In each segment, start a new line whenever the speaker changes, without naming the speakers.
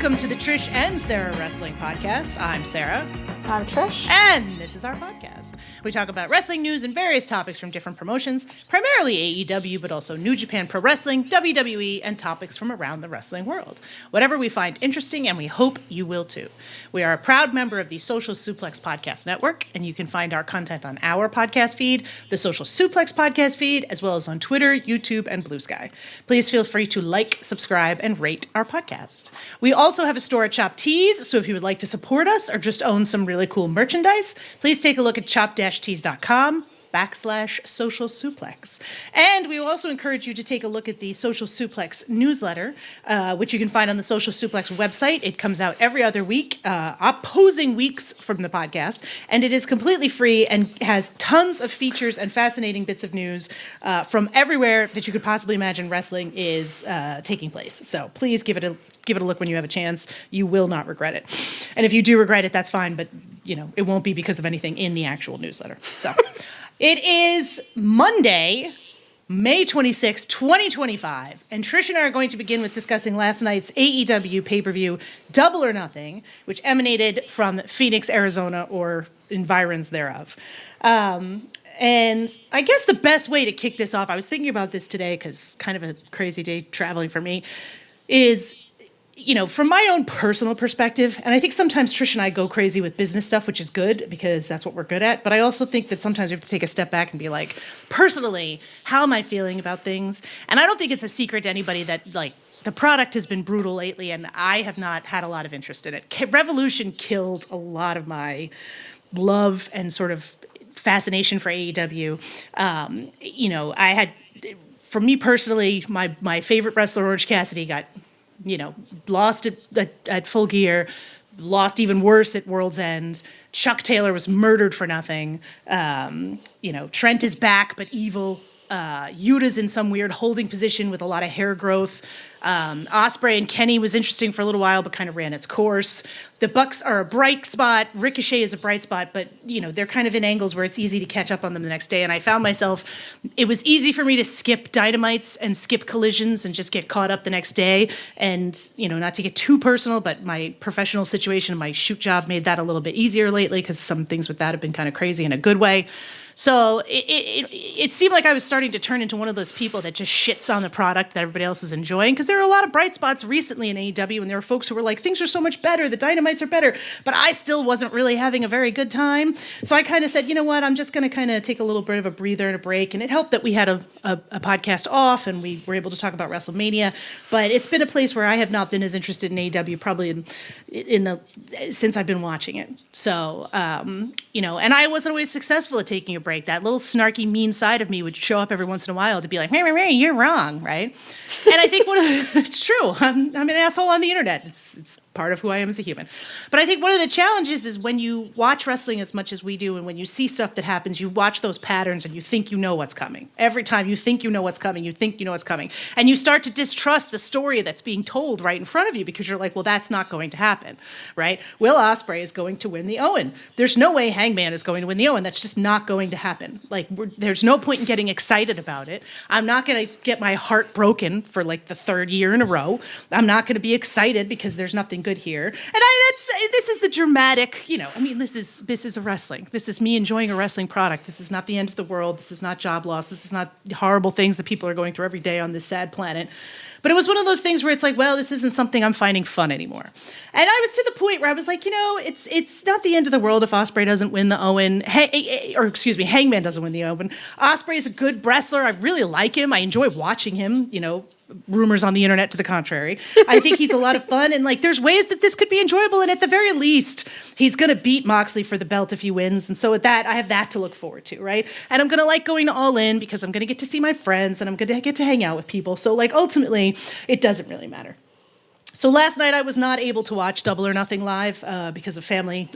Welcome to the Trish and Sarah Wrestling Podcast. I'm Sarah.
I'm Trish.
And this is our podcast. We talk about wrestling news and various topics from different promotions, primarily AEW, but also New Japan Pro Wrestling, WWE, and topics from around the wrestling world. Whatever we find interesting, and we hope you will too. We are a proud member of the Social Suplex Podcast Network, and you can find our content on our podcast feed, the Social Suplex Podcast feed, as well as on Twitter, YouTube, and Blue Sky. Please feel free to like, subscribe, and rate our podcast. We also have a store at Shop Tees, so if you would like to support us or just own some really cool merchandise, please take a look at shop-tees.com/social suplex. And we will also encourage you to take a look at the Social Suplex newsletter, which you can find on the Social Suplex website. It comes out every other week, opposing weeks from the podcast, and it is completely free and has tons of features and fascinating bits of news from everywhere that you could possibly imagine wrestling is taking place. So please give it a look when you have a chance. You will not regret it. And if you do regret it, that's fine, but it won't be because of anything in the actual newsletter. So it is Monday, May 26, 2025, and Trish and I are going to begin with discussing last night's AEW pay-per-view Double or Nothing, which emanated from Phoenix, Arizona, or environs thereof. And I guess the best way to kick this off, I was thinking about this today because kind of a crazy day traveling for me, is from my own personal perspective, and I think sometimes Trish and I go crazy with business stuff, which is good because that's what we're good at. But I also think that sometimes we have to take a step back and be like, personally, how am I feeling about things? And I don't think it's a secret to anybody that the product has been brutal lately, and I have not had a lot of interest in it. Revolution killed a lot of my love and sort of fascination for AEW. For me personally, my favorite wrestler, Orange Cassidy, got lost at Full Gear, lost even worse at World's End. Chuck Taylor was murdered for nothing. Trent is back, but evil. Yuta's in some weird holding position with a lot of hair growth. Osprey and Kenny was interesting for a little while, but kind of ran its course. The Bucks are a bright spot. Ricochet is a bright spot, but they're kind of in angles where it's easy to catch up on them the next day. And I found myself, it was easy for me to skip Dynamites and skip Collisions and just get caught up the next day. And not to get too personal, but my professional situation, my shoot job made that a little bit easier lately because some things with that have been kind of crazy in a good way. So it seemed like I was starting to turn into one of those people that just shits on the product that everybody else is enjoying, because there were a lot of bright spots recently in AEW, and there were folks who were like, things are so much better, the Dynamites are better, but I still wasn't really having a very good time. So I kind of said, you know what, I'm just going to kind of take a little bit of a breather and a break, and it helped that we had a podcast off, and we were able to talk about WrestleMania, but it's been a place where I have not been as interested in AEW probably since I've been watching it. So, and I wasn't always successful at taking a break. That little snarky, mean side of me would show up every once in a while to be like, Ray, you're wrong, right? And I think it's true. I'm an asshole on the internet. It's part of who I am as a human. But I think one of the challenges is when you watch wrestling as much as we do, and when you see stuff that happens, you watch those patterns and you think you know what's coming. Every time you think you know what's coming, you think you know what's coming. And you start to distrust the story that's being told right in front of you because you're like, well, that's not going to happen, right? Will Ospreay is going to win the Owen. There's no way Hangman is going to win the Owen. That's just not going to happen. There's no point in getting excited about it. I'm not going to get my heart broken for the third year in a row. I'm not going to be excited because there's nothing good here. And this is the dramatic, this is a wrestling. This is me enjoying a wrestling product. This is not the end of the world. This is not job loss. This is not horrible things that people are going through every day on this sad planet. But it was one of those things where it's like, well, this isn't something I'm finding fun anymore. And I was to the point where I was like, it's not the end of the world if Osprey doesn't win the Owen, Hangman doesn't win the Owen. Osprey is a good wrestler. I really like him. I enjoy watching him, rumors on the internet to the contrary. I think he's a lot of fun, and there's ways that this could be enjoyable, and at the very least, he's going to beat Moxley for the belt if he wins, and so with that, I have that to look forward to, right? And I'm going to like going to All In because I'm going to get to see my friends, and I'm going to get to hang out with people, so ultimately, it doesn't really matter. So last night I was not able to watch Double or Nothing live because of family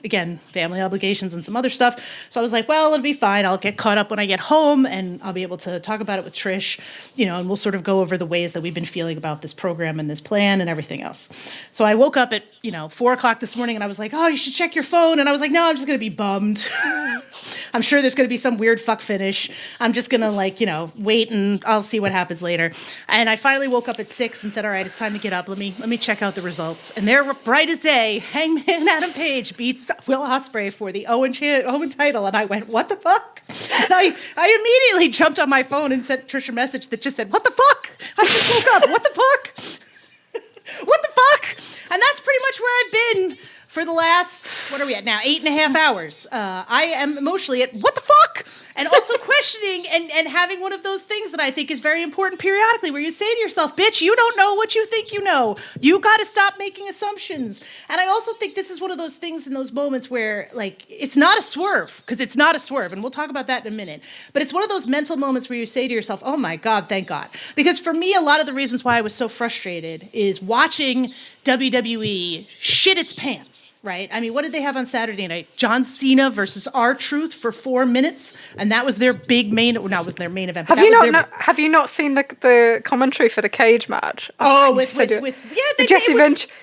obligations and some other stuff. So I was like, well, it'll be fine. I'll get caught up when I get home and I'll be able to talk about it with Trish, and we'll sort of go over the ways that we've been feeling about this program and this plan and everything else. So I woke up at, 4 o'clock this morning and I was like, oh, you should check your phone. And I was like, no, I'm just going to be bummed. I'm sure there's going to be some weird fuck finish. I'm just going to wait and I'll see what happens later. And I finally woke up at 6 and said, all right, it's time to get up. Let me check out the results. And they're bright as day. Hangman Adam Page beats Will Ospreay for the Owen title. And I went, what the fuck? And I immediately jumped on my phone and sent Trish a message that just said, what the fuck? I just woke up. What the fuck? What the fuck? And that's pretty much where I've been for the last, what are we at now, 8.5 hours. I am emotionally at what the fuck? And also questioning and having one of those things that I think is very important periodically where you say to yourself, bitch, you don't know what you think you know. You got to stop making assumptions. And I also think this is one of those things in those moments where, like, it's not a swerve, because it's not a swerve. And we'll talk about that in a minute. But it's one of those mental moments where you say to yourself, oh my God, thank God. Because for me, a lot of the reasons why I was so frustrated is watching WWE shit its pants. Right? I mean, what did they have on Saturday night? John Cena versus R-Truth for 4 minutes, and that was their big main. No, it was their main event.
Have you not seen the commentary for the cage match?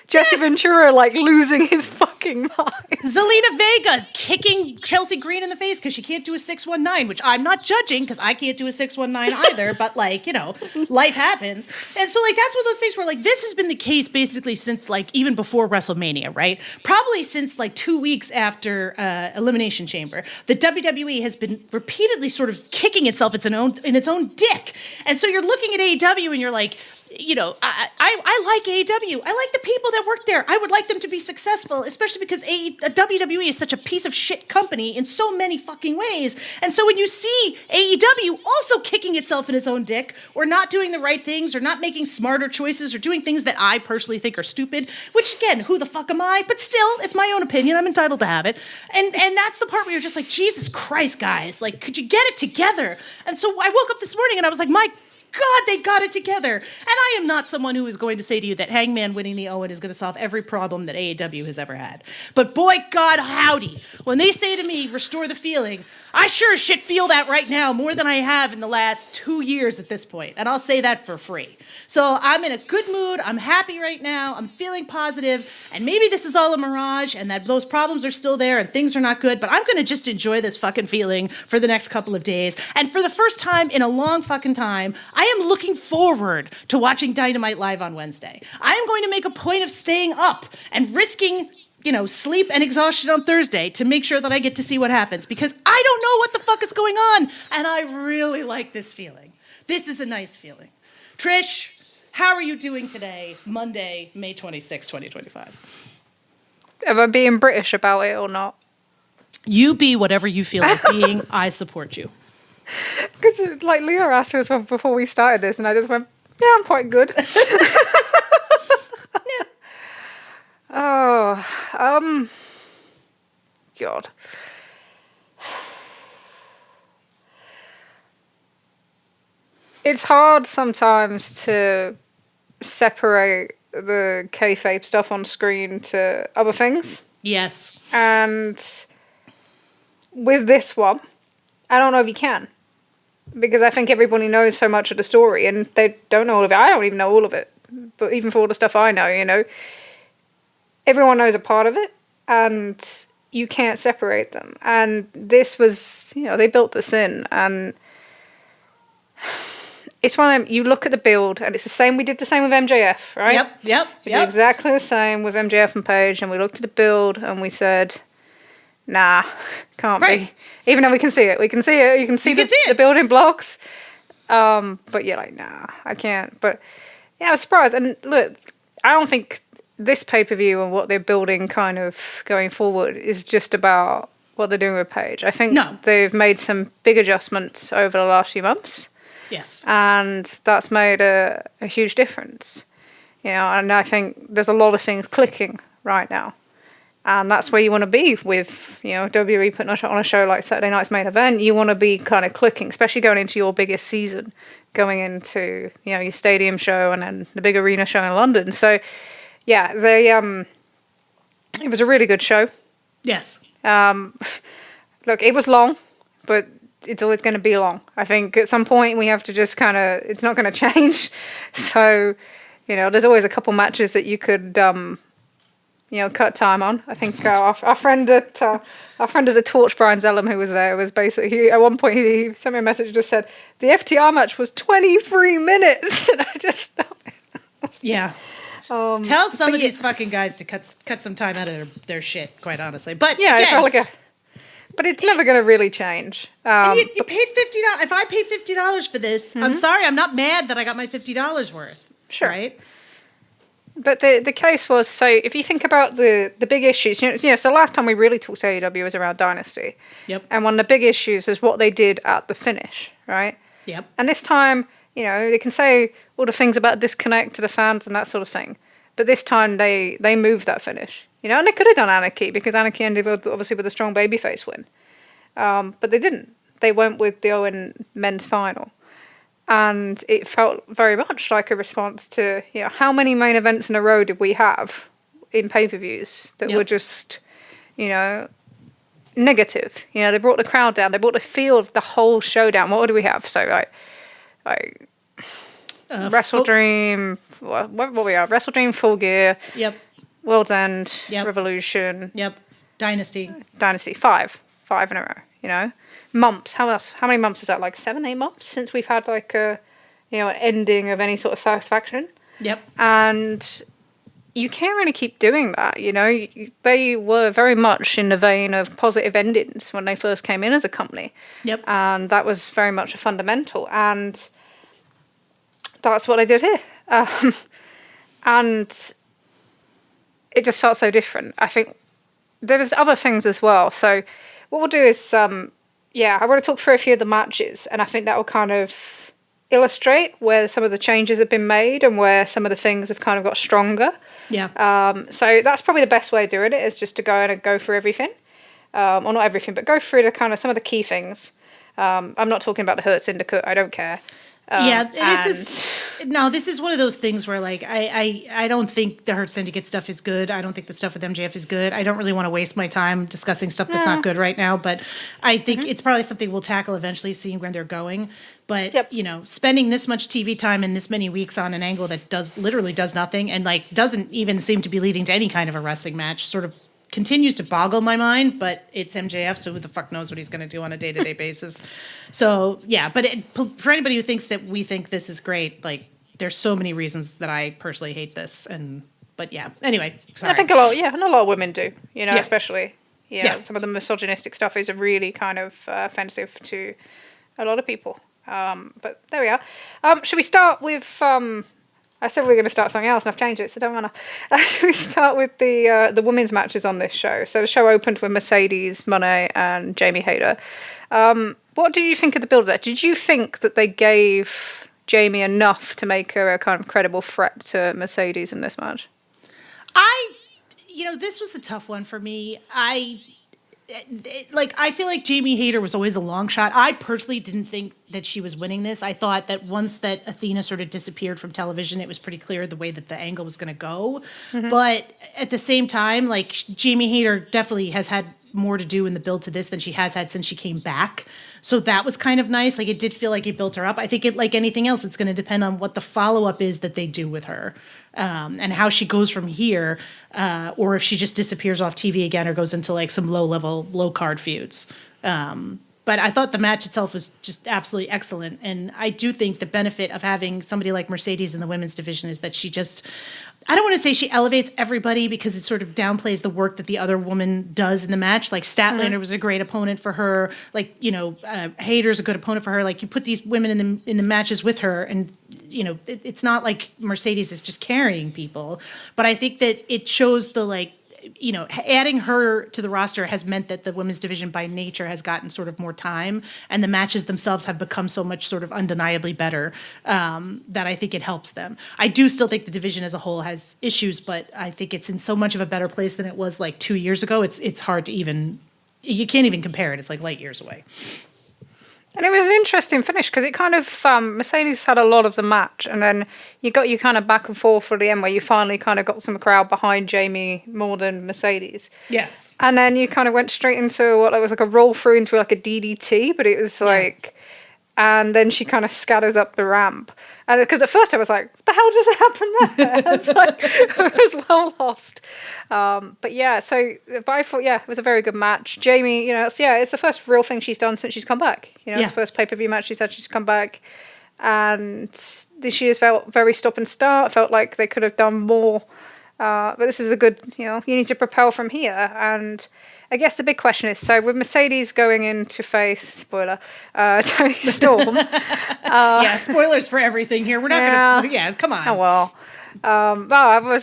Jesse Ventura like losing his fucking mind.
Zelina Vega kicking Chelsea Green in the face because she can't do a 619, which I'm not judging because I can't do a 619 either. But life happens, and so that's one of those things where this has been the case basically since even before WrestleMania, right? Probably since 2 weeks after Elimination Chamber, the WWE has been repeatedly sort of kicking itself in its own dick. And so you're looking at AEW and you're like, I like AEW. I like the people that work there. I would like them to be successful, especially because WWE is such a piece of shit company in so many fucking ways. And so when you see AEW also kicking itself in its own dick, or not doing the right things, or not making smarter choices, or doing things that I personally think are stupid, which again, who the fuck am I? But still, it's my own opinion. I'm entitled to have it. And that's the part where you're just like, Jesus Christ, guys, could you get it together? And so I woke up this morning and I was like, my God, they got it together. And I am not someone who is going to say to you that Hangman winning the Owen is going to solve every problem that AEW has ever had. But boy, God, howdy. When they say to me, restore the feeling, I sure as shit feel that right now more than I have in the last 2 years at this point. And I'll say that for free. So I'm in a good mood. I'm happy right now. I'm feeling positive. And maybe this is all a mirage and that those problems are still there and things are not good. But I'm going to just enjoy this fucking feeling for the next couple of days. And for the first time in a long fucking time, I am looking forward to watching Dynamite live on Wednesday. I am going to make a point of staying up and risking sleep and exhaustion on Thursday to make sure that I get to see what happens, because I don't know what the fuck is going on, and I really like this feeling. This is a nice feeling. Trish, how are you doing today, Monday, May 26, 2025?
Am I being British about it or not?
You be whatever you feel like being. I support you.
Because Leo asked us before we started this, and I just went, yeah, I'm quite good. Oh, God. It's hard sometimes to separate the kayfabe stuff on screen to other things.
Yes.
And with this one, I don't know if you can. Because I think everybody knows so much of the story, and they don't know all of it. I don't even know all of it. But even for all the stuff I know, everyone knows a part of it, and you can't separate them. And this was, they built this in, and it's one of them, you look at the build, and it's the same, we did the same with MJF, right?
Yep.
We did exactly the same with MJF and Page, and we looked at the build, and we said, nah, can't be. Even though we can see it. You can see the building blocks. But you're like, nah, I can't. But yeah, I was surprised. And look, I don't think this pay-per-view and what they're building kind of going forward is just about what they're doing with Paige. I think they've made some big adjustments over the last few months.
Yes.
And that's made a huge difference. And I think there's a lot of things clicking right now. And that's where you want to be with, WWE putting on a show like Saturday Night's Main Event. You want to be kind of clicking, especially going into your biggest season, going into, your stadium show and then the big arena show in London. So, yeah, it was a really good show.
Yes.
Look, it was long, but it's always going to be long. I think at some point we have to just it's not going to change. So, there's always a couple matches that you could cut time on. I think our friend at the Torch, Brian Zellum, who was there, was basically at one point he sent me a message that just said the FTR match was 23 minutes, and I just
yeah. Tell some of these fucking guys to cut some time out of their shit, quite honestly. But
yeah,
again,
it felt like but it's never going to really change.
You paid $50. If I paid $50 for this, I'm sorry, I'm not mad that I got my $50 worth.
Sure.
Right?
But the case was, so if you think about the big issues, so last time we really talked to AEW was around Dynasty.
Yep.
And one of the big issues is what they did at the finish, right?
Yep.
And this time, they can say all the things about disconnect to the fans and that sort of thing. But this time they moved that finish. And they could have done Anarchy, because Anarchy ended obviously with a strong babyface win. But they didn't. They went with the Owen men's final. And it felt very much like a response to, how many main events in a row did we have in pay-per-views that were just, negative. They brought the crowd down. They brought the feel of the whole show down. What do we have? So, Wrestle Dream, what we have? Wrestle Dream, Full Gear.
Yep.
World's End.
Yep.
Revolution.
Yep. Dynasty.
5 in a row, Months. How else? How many months is that? Like 7-8 months since we've had like a, an ending of any sort of satisfaction.
Yep.
And you can't really keep doing that, They were very much in the vein of positive endings when they first came in as a company.
Yep.
And that was very much a fundamental. And that's what I did here. And it just felt so different. I think there's other things as well. So what we'll do is, I want to talk through a few of the matches, and I think that will kind of illustrate where some of the changes have been made and where some of the things have kind of got stronger.
Yeah.
So that's probably the best way of doing it, is just to go through everything. Or not everything, but go through the kind of some of the key things. I'm not talking about the Hurt Syndicate. I don't care.
This is one of those things where, like, I don't think the Hurt Syndicate stuff is good. I don't think the stuff with MJF is good. I don't really want to waste my time discussing stuff that's not good right now, but I think it's probably something we'll tackle eventually, seeing where they're going. But, spending this much TV time and this many weeks on an angle that literally does nothing and, like, doesn't even seem to be leading to any kind of a wrestling match sort of continues to boggle my mind, but it's MJF, so who the fuck knows what he's going to do on a day-to-day basis. So, yeah, but for anybody who thinks that we think this is great, like, there's so many reasons that I personally hate this. But yeah, anyway, sorry.
I think a lot of women do, especially. Some of the misogynistic stuff is really kind of offensive to a lot of people. But there we are. Should we start with... I said we were going to start something else, and I've changed it, so don't matter. Should we start with the women's matches on this show? So the show opened with Mercedes, Moné, and Jamie Hayter. What did you think of the build of that? Did you think that they gave Jamie enough to make her a kind of credible threat to Mercedes in this match?
This was a tough one for me. I feel like Jamie Hayter was always a long shot. I personally didn't think that she was winning this. I thought that once that Athena sort of disappeared from television, it was pretty clear the way that the angle was going to go. Mm-hmm. But at the same time, like, Jamie Hayter definitely has had more to do in the build to this than she has had since she came back. So that was kind of nice. Like, it did feel like it built her up. I think like anything else, it's going to depend on what the follow-up is that they do with her, and how she goes from here, or if she just disappears off TV again or goes into like some low-level, low-card feuds. But I thought the match itself was just absolutely excellent. And I do think the benefit of having somebody like Mercedes in the women's division is that she just, I don't want to say she elevates everybody, because it sort of downplays the work that the other woman does in the match. Like, Statlander was a great opponent for her. Like, Hayter's a good opponent for her. Like, you put these women in the matches with her, and it's not like Mercedes is just carrying people. But I think that it shows the, adding her to the roster has meant that the women's division by nature has gotten sort of more time, and the matches themselves have become so much sort of undeniably better, that I think it helps them. I do still think the division as a whole has issues, but I think it's in so much of a better place than it was like 2 years ago. It's hard to you can't even compare it. It's like light years away.
And it was an interesting finish, because it kind of, Mercedes had a lot of the match, and then you got you kind of back and forth for the end, where you finally kind of got some crowd behind Jamie more than Mercedes.
Yes.
And then you kind of went straight into what was like a roll through into like a DDT, but it was like, and then she kind of scatters up the ramp. And because at first I was like, what the hell just happened there? I was like, I was well lost. But I thought, it was a very good match. Jamie, it's the first real thing she's done since she's come back. It's the first pay-per-view match she's had since she's come back. And this year's felt very stop and start. Felt like they could have done more. But this is a good, you need to propel from here. And I guess the big question is, so with Mercedes going in to face, spoiler, Toni Storm.
Spoilers for everything here. We're not going to, come on.
Oh, well.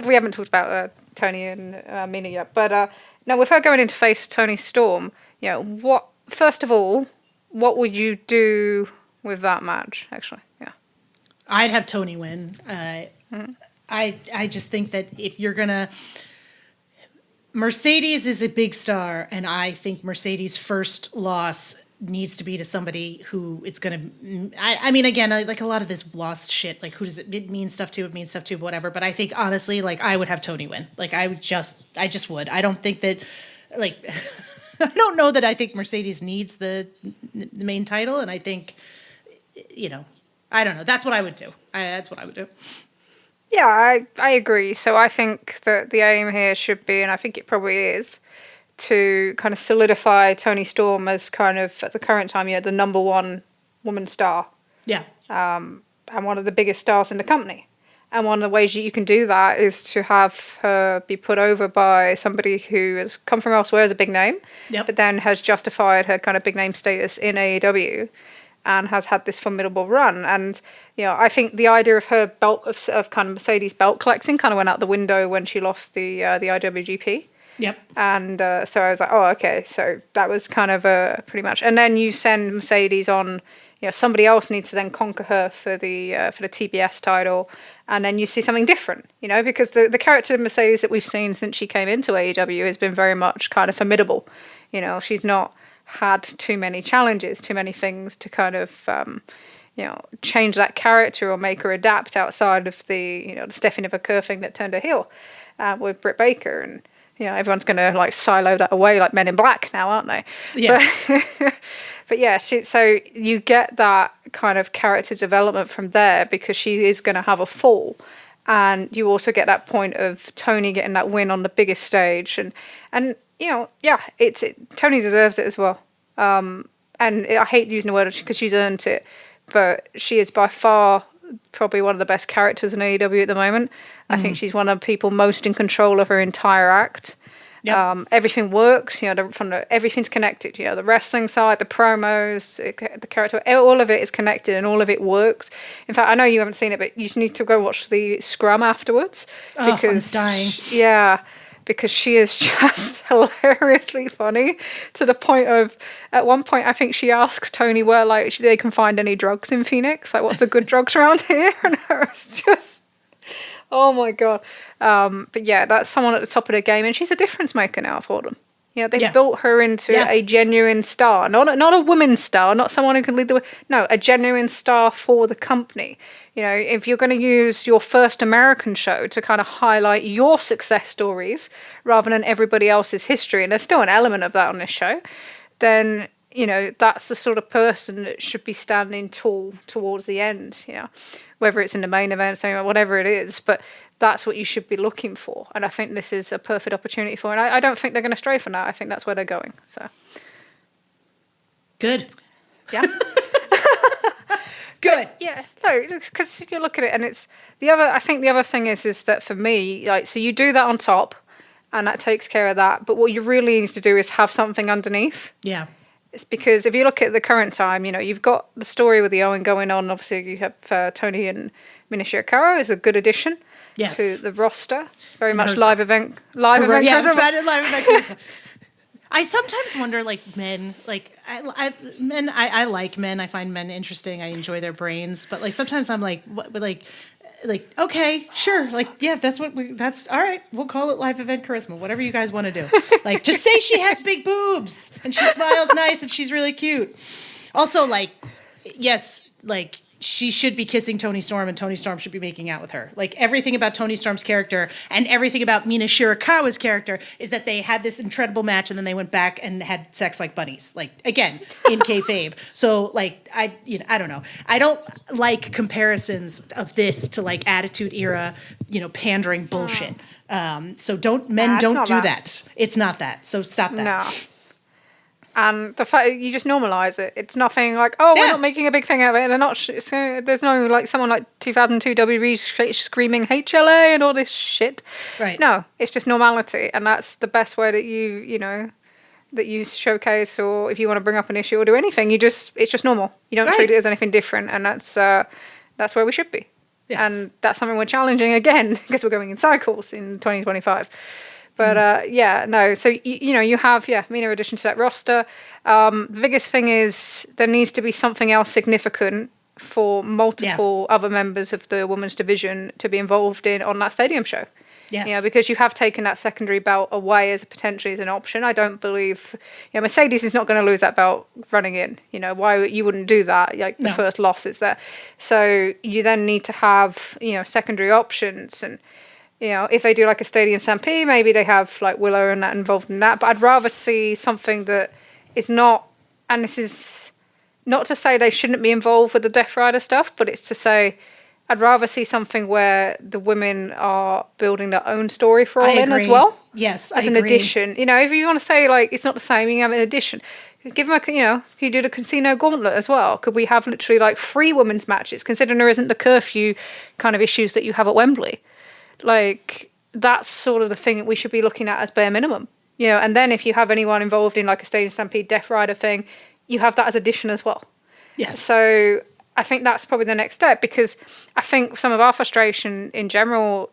We haven't talked about Toni and Mina yet. But now with her going in to face Toni Storm, first of all, what would you do with that match, actually? Yeah.
I'd have Toni win. I just think that if you're going to... Mercedes is a big star, and I think Mercedes' first loss needs to be to somebody who it's going to... I mean, again, like a lot of this lost shit, like who does it mean stuff to, whatever. But I think, honestly, like I would have Toni win. Like I just would. I don't think that, like... I don't know that I think Mercedes needs the main title, and I think, I don't know. That's what I would do. That's what I would do.
Yeah, I agree. So I think that the aim here should be, and I think it probably is, to kind of solidify Toni Storm as kind of, at the current time, the number one woman star.
Yeah.
And one of the biggest stars in the company. And one of the ways you can do that is to have her be put over by somebody who has come from elsewhere as a big name, but then has justified her kind of big name status in AEW. And has had this formidable run. And, I think the idea of her belt, of kind of Mercedes belt collecting kind of went out the window when she lost the IWGP.
Yep.
And so I was like, oh, okay. So that was kind of pretty much. And then you send Mercedes on, somebody else needs to then conquer her for the TBS title. And then you see something different, because the character of Mercedes that we've seen since she came into AEW has been very much kind of formidable. She's not had too many challenges, too many things to kind of, change that character or make her adapt outside of the, the Stephanie Vaquer thing that turned her heel with Britt Baker. And, everyone's going to like silo that away like Men in Black now, aren't they?
Yeah.
But yeah, so you get that kind of character development from there because she is going to have a fall. And you also get that point of Toni getting that win on the biggest stage. And Toni deserves it as well. And I hate using the word because she's earned it, but she is by far probably one of the best characters in AEW at the moment. I think she's one of the people most in control of her entire act. Yep. Everything works, everything's connected. The wrestling side, the promos, the character, all of it is connected and all of it works. In fact, I know you haven't seen it, but you need to go watch the scrum afterwards because
I'm dying.
Yeah. Because she is just hilariously funny to the point of, at one point, I think she asks Toni where they can find any drugs in Phoenix. Like, what's the good drugs around here? And I was just, oh my God. But yeah, that's someone at the top of the game, and she's a difference maker now for them. They've built her into a genuine star, not a women's star, not someone who can lead the way. No, a genuine star for the company. If you're going to use your first American show to kind of highlight your success stories rather than everybody else's history, and there's still an element of that on this show, then, that's the sort of person that should be standing tall towards the end, whether it's in the main event, whatever it is. But that's what you should be looking for. And I think this is a perfect opportunity for it. And I don't think they're going to stray from that. I think that's where they're going. So
good.
Yeah.
Good.
Yeah. No, because you look at it and it's I think the other thing is that for me, so you do that on top and that takes care of that. But what you really need to do is have something underneath.
Yeah.
It's because if you look at the current time, you've got the story with the Owen going on. Obviously, you have Toni and Mina Shirakawa is a good addition to the roster. Very much live event. Live event.
I sometimes wonder, men, I like men. I find men interesting. I enjoy their brains. But, sometimes I'm like, what, okay, sure. That's all right. We'll call it live event charisma. Whatever you guys want to do. Just say she has big boobs and she smiles nice and she's really cute. Also, yes, she should be kissing Tony Storm and Tony Storm should be making out with her. Like, everything about Tony Storm's character and everything about Mina Shirakawa's character is that they had this incredible match and then they went back and had sex like bunnies. Like, again, in kayfabe. So, like, I don't know. I don't like comparisons of this to, like, Attitude Era, pandering bullshit. So don't do that. It's not that. So stop that.
No. And the fact you just normalize it. It's nothing like, oh, we're not making a big thing out of it. And they're not. There's no like someone like 2002 WWE screaming HLA and all this shit.
Right.
No, it's just normality, and that's the best way that you showcase, or if you want to bring up an issue or do anything, it's just normal. You don't treat it as anything different, and that's where we should be. Yes. And that's something we're challenging again because we're going in cycles in 2025. But so you have Mina addition to that roster. The biggest thing is there needs to be something else significant for multiple other members of the women's division to be involved on that stadium show. Yes. Because you have taken that secondary belt away as potentially as an option. I don't believe Mercedes is not going to lose that belt running in. Why you wouldn't do that? Like the first loss is there. So you then need to have secondary options, and if they do like a stadium stampede, maybe they have like Willow and that involved in that. But I'd rather see something that is not, and this is not to say they shouldn't be involved with the Death Rider stuff, but it's to say I'd rather see something where the women are building their own story for All In as well.
Yes,
as an addition. If you want to say like it's not the same, you have an addition. Give them you do the Casino Gauntlet as well. Could we have literally like 3 women's matches, considering there isn't the curfew kind of issues that you have at Wembley? Like, that's sort of the thing that we should be looking at as bare minimum. And then if you have anyone involved in like a Stadium Stampede Death Rider thing, you have that as addition as well.
Yes.
So I think that's probably the next step, because I think some of our frustration in general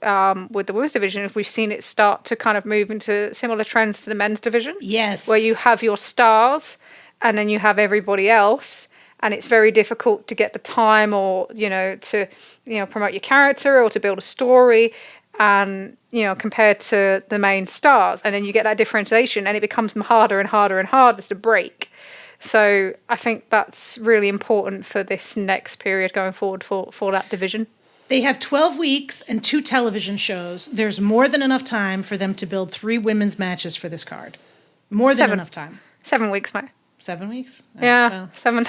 with the women's division, if we've seen it start to kind of move into similar trends to the men's division.
Yes.
Where you have your stars and then you have everybody else, and it's very difficult to get the time or, to, promote your character or to build a story, and, compared to the main stars. And then you get that differentiation and it becomes harder and harder and harder to break. So I think that's really important for this next period going forward for that division.
They have 12 weeks and 2 television shows. There's more than enough time for them to build 3 women's matches for this card. More than enough time.
7 weeks, mate.
7 weeks?
Yeah,
well.
7.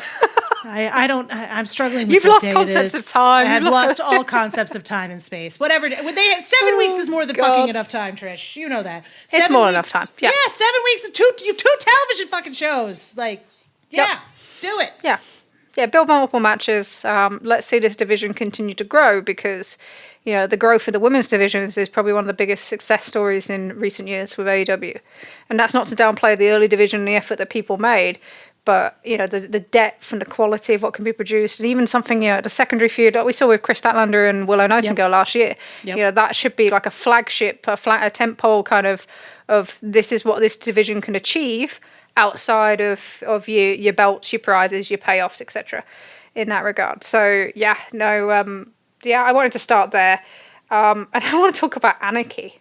I'm struggling with
You've lost concepts of time.
I've lost all concepts of time and space. Whatever. 7 weeks is more than fucking enough time, Trish. You know that.
It's more than enough time. Yeah.
Yeah, 7 weeks and 2 television fucking shows. Like, do it.
Yeah. Yeah, build multiple matches. Let's see this division continue to grow, because, the growth of the women's divisions is probably one of the biggest success stories in recent years with AEW. And that's not to downplay the early division and the effort that people made, but, the depth and the quality of what can be produced, and even something, the secondary feud that we saw with Chris Statlander and Willow Nightingale last year, that should be like a flagship, a tentpole kind of this is what this division can achieve outside of your belts, your prizes, your payoffs, etc. in that regard. So, I wanted to start there. And I want to talk about Anarchy.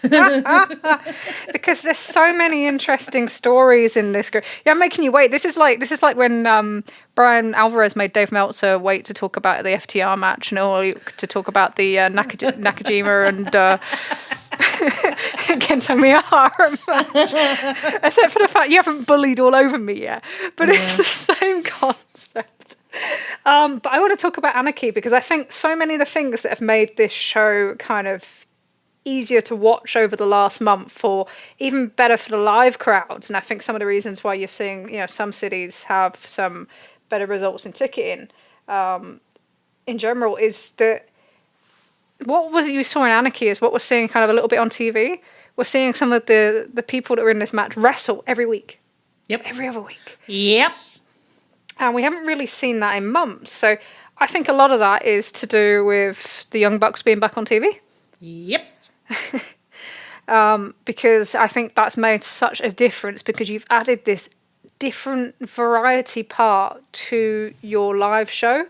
Because there's so many interesting stories in this group. Yeah, I'm making you wait. This is like when Brian Alvarez made Dave Meltzer wait to talk about the FTR match, or to talk about the Nakajima and Kento Miyahara match. Except for the fact you haven't bullied all over me yet. But it's the same concept. But I want to talk about Anarchy, because I think so many of the things that have made this show kind of easier to watch over the last month, or even better for the live crowds. And I think some of the reasons why you're seeing, some cities have some better results in ticketing in general, is that what was it you saw in Anarchy is what we're seeing kind of a little bit on TV. We're seeing some of the people that were in this match wrestle every week.
Yep.
Every other week.
Yep. And
we haven't really seen that in months. So I think a lot of that is to do with the Young Bucks being back on TV.
Yep.
Because I think that's made such a difference, because you've added this different variety part to your live show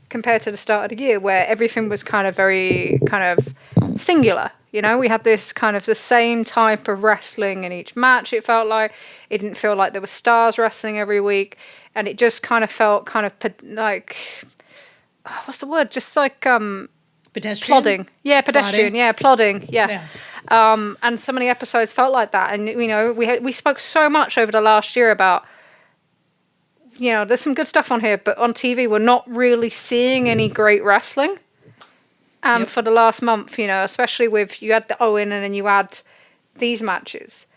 compared to the start of the year, where everything was kind of very kind of singular. We had this kind of the same type of wrestling in each match. It felt like it didn't feel like there were stars wrestling every week, and it just kind of felt kind of like what's the word? Just like
Pedestrian?
plodding. Yeah, pedestrian.
Plodding?
Yeah, plodding. Yeah. And so many episodes felt like that. And, you know, we spoke so much over the last year about, you know, there's some good stuff on here, but on TV, we're not really seeing any great wrestling. For the last month, you know, especially with, you had the Owen and then you had these matches.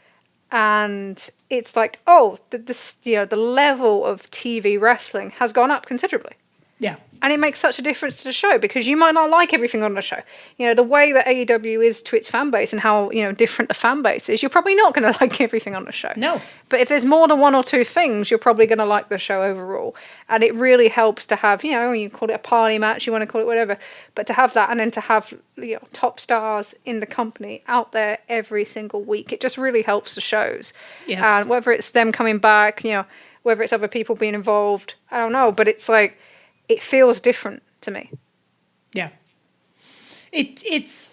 And it's like, oh, the level of TV wrestling has gone up considerably.
Yeah.
And it makes such a difference to the show because you might not like everything on the show. You know, the way that AEW is to its fan base and how, you know, different the fan base is, you're probably not going to like everything on the show.
No.
But if there's more than one or two things, you're probably going to like the show overall. And it really helps to have, you know, you call it a party match, you want to call it whatever, but to have that and then to have, you know, top stars in the company out there every single week, it just really helps the shows.
Yes.
And whether it's them coming back, you know, whether it's other people being involved, I don't know, but it's like, it feels different to me.
Yeah. It's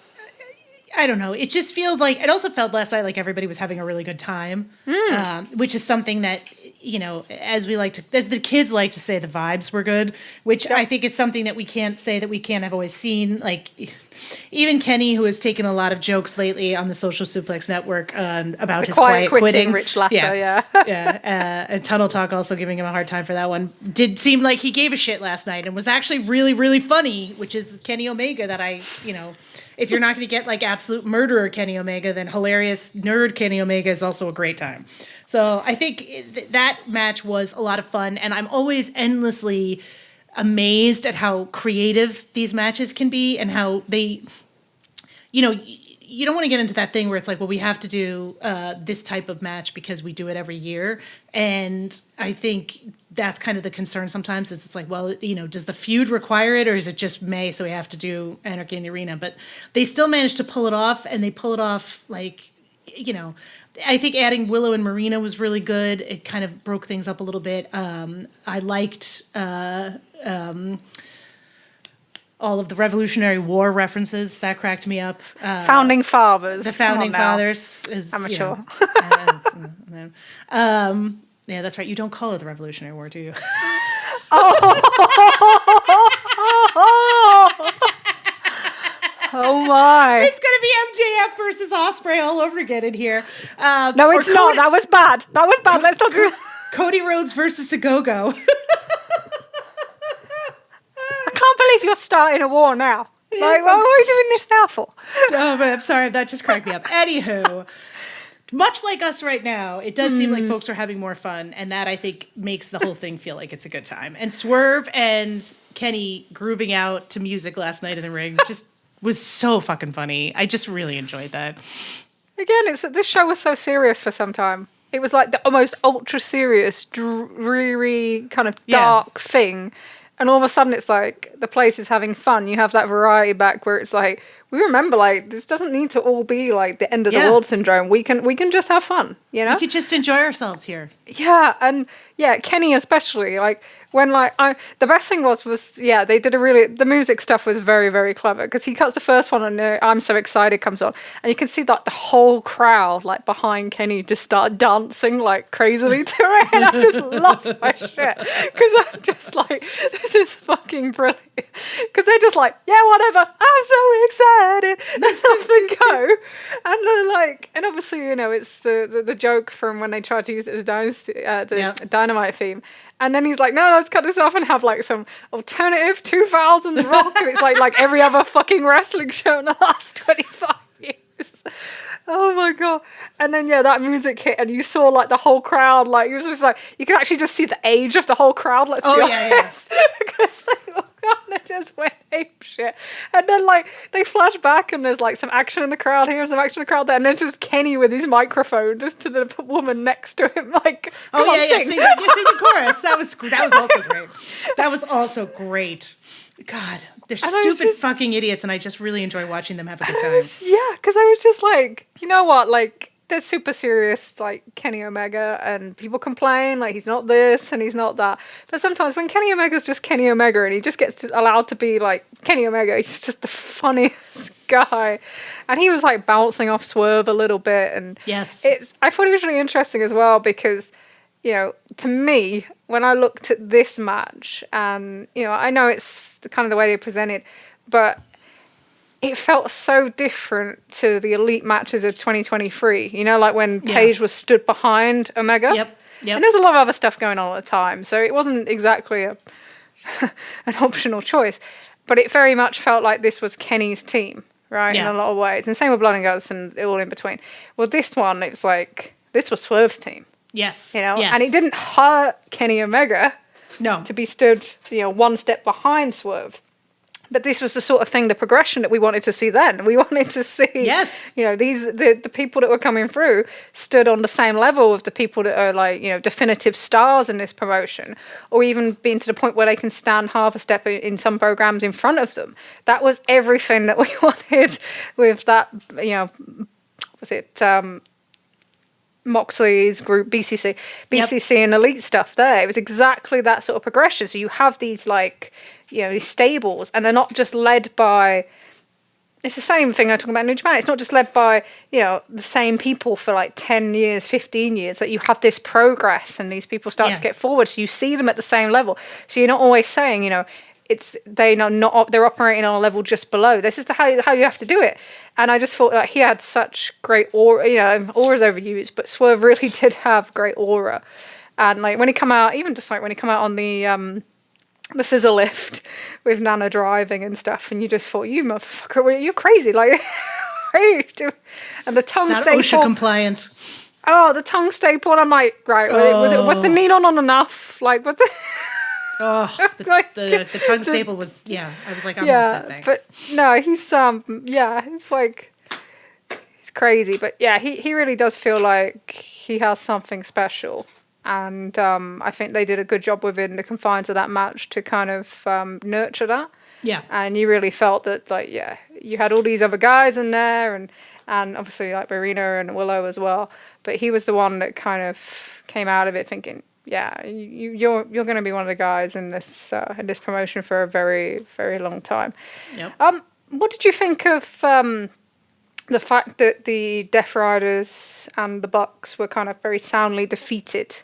I don't know. It just feels like, it also felt last night like everybody was having a really good time, which is something that, you know, as the kids like to say, the vibes were good, which I think is something that we can't say that we can't have always seen. Like, even Kenny, who has taken a lot of jokes lately on the Social Suplex Network about his quiet quitting.
Rich Latter,
yeah. And Tunnel Talk also giving him a hard time for that one. Did seem like he gave a shit last night and was actually really, really funny, which is Kenny Omega that if you're not going to get like absolute murderer Kenny Omega, then hilarious nerd Kenny Omega is also a great time. So I think that match was a lot of fun, and I'm always endlessly amazed at how creative these matches can be and how they, you know, you don't want to get into that thing where it's like, well, we have to do this type of match because we do it every year. And I think that's kind of the concern sometimes. It's like, well, you know, does the feud require it or is it just May, so we have to do Anarchy in the Arena? But they still managed to pull it off, and they pull it off like, you know, I think adding Willow and Marina was really good. It kind of broke things up a little bit. I liked all of the Revolutionary War references. That cracked me up.
Founding Fathers.
The Founding Fathers is
amateur.
Yeah, that's right. You don't call it the Revolutionary War, do you?
Oh my!
It's gonna be MJF versus Osprey all over again in here.
No, it's not. That was bad. Let's not do that.
Cody Rhodes versus Agogo.
I can't believe you're starting a war now. Like, what are we doing this now for?
No, but I'm sorry. That just cracked me up. Anywho, much like us right now, it does seem like folks are having more fun, and that, I think, makes the whole thing feel like it's a good time. And Swerve and Kenny grooving out to music last night in the ring just was so fucking funny. I just really enjoyed that.
Again, this show was so serious for some time. It was like the almost ultra serious, dreary, kind of dark thing. And all of a sudden it's like the place is having fun. You have that variety back where it's like, we remember, like, this doesn't need to all be like the end of the world syndrome. We can just have fun, you know?
We could just enjoy ourselves here. Yeah,
and Kenny especially, like, when the best thing was they did the music stuff was very, very clever because he cuts the first one and I'm So Excited comes on and you can see that the whole crowd like behind Kenny just start dancing like crazily to it, and I just lost my shit because I'm just like, this is fucking brilliant, because they're just like, yeah, whatever, I'm so excited, and off they go, and they're like, and obviously, you know, it's the joke from when they tried to use it as the Dynamite theme. And then he's like, no, let's cut this off and have like some alternative 2000s rock. And it's like every other fucking wrestling show in the last 25 years. Oh my God. And then, that music hit and you saw like the whole crowd, like, it was just like, you could actually just see the age of the whole crowd, let's be honest. Because they just went ape shit. And then like they flash back and there's like some action in the crowd here, some action in the crowd there, and then just Kenny with his microphone just to the woman next to him, like, sing.
Sing the chorus. That was also great. That was also great. God, they're stupid fucking idiots, and I just really enjoy watching them have a good time.
Because I was just like, you know what, like, they're super serious, like Kenny Omega, and people complain like he's not this and he's not that. But sometimes when Kenny Omega's just Kenny Omega and he just gets allowed to be like Kenny Omega, he's just the funniest guy. And he was like bouncing off Swerve a little bit, and
yes,
I thought it was really interesting as well because to me, when I looked at this match, and, I know it's kind of the way they present it, but it felt so different to the elite matches of 2023. Like when Paige was stood behind Omega.
Yep.
And there's a lot of other stuff going on at the time, so it wasn't exactly an optional choice. But it very much felt like this was Kenny's team, right?
Yeah.
In a lot of ways. And same with Blood and Guts and all in between. Well, this one, it's like, this was Swerve's team.
Yes.
Yes. And it didn't hurt Kenny Omega to be stood, one step behind Swerve. But this was the sort of thing, the progression that we wanted to see then. We wanted to see, the people that were coming through stood on the same level of the people that are like, definitive stars in this promotion, or even being to the point where they can stand half a step in some programs in front of them. That was everything that we wanted with that, was it Moxley's group, BCC and Elite stuff there. It was exactly that sort of progression. So you have these these stables, and they're not just led by, it's the same thing I talk about in New Japan. It's not just led by, the same people for like 10 years, 15 years, that you have this progress and these people start to get forward. So you see them at the same level. So you're not always saying, they're operating on a level just below. This is how you have to do it. And I just thought that he had such great aura. Aura's overused, but Swerve really did have great aura. And like when he come out, even just like when he come out on the scissor lift with Nana driving and stuff, and you just thought, you motherfucker, you're crazy. Like, what are you doing? And the tongue staple.
OSHA compliant.
Oh, the tongue staple. And I'm like, right, was the knee not on enough? Like, was it?
Oh, the tongue staple was, I was like, I'm all set, thanks.
But no, he's, it's like, he's crazy. But yeah, he really does feel like he has something special. And I think they did a good job within the confines of that match to kind of nurture that.
Yeah.
And you really felt that, you had all these other guys in there, and obviously like Marina and Willow as well. But he was the one that kind of came out of it thinking, you're going to be one of the guys in this promotion for a very, very long time.
Yep.
What did you think of the fact that the Death Riders and the Bucks were kind of very soundly defeated?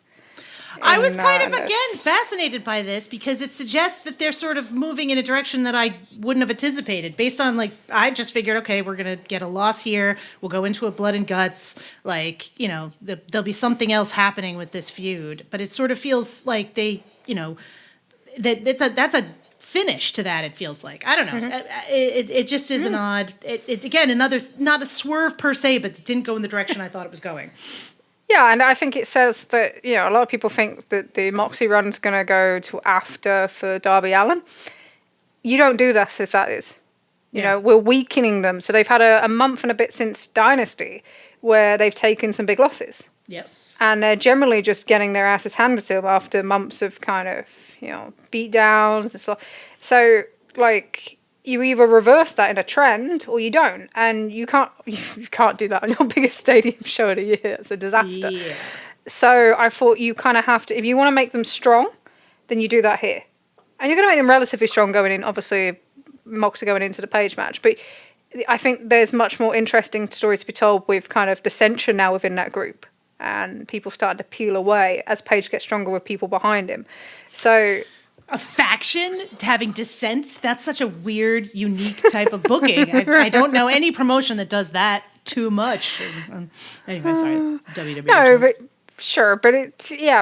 I was kind of, again, fascinated by this because it suggests that they're sort of moving in a direction that I wouldn't have anticipated. Based on, I just figured, okay, we're going to get a loss here. We'll go into a blood and guts. There'll be something else happening with this feud. But it sort of feels like they, that's a finish to that, it feels like. I don't know. Mm-hmm. It just is an odd, again, another, not a swerve per se, but it didn't go in the direction I thought it was going.
Yeah, and I think it says that, a lot of people think that the Moxie run's going to go to after for Darby Allin. You don't do that if that is. We're weakening them. So they've had a month and a bit since Dynasty where they've taken some big losses.
Yes.
And they're generally just getting their asses handed to them after months of kind of, beat downs and stuff. So, you either reverse that in a trend or you don't, and you can't do that on your biggest stadium show of the year. It's a disaster. Yeah. So I thought you kind of have to, if you want to make them strong, then you do that here, and you're going to make them relatively strong going in. Obviously, Mox are going into the Page match, but I think there's much more interesting stories to be told with kind of dissension now within that group, and people starting to peel away as Page gets stronger with people behind him. So.
A faction having dissent, that's such a weird, unique type of booking. I don't know any promotion that does that too much. Anyway, sorry, WWE.
No, but sure, but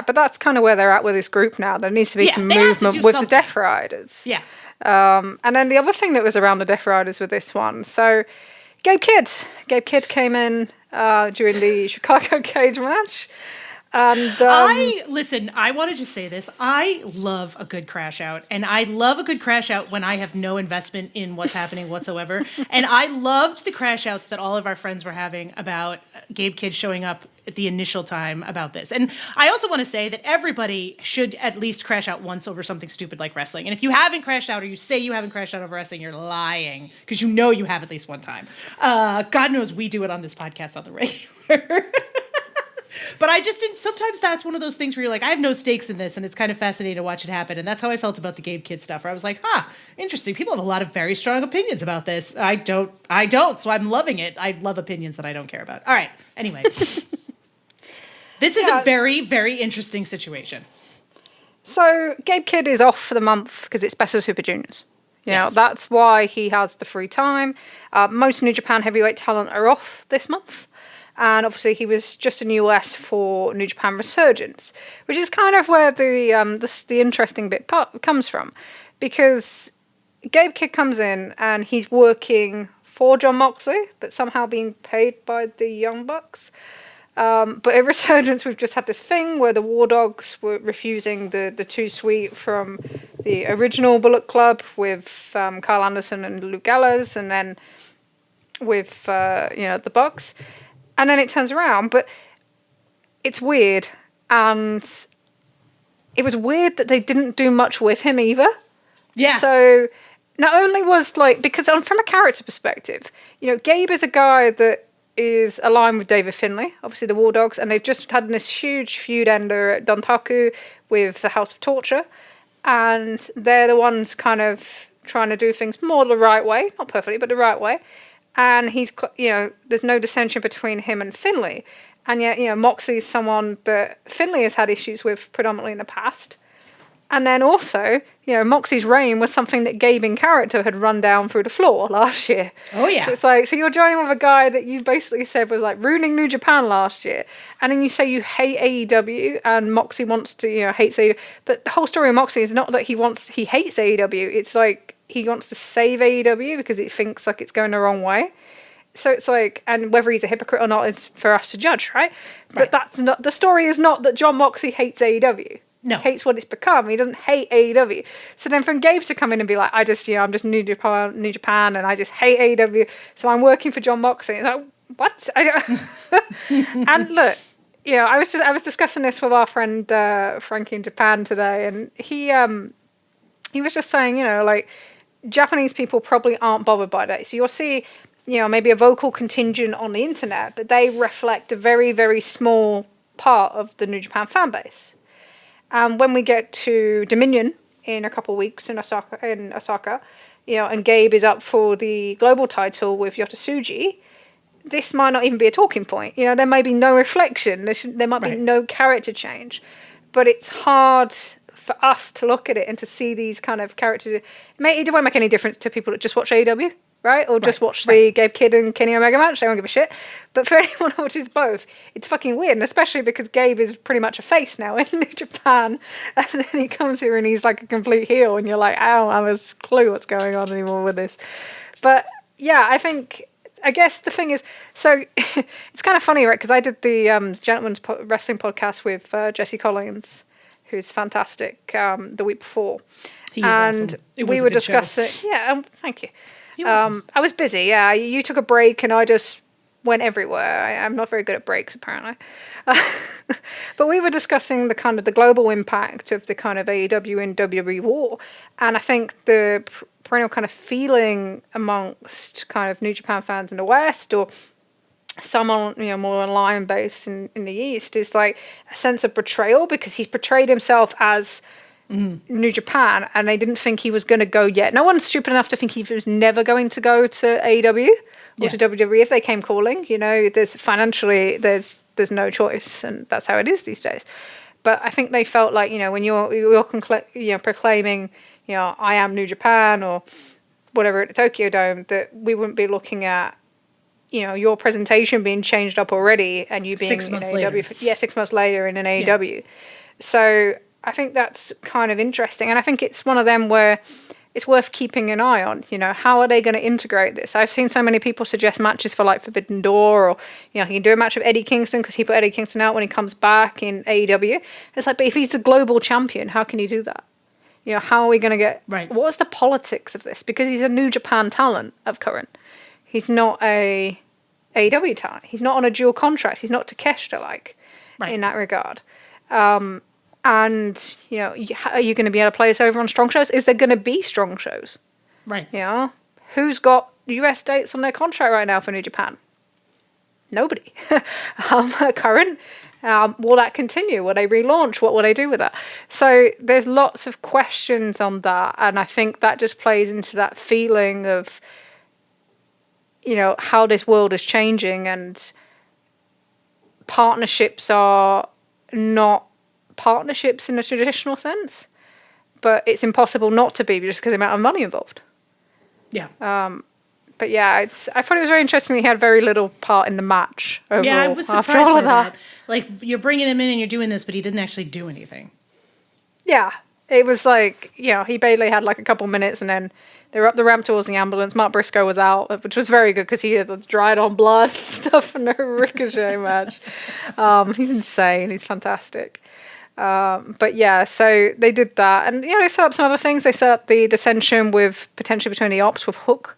but that's kind of where they're at with this group now. There needs to be some movement with the Death Riders.
Yeah.
And then the other thing that was around the Death Riders with this one, so Gabe Kidd came in during the Chicago Cage match. And
I wanted to say this. I love a good crash out, and I love a good crash out when I have no investment in what's happening whatsoever. And I loved the crash outs that all of our friends were having about Gabe Kidd showing up at the initial time about this. And I also want to say that everybody should at least crash out once over something stupid like wrestling. And if you haven't crashed out, or you say you haven't crashed out over wrestling, you're lying, because you know you have at least one time. God knows we do it on this podcast on the regular. But I just didn't. Sometimes that's one of those things where you're like, I have no stakes in this, and it's kind of fascinating to watch it happen. And that's how I felt about the Gabe Kidd stuff, where I was like, interesting. People have a lot of very strong opinions about this. I don't. So I'm loving it. I love opinions that I don't care about. All right. Anyway. This is a very, very interesting situation.
So Gabe Kidd is off for the month because it's Best of Super Juniors. You know, that's why he has the free time. Most New Japan heavyweight talent are off this month. And obviously he was just in the US for New Japan Resurgence, which is kind of where the interesting bit comes from. Because Gabe Kidd comes in and he's working for Jon Moxley, but somehow being paid by the Young Bucks. But at Resurgence, we've just had this thing where the War Dogs were refusing the 2-Suite from the original Bullet Club with Kyle Anderson and Luke Gallows, and then with the Bucks. And then it turns around, but it's weird. And it was weird that they didn't do much with him either.
Yeah.
So not only was because from a character perspective, Gabe is a guy that is aligned with David Finlay, obviously the War Dogs, and they've just had this huge feud ender at Dontaku with the House of Torture. And they're the ones kind of trying to do things more the right way, not perfectly, but the right way. And he's, there's no dissension between him and Finlay. And yet, Moxley is someone that Finlay has had issues with predominantly in the past. And then also, Moxley's reign was something that Gabe in character had run down through the floor last year.
Oh, yeah.
So it's like, so you're joining with a guy that you basically said was ruining New Japan last year. And then you say you hate AEW and Moxley wants to, hates AEW. But the whole story of Moxley is not that he hates AEW. It's he wants to save AEW because he thinks it's going the wrong way. So it's and whether he's a hypocrite or not is for us to judge, right? But that's not, the story is not that Jon Moxley hates AEW.
No.
He hates what it's become. He doesn't hate AEW. So then from Gabe to come in and be like, I'm just New Japan and I just hate AEW. So I'm working for Jon Moxley. It's like, what? And look, I was discussing this with our friend Frankie in Japan today, and he was just saying, Japanese people probably aren't bothered by that. So you'll see, maybe a vocal contingent on the internet, but they reflect a very, very small part of the New Japan fan base. And when we get to Dominion in a couple of weeks in Osaka, and Gabe is up for the global title with Yota Tsuji, this might not even be a talking point. There may be no reflection. There might be no character change. But it's hard for us to look at it and to see these kind of characters. It won't make any difference to people that just watch AEW, right? Or just watch the Gabe Kidd and Kenny Omega match. They won't give a shit. But for anyone who watches both, it's fucking weird. And especially because Gabe is pretty much a face now in New Japan. And then he comes here and he's a complete heel. And you're like, I don't have a clue what's going on anymore with this. But yeah, I guess the thing is, so it's kind of funny, right? Because I did the Gentleman's Wrestling podcast with Jesse Collins, who's fantastic, the week before.
He is awesome.
We were discussing... Yeah, thank you. I was busy, yeah. You took a break and I just went everywhere. I'm not very good at breaks, apparently. But we were discussing the kind of the global impact of the kind of AEW and WWE war. And I think the perennial kind of feeling amongst kind of New Japan fans in the West, or some on, more online base in the East, is a sense of betrayal, because he's portrayed himself as New Japan, and they didn't think he was going to go yet. No one's stupid enough to think he was never going to go to AEW or to WWE if they came calling. There's financially there's no choice, and that's how it is these days. But I think they felt like, when you're proclaiming, I am New Japan or whatever at the Tokyo Dome, that we wouldn't be looking at, your presentation being changed up already and you being
6 months
in
later.
AEW. 6 months later in an AEW. Yeah. So I think that's kind of interesting. And I think it's one of them where it's worth keeping an eye on. How are they going to integrate this? I've seen so many people suggest matches for Forbidden Door, or, he can do a match with Eddie Kingston because he put Eddie Kingston out when he comes back in AEW. It's but if he's a global champion, how can he do that? How are we going to get...
Right.
What's the politics of this? Because he's a New Japan talent of current. He's not a AEW talent. He's not on a dual contract. He's not Takeshita in that regard. And, are you going to be able to play this over on strong shows? Is there going to be strong shows?
Right.
Who's got US dates on their contract right now for New Japan? Nobody. Current. Will that continue? Will they relaunch? What will they do with that? So there's lots of questions on that. And I think that just plays into that feeling of, how this world is changing, and partnerships are not partnerships in a traditional sense, but it's impossible not to be just because of the amount of money involved.
Yeah.
But yeah, I thought it was very interesting that he had very little part in the match overall.
Yeah, I was surprised
after all
by
of that.
Like, you're bringing him in and you're doing this, but he didn't actually do anything.
Yeah, it was like, he barely had like a couple minutes, and then they were up the ramp towards the ambulance. Mark Briscoe was out, which was very good because he had dried on blood and stuff in a Ricochet match. He's insane. He's fantastic. But yeah, so they did that, and they set up some other things. They set up the dissension with potentially between the Ops with Hook.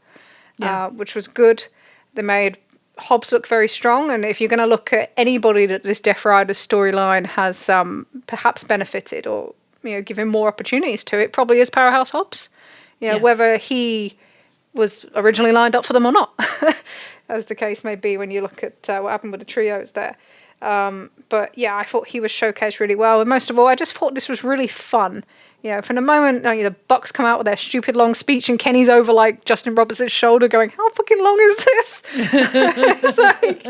Which was good. They made Hobbs look very strong, and if you're going to look at anybody that this Death Rider storyline has perhaps benefited or given more opportunities to, it probably is Powerhouse Hobbs.
Yes.
Whether he was originally lined up for them or not, as the case may be when you look at what happened with the trios there. But yeah, I thought he was showcased really well, and most of all, I just thought this was really fun. From the moment the Bucks come out with their stupid long speech and Kenny's over like Justin Robertson's shoulder going, how fucking long is this? It's like,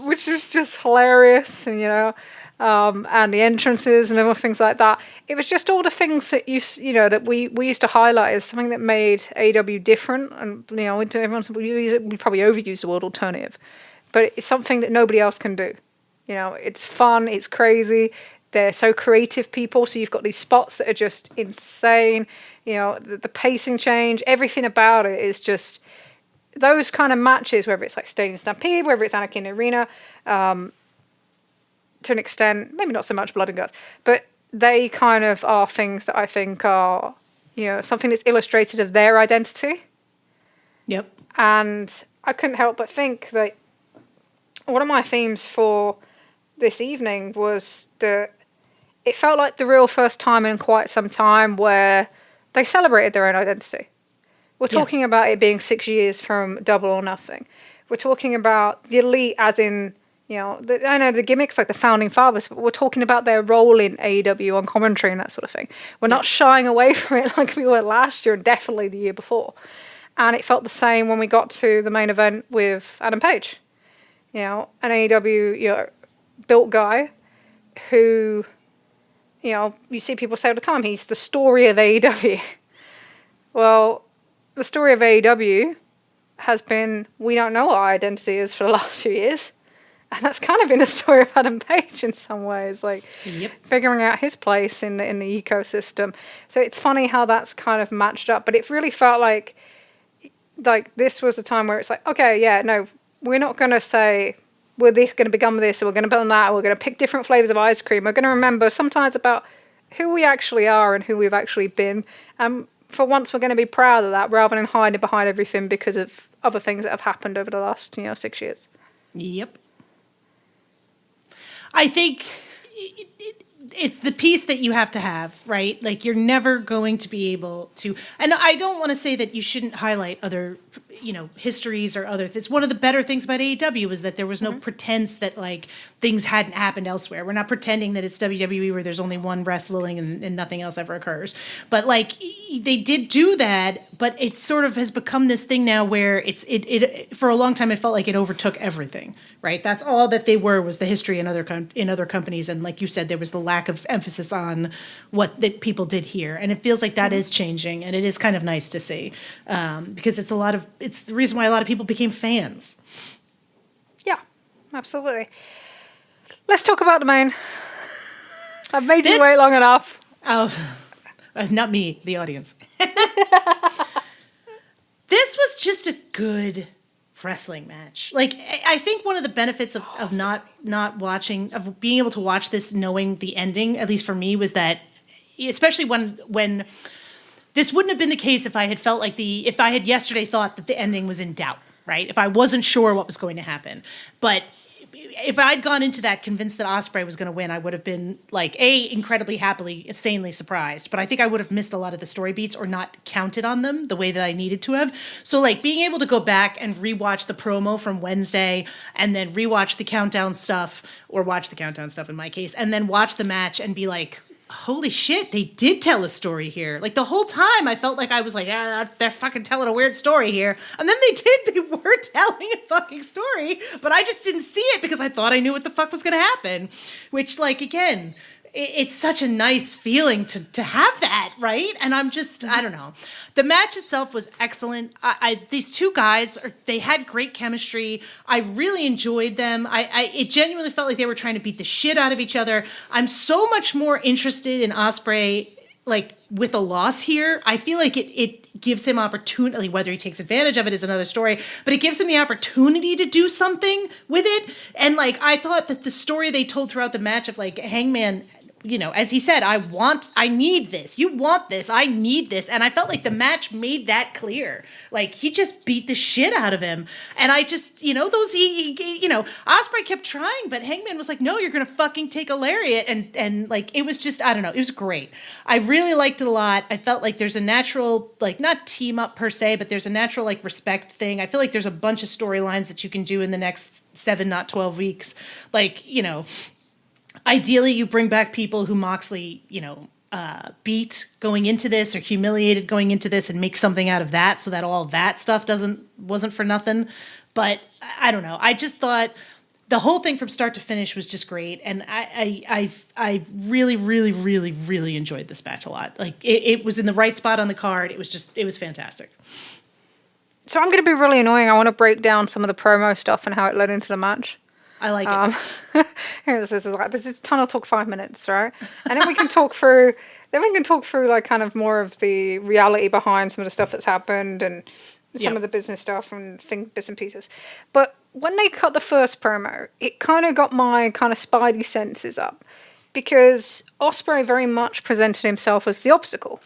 which was just hilarious, and and the entrances and other things like that. It was just all the things that that we used to highlight as something that made AEW different, and everyone said we probably overused the word alternative, but it's something that nobody else can do. It's fun, it's crazy. They're so creative people, so you've got these spots that are just insane. The pacing change, everything about it is just those kind of matches, whether it's like Stadium Stampede, whether it's Anarchy in the Arena, to an extent, maybe not so much Blood and Guts, but they kind of are things that I think are, something that's illustrated of their identity.
Yep.
And I couldn't help but think that one of my themes for this evening was that it felt like the real first time in quite some time where they celebrated their own identity. We're talking about it being 6 years from Double or Nothing. We're talking about the Elite as in, I know the gimmicks like the Founding Fathers, but we're talking about their role in AEW on commentary and that sort of thing. We're not shying away from it like we were last year and definitely the year before. And it felt the same when we got to the main event with Adam Page. An AEW, built guy who, you see people say all the time, he's the story of AEW. Well, the story of AEW has been, we don't know what our identity is for the last few years. And that's kind of been a story of Adam Page in some ways, like figuring out his place in the ecosystem. So it's funny how that's kind of matched up, but it really felt like this was a time where it's like, okay, yeah, no, we're not going to say, we're going to become this, or we're going to become that, or we're going to pick different flavors of ice cream. We're going to remember sometimes about who we actually are and who we've actually been. For once, we're going to be proud of that rather than hiding behind everything because of other things that have happened over the last, 6 years.
Yep. I think it's the piece that you have to have, right? Like, you're never going to be able to, and I don't want to say that you shouldn't highlight other, histories or other, it's one of the better things about AEW is that there was no pretense that like things hadn't happened elsewhere. We're not pretending that it's WWE where there's only one wrestling and nothing else ever occurs. But like, they did do that, but it sort of has become this thing now where it for a long time, it felt like it overtook everything, right? That's all that they were, was the history in other companies. And like you said, there was the lack of emphasis on what the people did here. And it feels like that is changing, and it is kind of nice to see, because it's the reason why a lot of people became fans.
Yeah, absolutely. Let's talk about the main. I've made you wait long enough.
Oh, not me, the audience. This was just a good wrestling match. Like, I think one of the benefits of not watching, of being able to watch this knowing the ending, at least for me, was that, especially when this wouldn't have been the case if I had felt like if I had yesterday thought that the ending was in doubt, right? If I wasn't sure what was going to happen. But if I'd gone into that convinced that Osprey was going to win, I would have been like, incredibly happily, insanely surprised. But I think I would have missed a lot of the story beats or not counted on them the way that I needed to have. So like, being able to go back and rewatch the promo from Wednesday and then rewatch the countdown stuff, or watch the countdown stuff in my case, and then watch the match and be like, holy shit, they did tell a story here. Like the whole time I felt like I was like, they're fucking telling a weird story here. And then they were telling a fucking story, but I just didn't see it because I thought I knew what the fuck was going to happen. Which, like, again, it's such a nice feeling to have that, right? And I'm just, I don't know. The match itself was excellent. These two guys, they had great chemistry. I really enjoyed them. It genuinely felt like they were trying to beat the shit out of each other. I'm so much more interested in Osprey, like, with a loss here. I feel like it gives him opportunity. Whether he takes advantage of it is another story, but it gives him the opportunity to do something with it. And, like, I thought that the story they told throughout the match of, like, Hangman, you know, as he said, I need this. You want this. I need this. And I felt like the match made that clear. Like, he just beat the shit out of him. And I just, you know, Osprey kept trying, but Hangman was like, no, you're going to fucking take a lariat. And like, it was just, I don't know. It was great. I really liked it a lot. I felt like there's a natural, like, not team up per se, but there's a natural, like, respect thing. I feel like there's a bunch of storylines that you can do in the next 7, not 12 weeks. Like, you know, ideally, you bring back people who Moxley, you know, beat going into this or humiliated going into this and make something out of that so that all that stuff wasn't for nothing. But I don't know. I just thought the whole thing from start to finish was just great. And I really, really, really, really enjoyed this match a lot. Like, it was in the right spot on the card. It was fantastic.
So I'm going to be really annoying. I want to break down some of the promo stuff and how it led into the match.
I like it.
This is tunnel talk 5 minutes, right? And then we can talk through. Then we can talk through, like, kind of more of the reality behind some of the stuff that's happened and some of the business stuff and bits and pieces. But when they cut the first promo, it kind of got my kind of spidey senses up because Osprey very much presented himself as the obstacle.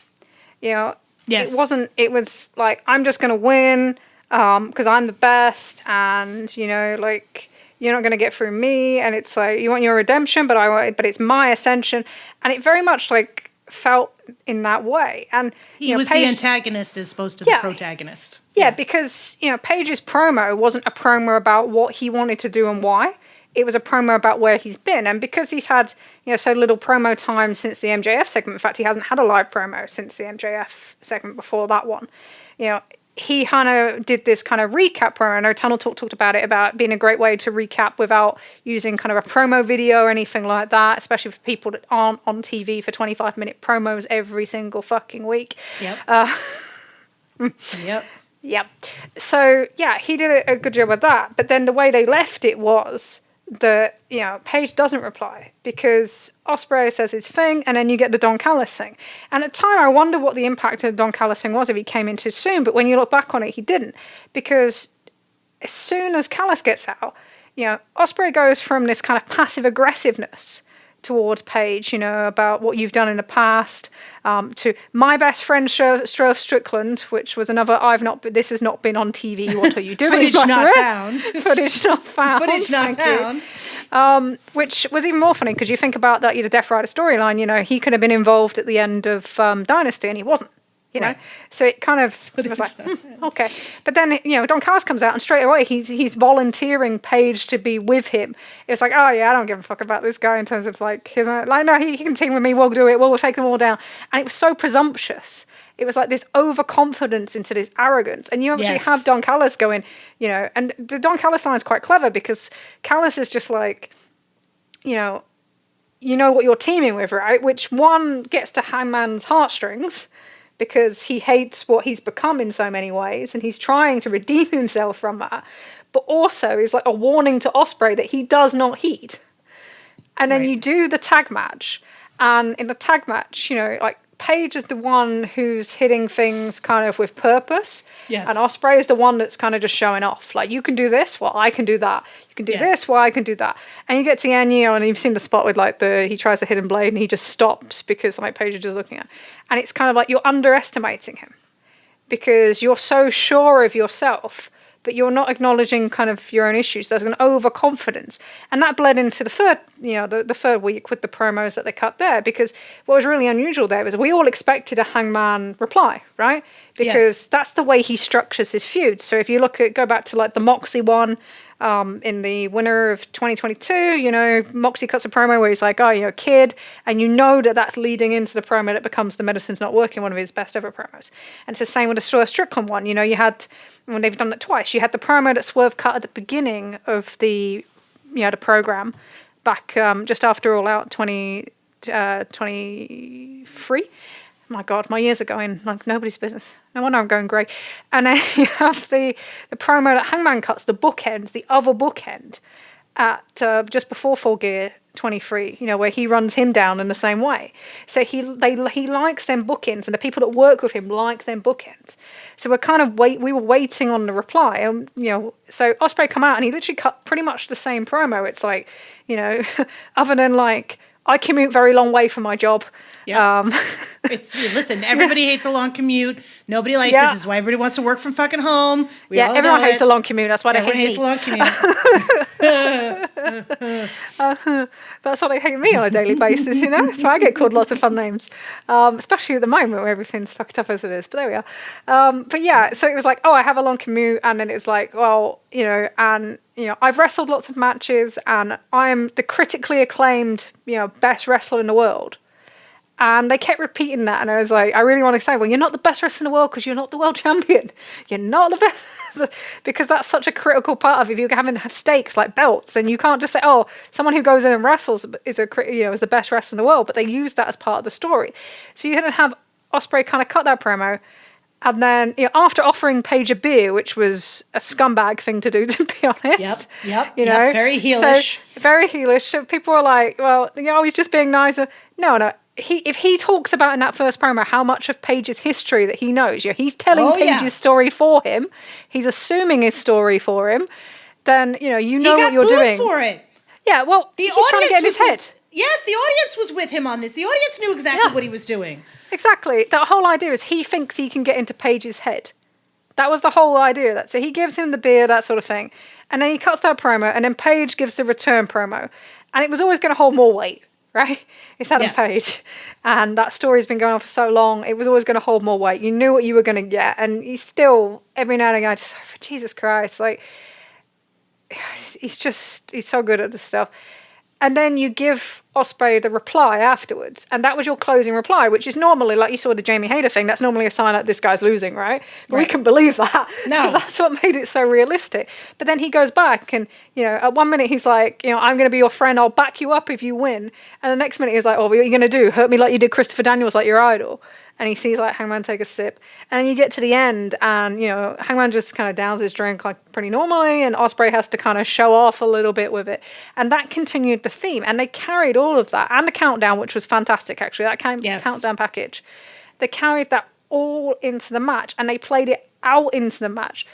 You know,
yes.
It was like, I'm just going to win because I'm the best, and, you know, like, you're not going to get through me, and it's like, you want your redemption, but it's my ascension, and it very much, like, felt in that way. And
he was Paige, the antagonist as opposed to the protagonist.
Yeah, because, you know, Paige's promo wasn't a promo about what he wanted to do and why. It was a promo about where he's been, and because he's had, you know, so little promo time since the MJF segment. In fact, he hasn't had a live promo since the MJF segment before that one. You know, he kind of did this kind of recap promo. I know Tunnel Talk talked about it, about being a great way to recap without using kind of a promo video or anything like that, especially for people that aren't on TV for 25-minute promos every single fucking week.
Yep.
Yep. So, yeah, he did a good job with that. But then the way they left it was that, you know, Paige doesn't reply because Osprey says his thing, and then you get the Don Callis thing. And at the time, I wonder what the impact of the Don Callis thing was if he came in too soon. But when you look back on it, he didn't. Because as soon as Callis gets out, you know, Osprey goes from this kind of passive aggressiveness towards Paige, you know, about what you've done in the past, to my best friend Stroh Strickland, which was another this has not been on TV. What are you doing?
Footage not found.
Footage not found.
Footage not found.
Which was even more funny because you think about that, you know, Death Rider storyline. You know, he could have been involved at the end of Dynasty, and he wasn't. You know, so it kind of was like, okay. But then, you know, Don Callis comes out and straight away he's volunteering Paige to be with him. It's like, oh yeah, I don't give a fuck about this guy in terms of like his, like, no, he can team with me. We'll do it. We'll take them all down. And it was so presumptuous. It was like this overconfidence into this arrogance. And you actually have Don Callis going, you know, and the Don Callis line is quite clever because Callis is just like, you know what you're teaming with, right? Which one gets to Hangman's heartstrings, because he hates what he's become in so many ways, and he's trying to redeem himself from that, but also is like a warning to Osprey that he does not heed. And then you do the tag match, and in the tag match, you know, like, Paige is the one who's hitting things kind of with purpose. Yes. And Osprey is the one that's kind of just showing off. Like, you can do this, well, I can do that. You can do this, well, I can do that. And you get to the end, you know, and you've seen the spot with, like, he tries a hidden blade and he just stops because, like, Paige is just looking at. And it's kind of like you're underestimating him because you're so sure of yourself, but you're not acknowledging kind of your own issues. There's an overconfidence. And that bled into the third, you know, the third week with the promos that they cut there, because what was really unusual there was we all expected a Hangman reply, right? because that's the way he structures his feuds. So if you go back to like the Moxley one, in the winter of 2022, you know, Moxley cuts a promo where he's like, oh, you know, Kidd, and you know that's leading into the promo that becomes the medicine's not working, one of his best ever promos. And it's the same with the Swerve Strickland one. You know, you had, when they've done it twice, you had the promo that Swerve cut at the beginning of the program back just after All Out 2023. My God, my years are going like nobody's business. No wonder I'm going grey. And then you have the promo that Hangman cuts, the bookend, the other bookend, at just before Full Gear 23, you know, where he runs him down in the same way. So he likes them bookends, and the people that work with him like them bookends. So we were waiting on the reply, and you know, so Osprey come out and he literally cut pretty much the same promo. It's like, you know, other than like, I commute very long way from my job.
Yeah. Listen, everybody hates a long commute. Nobody likes it. This is why everybody wants to work from fucking home.
Everyone hates a long commute. That's why they hate me.
Everyone hates a long
commute. That's why they hate me on a daily basis, you know? That's why I get called lots of fun names. Especially at the moment where everything's fucked up as it is. But there we are. But yeah, so it was like, oh, I have a long commute. And then it's like, well, you know, and you know, I've wrestled lots of matches and I'm the critically acclaimed, you know, best wrestler in the world. And they kept repeating that. And I was like, I really want to say, well, you're not the best wrestler in the world because you're not the world champion. You're not the best. Because that's such a critical part of it. If you're having to have stakes like belts, and you can't just say, oh, someone who goes in and wrestles is the best wrestler in the world. But they use that as part of the story. So you had to have Osprey kind of cut that promo. And then, you know, after offering Paige a beer, which was a scumbag thing to do, to be honest.
Yep.
You know,
very heelish.
So, very heelish. So people were like, well, you know, he's just being nicer. No. If he talks about in that first promo how much of Paige's history that he knows, you know, he's telling Paige's story for him, he's assuming his story for him, then, you know what you're doing.
For it.
Yeah, well, he's trying to get in his head.
Yes, the audience was with him on this. The audience knew exactly what he was doing.
Exactly. The whole idea is he thinks he can get into Paige's head. That was the whole idea of that. So he gives him the beer, that sort of thing. And then he cuts that promo, and then Paige gives the return promo. And it was always going to hold more weight, right? It's Adam Page. And that story's been going on for so long, it was always going to hold more weight. You knew what you were going to get. And he's still, every now and again, just, for Jesus Christ, like, he's so good at this stuff. And then you give Osprey the reply afterwards. And that was your closing reply, which is normally, like you saw the Jamie Hayter thing, that's normally a sign that this guy's losing, right? But we can believe that. No. So that's what made it so realistic. But then he goes back and, you know, at one minute he's like, you know, I'm going to be your friend. I'll back you up if you win. And the next minute he's like, oh, what are you going to do? Hurt me like you did Christopher Daniels, like your idol. And he sees like Hangman take a sip. And then you get to the end and, you know, Hangman just kind of downs his drink like pretty normally, and Osprey has to kind of show off a little bit with it. And that continued the theme. And they carried all of that. And the countdown, which was fantastic, actually. That countdown package. They carried that all into the match. And they played it out into the match.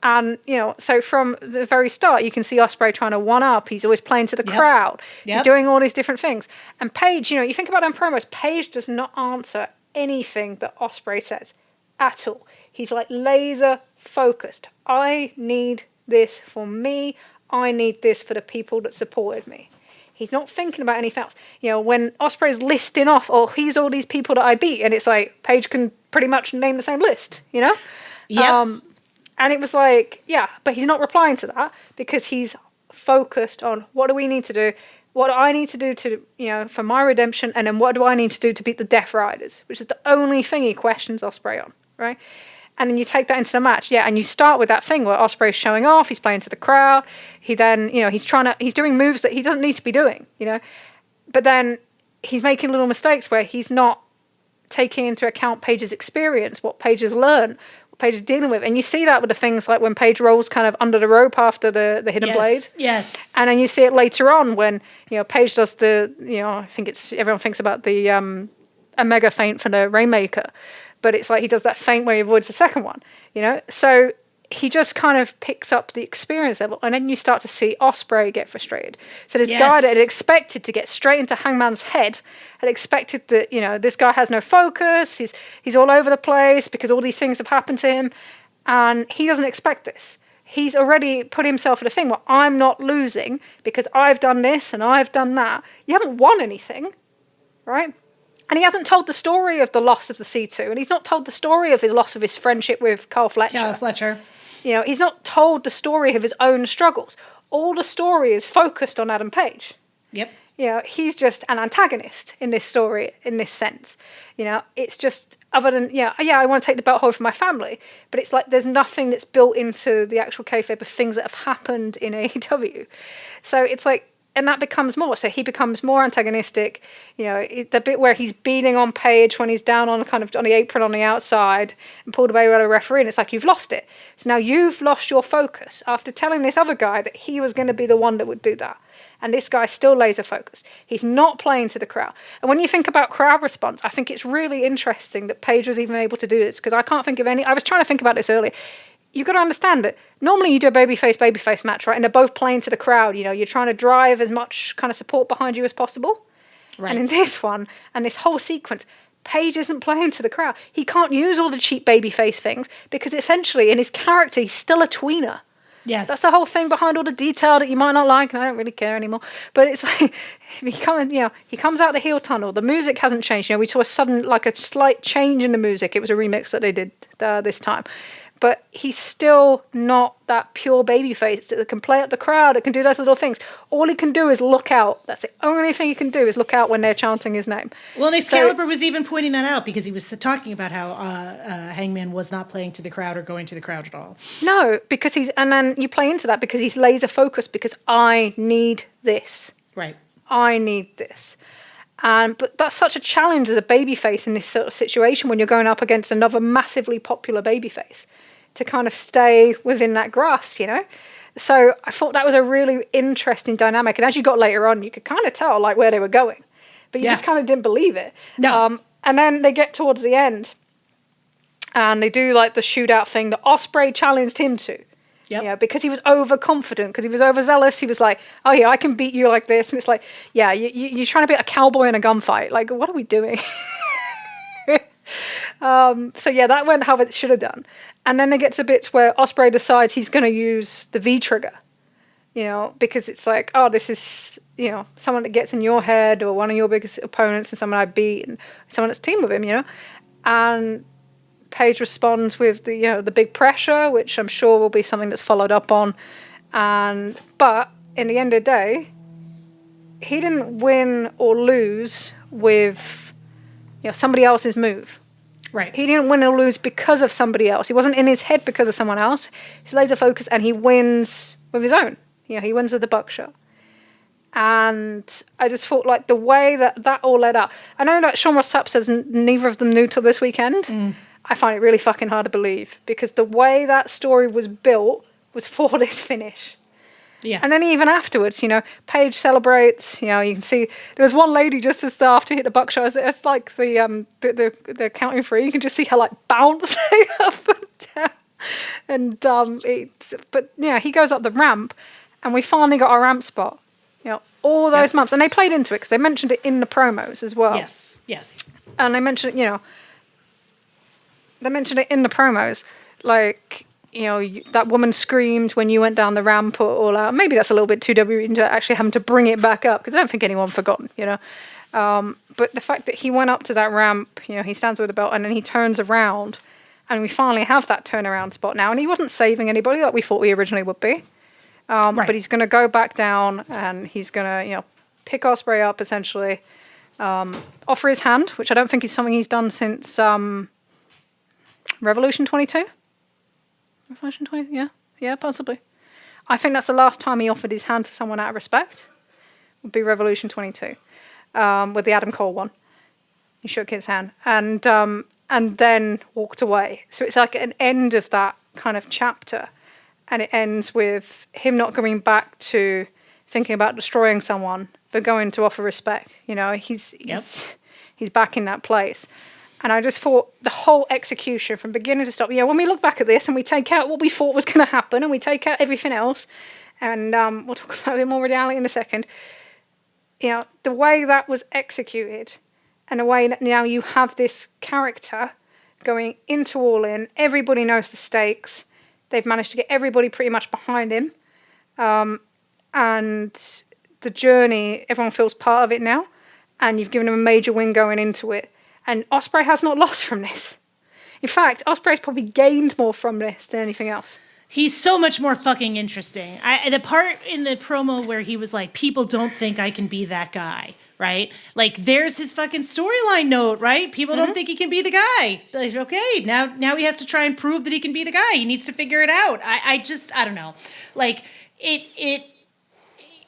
And, you know, so from the very start, you can see Osprey trying to one-up. He's always playing to the crowd. He's doing all these different things. And Paige, you know, you think about them promos, Paige does not answer anything that Osprey says at all. He's like laser focused. I need this for me. I need this for the people that supported me. He's not thinking about anything else. You know, when Osprey's listing off, oh, he's all these people that I beat, and it's like Paige can pretty much name the same list, you know?
Yeah.
And it was like, yeah, but he's not replying to that because he's focused on what do we need to do? What do I need to do to, you know, for my redemption? And then what do I need to do to beat the Death Riders? Which is the only thing he questions Osprey on, right? And then you take that into the match, and you start with that thing where Osprey's showing off, he's playing to the crowd, he then, you know, he's doing moves that he doesn't need to be doing, you know, but then he's making little mistakes where he's not taking into account Paige's experience, what Paige has learned, what Paige is dealing with. And you see that with the things like when Paige rolls kind of under the rope after the hidden blade.
Yes.
And then you see it later on when, you know, Paige does the, you know, I think everyone thinks about the Omega feint for the Rainmaker. But it's like he does that feint where he avoids the second one, you know? So he just kind of picks up the experience level, and then you start to see Osprey get frustrated. So this guy that had expected to get straight into Hangman's head, had expected that, you know, this guy has no focus, he's all over the place because all these things have happened to him, and he doesn't expect this. He's already put himself in a thing where I'm not losing because I've done this and I've done that. You haven't won anything, right? And he hasn't told the story of the loss of the C2, and he's not told the story of his loss of his friendship with Carl Fletcher. You know, he's not told the story of his own struggles. All the story is focused on Adam Page.
Yep.
You know, he's just an antagonist in this story, in this sense. You know, it's just, other than, I want to take the belt home for my family, but it's like there's nothing that's built into the actual kayfabe of things that have happened in AEW. So it's like, and that becomes more. So he becomes more antagonistic. You know, the bit where he's beating on Page when he's down on kind of on the apron on the outside and pulled away by the referee, and it's like, you've lost it. So now you've lost your focus after telling this other guy that he was going to be the one that would do that. And this guy's still laser focused. He's not playing to the crowd. And when you think about crowd response, I think it's really interesting that Page was even able to do this, because I can't think of any. I was trying to think about this earlier. You've got to understand that normally you do a babyface match, right? And they're both playing to the crowd. You know, you're trying to drive as much kind of support behind you as possible. Right. And in this one, and this whole sequence, Page isn't playing to the crowd. He can't use all the cheap babyface things because essentially in his character, he's still a tweener.
Yes.
That's the whole thing behind all the detail that you might not like, and I don't really care anymore. But it's like, he comes out the heel tunnel. The music hasn't changed. You know, we saw a slight change in the music. It was a remix that they did this time. But he's still not that pure babyface that can play up the crowd, that can do those little things. All he can do is look out. That's the only thing he can do, is look out when they're chanting his name.
Well, and Excalibur was even pointing that out, because he was talking about how Hangman was not playing to the crowd or going to the crowd at all.
No, because and then you play into that because he's laser focused, because I need this.
Right.
I need this. But that's such a challenge as a babyface in this sort of situation when you're going up against another massively popular babyface, to kind of stay within that grasp, you know? So I thought that was a really interesting dynamic. And as you got later on, you could kind of tell like where they were going, but you just kind of didn't believe it.
No.
And then they get towards the end and they do like the shootout thing that Osprey challenged him to.
Yep.
You know, because he was overconfident, because he was overzealous. He was like, oh yeah, I can beat you like this. And it's like, yeah, you're trying to be a cowboy in a gunfight. Like, what are we doing? So yeah, that went how it should have done. And then they get to bits where Osprey decides he's going to use the V trigger, you know, because it's like, oh, this is, you know, someone that gets in your head, or one of your biggest opponents, and someone I beat, and someone that's teamed with him, you know. And Page responds with the big pressure, which I'm sure will be something that's followed up on. But in the end of the day, he didn't win or lose with somebody else's move.
Right.
He didn't win or lose because of somebody else. He wasn't in his head because of someone else. He's laser focused, and he wins with his own. He wins with the buckshot. And I just thought, like, the way that all led up. I know that Sean Ross Sapp says neither of them knew till this weekend. I find it really fucking hard to believe, because the way that story was built was for this finish.
Yeah.
And then even afterwards, Paige celebrates. You can see there was one lady just as after hit the buckshot. It's like the counting free. You can just see her like bouncing up and down. And he goes up the ramp, and we finally got our ramp spot. All those months, and they played into it because they mentioned it in the promos as well.
Yes.
And they mentioned they mentioned it in the promos, like. That woman screamed when you went down the ramp or out. Maybe that's a little bit too WWE into actually having to bring it back up, because I don't think anyone forgotten, But the fact that he went up to that ramp, he stands with the belt, and then he turns around, and we finally have that turnaround spot now. And he wasn't saving anybody like we thought we originally would be. Right. But he's going to go back down, and he's going to, pick Osprey up, essentially, offer his hand, which I don't think is something he's done since Revolution 22. Revolution 20, yeah, possibly. I think that's the last time he offered his hand to someone out of respect. Would be Revolution 22, with the Adam Cole one. He shook his hand and then walked away. So it's like an end of that kind of chapter, and it ends with him not going back to thinking about destroying someone, but going to offer respect. He's back in that place. And I just thought the whole execution from beginning to stop, when we look back at this and we take out what we thought was going to happen and we take out everything else, and we'll talk about a bit more reality in a second, the way that was executed, and the way that now you have this character going into All In, everybody knows the stakes, they've managed to get everybody pretty much behind him, and the journey, everyone feels part of it now. and you've given him a major win going into it. And Osprey has not lost from this. In fact, Osprey's probably gained more from this than anything else.
He's so much more fucking interesting. The part in the promo where he was like, people don't think I can be that guy, right? Like, there's his fucking storyline note, right? People don't think he can be the guy. Like, okay, now he has to try and prove that he can be the guy. He needs to figure it out. I don't know. Like, I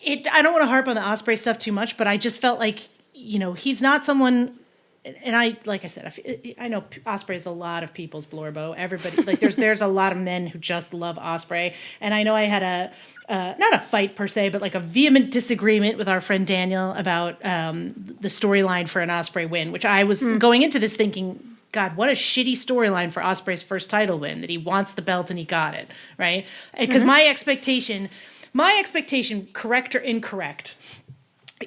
don't want to harp on the Osprey stuff too much, but I just felt like, he's not someone... And like I said, I know Osprey is a lot of people's blorbo. Everybody, like, there's a lot of men who just love Osprey. And I know I had not a fight per se, but like a vehement disagreement with our friend Daniel about the storyline for an Osprey win, which I was going into this thinking, God, what a shitty storyline for Osprey's first title win, that he wants the belt and he got it, right? Because my expectation, correct or incorrect,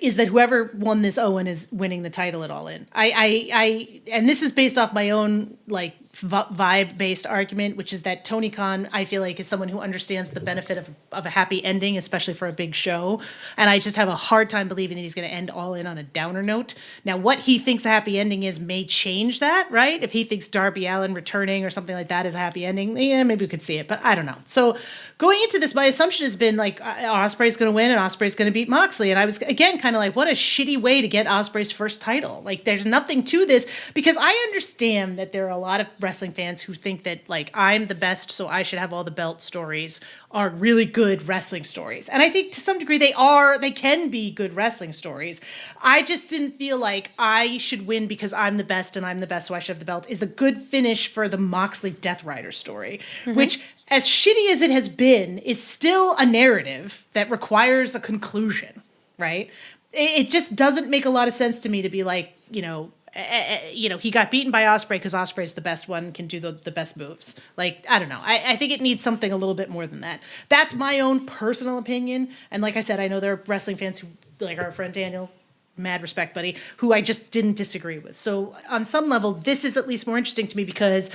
is that whoever won this Owen is winning the title at All In. And this is based off my own like vibe-based argument, which is that Tony Khan, I feel like, is someone who understands the benefit of a happy ending, especially for a big show. And I just have a hard time believing that he's going to end All In on a downer note. Now, what he thinks a happy ending is may change that, right? If he thinks Darby Allin returning or something like that is a happy ending, yeah, maybe we could see it, but I don't know. So going into this, my assumption has been like Osprey's going to win and Osprey's going to beat Moxley. And I was, again, kind of like, what a shitty way to get Osprey's first title. Like, there's nothing to this, because I understand that there are a lot of wrestling fans who think that, like, I'm the best, so I should have all the belt stories, are really good wrestling stories. And I think to some degree they can be good wrestling stories. I just didn't feel like I should win because I'm the best and I'm the best, so I should have the belt, is the good finish for the Moxley Death Rider story, which, as shitty as it has been, is still a narrative that requires a conclusion, right? It just doesn't make a lot of sense to me to be like, he got beaten by Osprey because Osprey's the best one, can do the best moves. Like, I don't know. I think it needs something a little bit more than that. That's my own personal opinion. And like I said, I know there are wrestling fans who, like our friend Daniel, mad respect, buddy, who I just didn't disagree with. So on some level, this is at least more interesting to me because,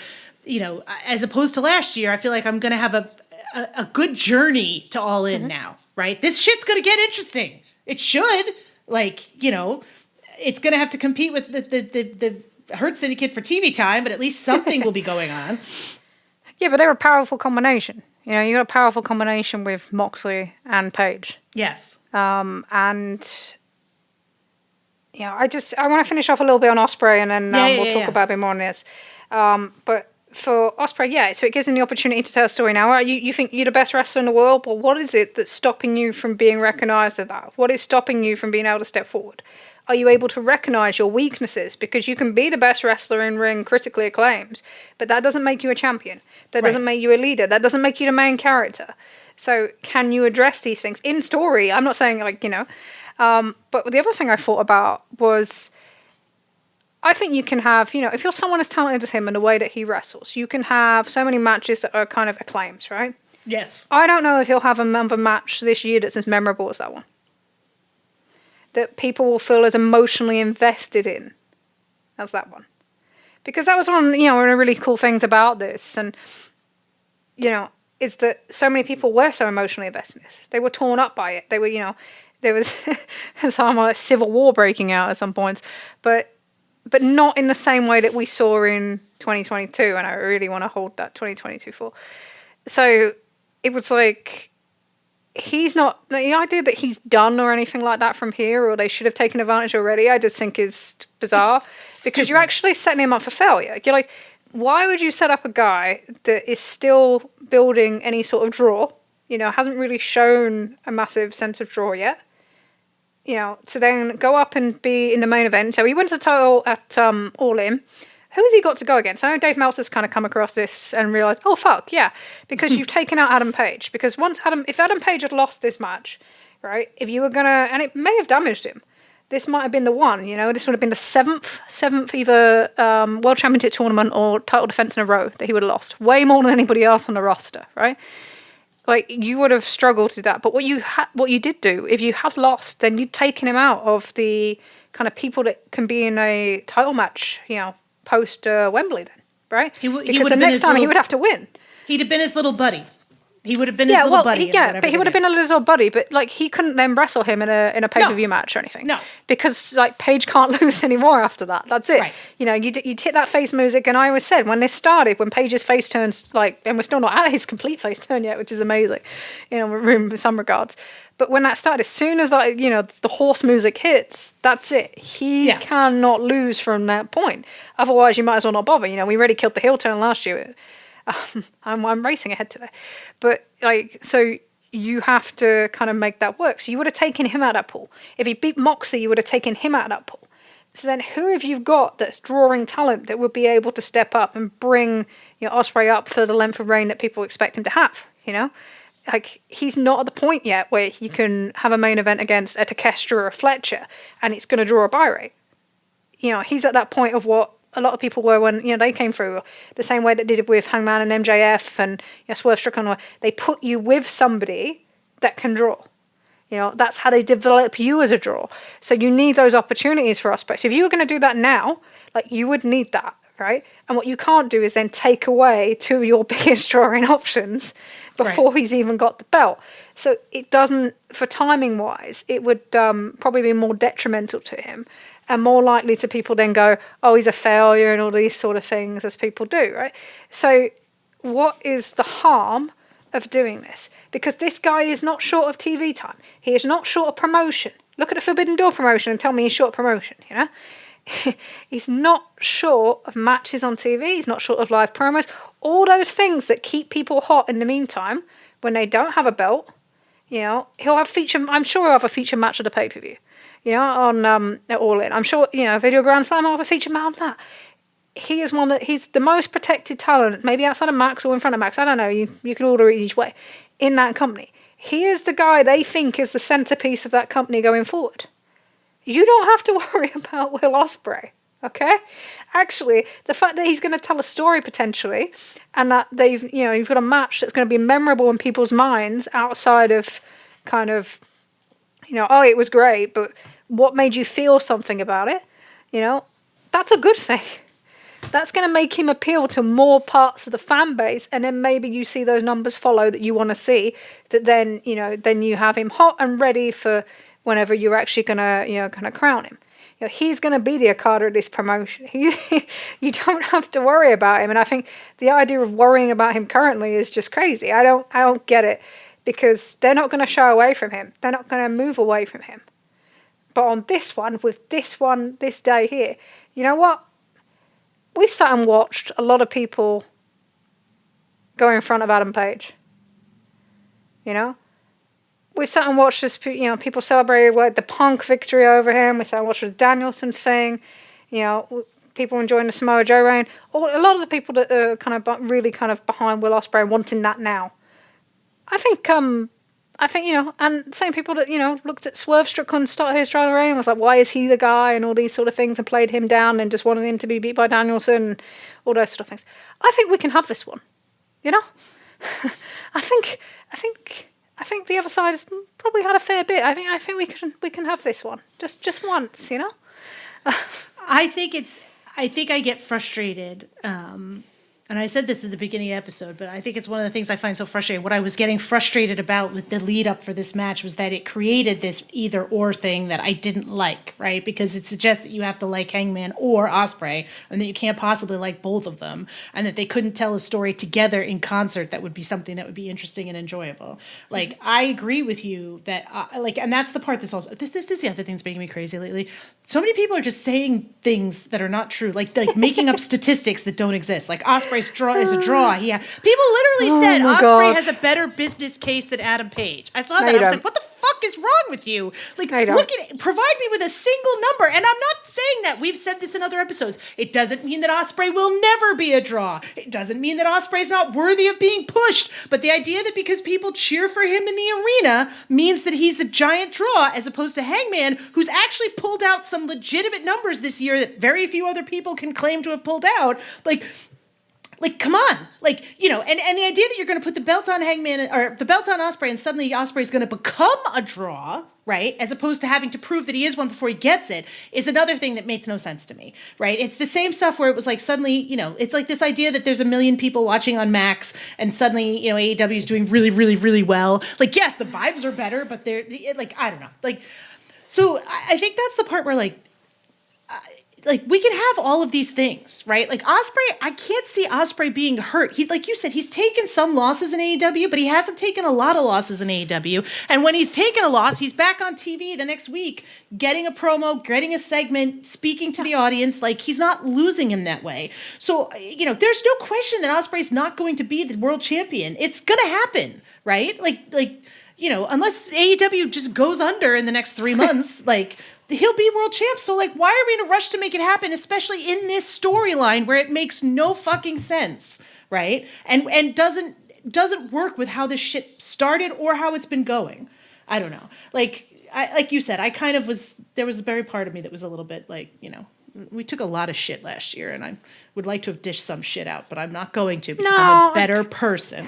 as opposed to last year, I feel like I'm going to have a good journey to All In now, right? This shit's going to get interesting. It should. Like, it's going to have to compete with the Hurt Syndicate for TV time, but at least something will be going on.
Yeah, but they're a powerful combination. You got a powerful combination with Moxley and Page.
Yes.
I want to finish off a little bit on Osprey, and then we'll talk about a bit more on this. But for Osprey, so it gives him the opportunity to tell a story now. You think you're the best wrestler in the world, but what is it that's stopping you from being recognized as that? What is stopping you from being able to step forward? Are you able to recognize your weaknesses? Because you can be the best wrestler in ring, critically acclaimed, but that doesn't make you a champion. That doesn't make you a leader. That doesn't make you the main character. So can you address these things in story? I'm not saying but the other thing I thought about was, I think you can have, if you're someone as talented as him in the way that he wrestles, you can have so many matches that are kind of acclaimed, right?
Yes.
I don't know if he'll have another match this year that's as memorable as that one, that people will feel as emotionally invested in as that one. Because that was one of the really cool things about this. And, is that so many people were so emotionally invested in this. They were torn up by it. They were, there was some civil war breaking out at some points. But not in the same way that we saw in 2022. And I really want to hold that 2022 for. So it was like, he's not, the idea that he's done or anything like that from here, or they should have taken advantage already, I just think is bizarre. Because you're actually setting him up for failure. You're like, why would you set up a guy that is still building any sort of draw, hasn't really shown a massive sense of draw yet, to then go up and be in the main event. So he wins the title at All In. Who has he got to go against? I know Dave Meltzer's kind of come across this and realised, oh, fuck, yeah, because you've taken out Adam Page. Because if Adam Page had lost this match, right, if you were going to, and it may have damaged him, this might have been the one, this would have been the seventh either World Championship tournament or title defence in a row that he would have lost. Way more than anybody else on the roster, right? Like, you would have struggled to that. But what you did do, if you had lost, then you'd taken him out of the kind of people that can be in a title match, post Wembley then, right? Because the next time he would have to win.
He'd have been his little buddy. He would have been his little buddy.
But he would have been a little buddy. But like, he couldn't then wrestle him in a pay-per-view match or anything.
No,
because like Paige can't lose anymore after that. That's it.
Right.
You know, you hit that face music, and I always said when this started, when Paige's face turns like, and we're still not at his complete face turn yet, which is amazing, you know, in some regards. But when that started, as soon as that, you know, the horse music hits, that's it. He cannot lose from that point. Otherwise, you might as well not bother. You know, we already killed the heel turn last year. I'm racing ahead today. But, like, so you have to kind of make that work. So you would have taken him out of that pool. If he beat Moxley, you would have taken him out of that pool. So then who have you got that's drawing talent that would be able to step up and bring, you know, Osprey up for the length of reign that people expect him to have, you know? Like, he's not at the point yet where you can have a main event against a Takeshita or a Fletcher and it's going to draw a buy rate. You know, he's at that point of what a lot of people were when, you know, they came through the same way that they did with Hangman and MJF and, you know, Swerve Strickland. They put you with somebody that can draw. You know, that's how they develop you as a draw. So you need those opportunities for Osprey. So if you were going to do that now, like, you would need that, right? And what you can't do is then take away two of your biggest drawing options before he's even got the belt. So it doesn't, for timing wise, it would probably be more detrimental to him and more likely to people then go, oh, he's a failure and all these sort of things, as people do, right? So what is the harm of doing this? Because this guy is not short of TV time. He is not short of promotion. Look at the Forbidden Door promotion and tell me he's short of promotion, you know? He's not short of matches on TV. He's not short of live promos. All those things that keep people hot in the meantime, when they don't have a belt, you know, I'm sure he'll have a feature match at the pay-per-view, you know, on All In. I'm sure, you know, Video Grand Slam will have a feature match on that. He is he's the most protected talent, maybe outside of Max or in front of Max. I don't know. You can order it each way in that company. He is the guy they think is the centerpiece of that company going forward. You don't have to worry about Will Ospreay, okay? Actually, the fact that he's going to tell a story potentially, and that you've got a match that's going to be memorable in people's minds outside of kind of, you know, oh, it was great, but what made you feel something about it? You know, that's a good thing. That's going to make him appeal to more parts of the fan base, and then maybe you see those numbers follow that you want to see, that then, you know, then you have him hot and ready for whenever you're actually gonna, you know, kind of crown him. You know, he's gonna be the Okada of this promotion. You don't have to worry about him. And I think the idea of worrying about him currently is just crazy. I don't get it, because they're not gonna shy away from him. They're not gonna move away from him. But on this one, with this day here, you know what? We sat and watched a lot of people go in front of Adam Page. You know? We sat and watched this, you know, people celebrated the Punk victory over him. We sat and watched the Danielson thing. You know, people enjoying the Samoa Joe reign. A lot of the people that are kind of really kind of behind Will Ospreay wanting that now. I think, you know, and same people that, you know, looked at Swerve Strickland start his trial reign and was like, why is he the guy, and all these sort of things, and played him down and just wanted him to be beat by Danielson and all those sort of things. I think we can have this one, you know? I think the other side has probably had a fair bit. I think we can have this one just once, you know.
I think I get frustrated, and I said this at the beginning of the episode, but I think it's one of the things I find so frustrating. What I was getting frustrated about with the lead up for this match was that it created this either or thing that I didn't like, right? Because it suggests that you have to like Hangman or Osprey, and that you can't possibly like both of them, and that they couldn't tell a story together in concert that would be something that would be interesting and enjoyable. Like, I agree with you that, and that's the part that's also, this is the other thing that's making me crazy lately. So many people are just saying things that are not true, like making up statistics that don't exist. Like, Osprey's draw is a draw. Yeah, people literally said Osprey has a better business case than Adam Page. I saw that. I was like, what the fuck is wrong with you? Like, look at it. Provide me with a single number. And I'm not saying that. We've said this in other episodes. It doesn't mean that Osprey will never be a draw. It doesn't mean that Osprey's not worthy of being pushed. But the idea that because people cheer for him in the arena means that he's a giant draw, as opposed to Hangman, who's actually pulled out some legitimate numbers this year that very few other people can claim to have pulled out. Like, like, come on, like, you know, and the idea that you're going to put the belt on Hangman or the belt on Osprey and suddenly Osprey is going to become a draw, right? As opposed to having to prove that he is one before he gets it is another thing that makes no sense to me, right? It's the same stuff where it was like suddenly, you know, it's like this idea that there's 1 million people watching on Max and suddenly, you know, AEW is doing really, really, really well. Like, yes, the vibes are better, but they're like, I don't know. Like, so I think that's the part where like we can have all of these things, right? Like Osprey, I can't see Osprey being hurt. He's like you said, he's taken some losses in AEW, but he hasn't taken a lot of losses in AEW. And when he's taken a loss, he's back on TV the next week, getting a promo, getting a segment, speaking to the audience. Like he's not losing in that way. So, you know, there's no question that Osprey's not going to be the world champion. It's going to happen, right? Like, you know, unless AEW just goes under in the next 3 months, like he'll be world champ. So like, why are we in a rush to make it happen, especially in this storyline where it makes no fucking sense, right? And doesn't work with how this shit started or how it's been going. I don't know. Like you said, I kind of there was a very part of me that was a little bit like, you know, we took a lot of shit last year and I would like to have dished some shit out, but I'm not going to because I'm a better person.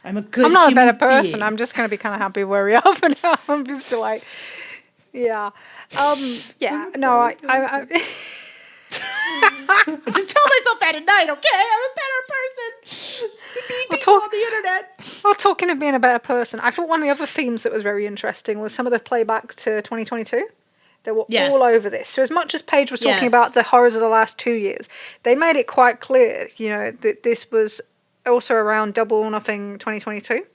I'm not
a better person. Being. I'm just going to be kind of happy where we are for now. I'm just be like, yeah. Yeah, no, I
just tell myself that at night, okay? I'm a better person. People on the internet.
Well, talking of being a better person, I thought one of the other themes that was very interesting was some of the playback to 2022. They were all over this. So as much as Paige was talking about the horrors of the last 2 years, they made it quite clear, you know, that this was also around Double or Nothing 2022.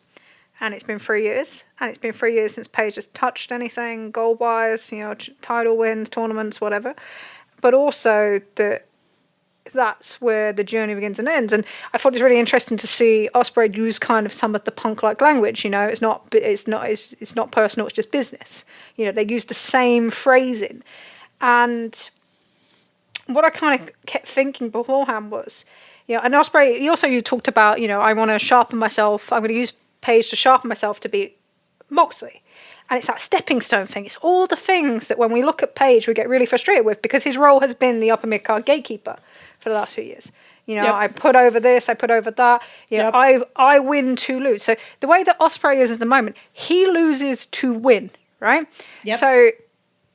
And it's been 3 years. And it's been 3 years since Paige has touched anything, gold-wise, you know, title wins, tournaments, whatever. But also that's where the journey begins and ends. And I thought it was really interesting to see Osprey use kind of some of the punk-like language. You know, it's not personal, it's just business. You know, they use the same phrasing. And what I kind of kept thinking beforehand was, you know, and Osprey, you talked about, you know, I want to sharpen myself. I'm going to use Paige to sharpen myself to beat Moxley. And it's that stepping stone thing. It's all the things that when we look at Paige, we get really frustrated with because his role has been the upper mid-card gatekeeper for the last 2 years. You know, I put over this, I put over that. You know, I win to lose. So the way that Osprey is at the moment, he loses to win, right?
Yep.
So,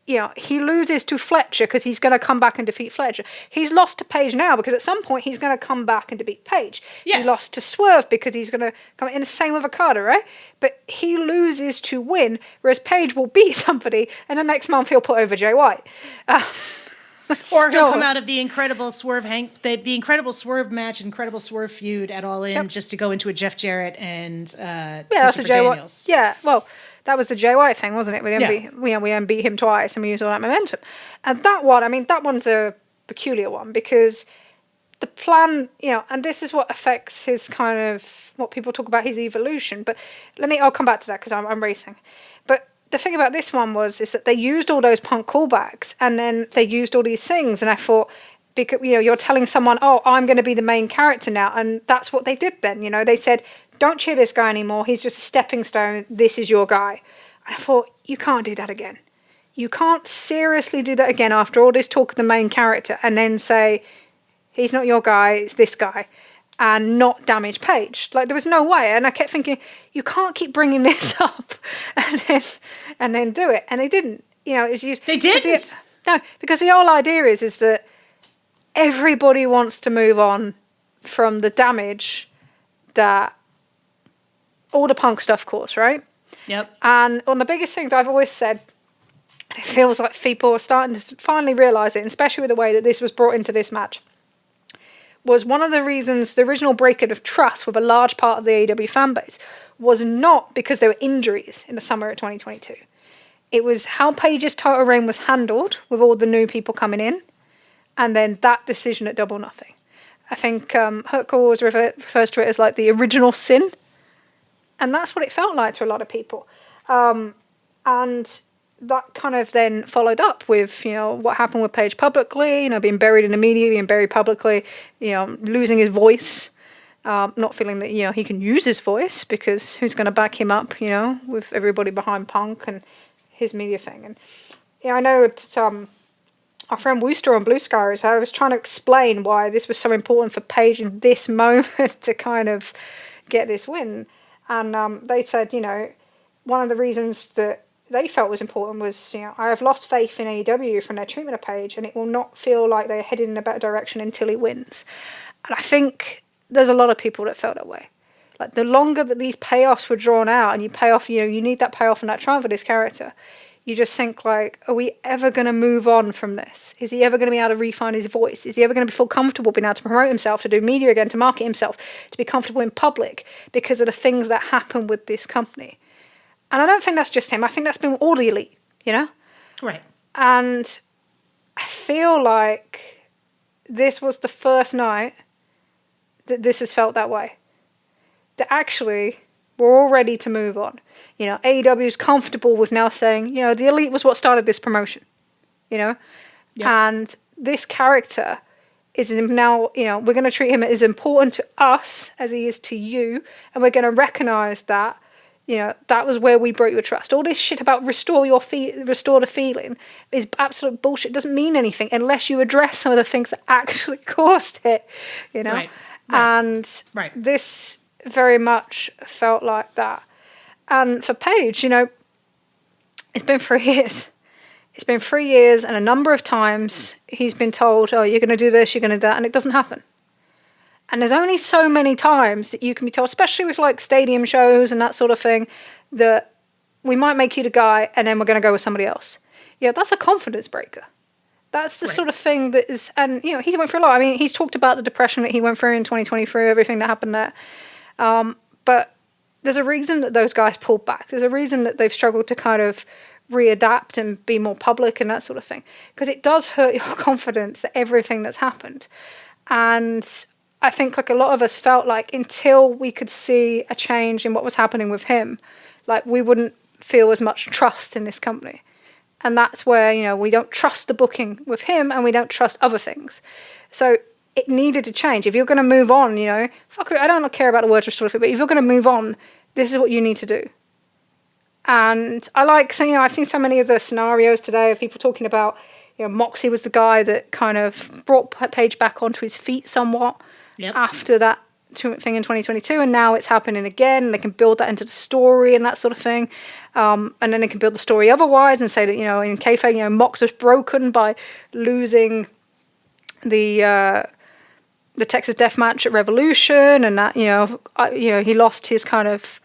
you know, he loses to Fletcher because he's going to come back and defeat Fletcher. He's lost to Paige now because at some point he's going to come back and defeat Paige.
Yes.
He lost to Swerve because he's going to come in the same with Okada, right? But he loses to win, whereas Paige will beat somebody and the next month he'll put over Jay White.
Or he'll come out of the Incredible Swerve the Incredible Swerve match, Incredible Swerve feud at All In just to go into a Jeff Jarrett and
that's a Jay White. Yeah, well, that was the Jay White thing, wasn't it? We beat him twice and we used all that momentum. And that one's a peculiar one because the plan, you know, and this is what affects his kind of, what people talk about his evolution. But I'll come back to that because I'm racing. But the thing about this one is that they used all those punk callbacks and then they used all these things. And I thought, because, you know, you're telling someone, oh, I'm going to be the main character now. And that's what they did then. You know, they said, don't cheer this guy anymore. He's just a stepping stone. This is your guy. And I thought, you can't do that again. You can't seriously do that again after all this talk of the main character and then say, he's not your guy, it's this guy, and not damage Paige. Like, there was no way. And I kept thinking, you can't keep bringing this up and then do it. And they didn't. You know, it's used.
They didn't?
No, because the whole idea is that everybody wants to move on from the damage that all the punk stuff caused, right?
Yep.
And one of the biggest things I've always said, and it feels like people are starting to finally realise it, and especially with the way that this was brought into this match, was one of the reasons the original breakup of trust with a large part of the AEW fan base was not because there were injuries in the summer of 2022. It was how Paige's title reign was handled with all the new people coming in, and then that decision at Double Nothing. I think Hurtko always refers to it as like the original sin. And that's what it felt like to a lot of people. And that kind of then followed up with, you know, what happened with Paige publicly, you know, being buried in the media, being buried publicly, you know, losing his voice, not feeling that, you know, he can use his voice because who's going to back him up, you know, with everybody behind Punk and his media thing. And yeah, I know it's, our friend Wooster on Blue Sky, I was trying to explain why this was so important for Paige in this moment to kind of get this win. And they said, one of the reasons that they felt was important was, I have lost faith in AEW from their treatment of Paige, and it will not feel like they're headed in a better direction until he wins. And I think there's a lot of people that felt that way. Like, the longer that these payoffs were drawn out, and you pay off, you need that payoff and that triumph for this character, you just think, like, are we ever going to move on from this? Is he ever going to be able to refine his voice? Is he ever going to feel comfortable being able to promote himself, to do media again, to market himself, to be comfortable in public because of the things that happen with this company? And I don't think that's just him. I think that's been all the elite,
Right.
And I feel like this was the first night that this has felt that way. That actually, we're all ready to move on. AEW is comfortable with now saying, the elite was what started this promotion, Yep. And this character is now, we're going to treat him as important to us as he is to you, and we're going to recognize that, that was where we broke your trust. All this shit about restore the feeling is absolute bullshit. It doesn't mean anything unless you address some of the things that actually caused it,
Right.
And this very much felt like that. And for Paige, it's been 3 years. It's been 3 years, and a number of times he's been told, oh, you're going to do this, you're going to do that, and it doesn't happen. And there's only so many times that you can be told, especially with like stadium shows and that sort of thing, that we might make you the guy and then we're going to go with somebody else. That's a confidence breaker. That's the sort of thing that is, and he went through a lot. I mean, he's talked about the depression that he went through in 2023, everything that happened there. But there's a reason that those guys pulled back. There's a reason that they've struggled to kind of readapt and be more public and that sort of thing. Because it does hurt your confidence at everything that's happened. And I think like a lot of us felt like until we could see a change in what was happening with him, like we wouldn't feel as much trust in this company. And that's where, we don't trust the booking with him and we don't trust other things. So it needed to change. If you're going to move on, fuck it, I don't care about the words restore, but if you're going to move on, this is what you need to do. And I like saying, I've seen so many of the scenarios today of people talking about, Moxie was the guy that kind of brought Paige back onto his feet somewhat after that thing in 2022, and now it's happening again. They can build that into the story and that sort of thing. And then they can build the story otherwise and say that, in kayfabe, Mox was broken by losing the Texas Death Match at Revolution, and that he lost his kind of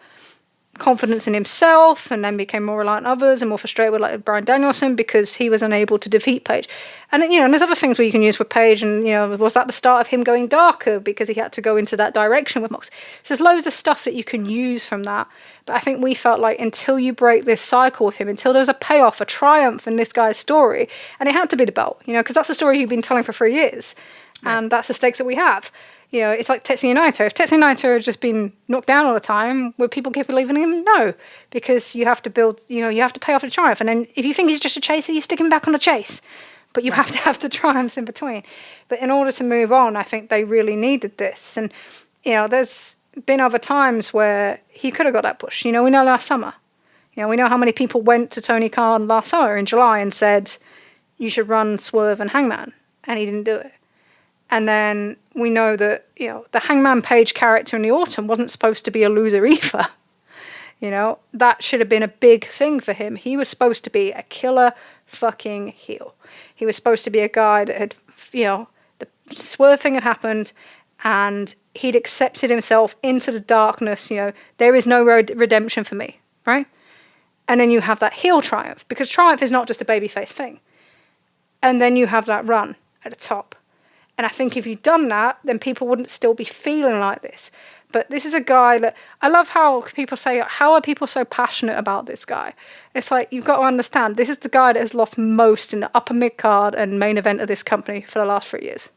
confidence in himself and then became more reliant on others and more frustrated with like Bryan Danielson because he was unable to defeat Paige. And and there's other things where you can use with Paige, and was that the start of him going darker because he had to go into that direction with Mox? So there's loads of stuff that you can use from that. But I think we felt like until you break this cycle with him, until there's a payoff, a triumph in this guy's story, and it had to be the belt, because that's the story you've been telling for 3 years. And that's the stakes that we have. It's like Tetsuya Naito. If Tetsuya Naito had just been knocked down all the time, would people keep believing him? No. Because you have to build, you have to pay off the triumph. And then if you think he's just a chaser, you stick him back on the chase. But you have to have the triumphs in between. But in order to move on, I think they really needed this. And, there's been other times where he could have got that push. We know last summer. We know how many people went to Tony Khan last summer in July and said, you should run Swerve and Hangman. And he didn't do it. And then we know that, the Hangman Page character in the autumn wasn't supposed to be a loser either. That should have been a big thing for him. He was supposed to be a killer fucking heel. He was supposed to be a guy that had, the Swerve thing had happened and he'd accepted himself into the darkness. There is no redemption for me, right? And then you have that heel triumph, because triumph is not just a babyface thing. And then you have that run at the top. And I think if you'd done that, then people wouldn't still be feeling like this. But this is a guy that, I love how people say, how are people so passionate about this guy? It's like, you've got to understand, this is the guy that has lost most in the upper mid-card and main event of this company for the last 3 years.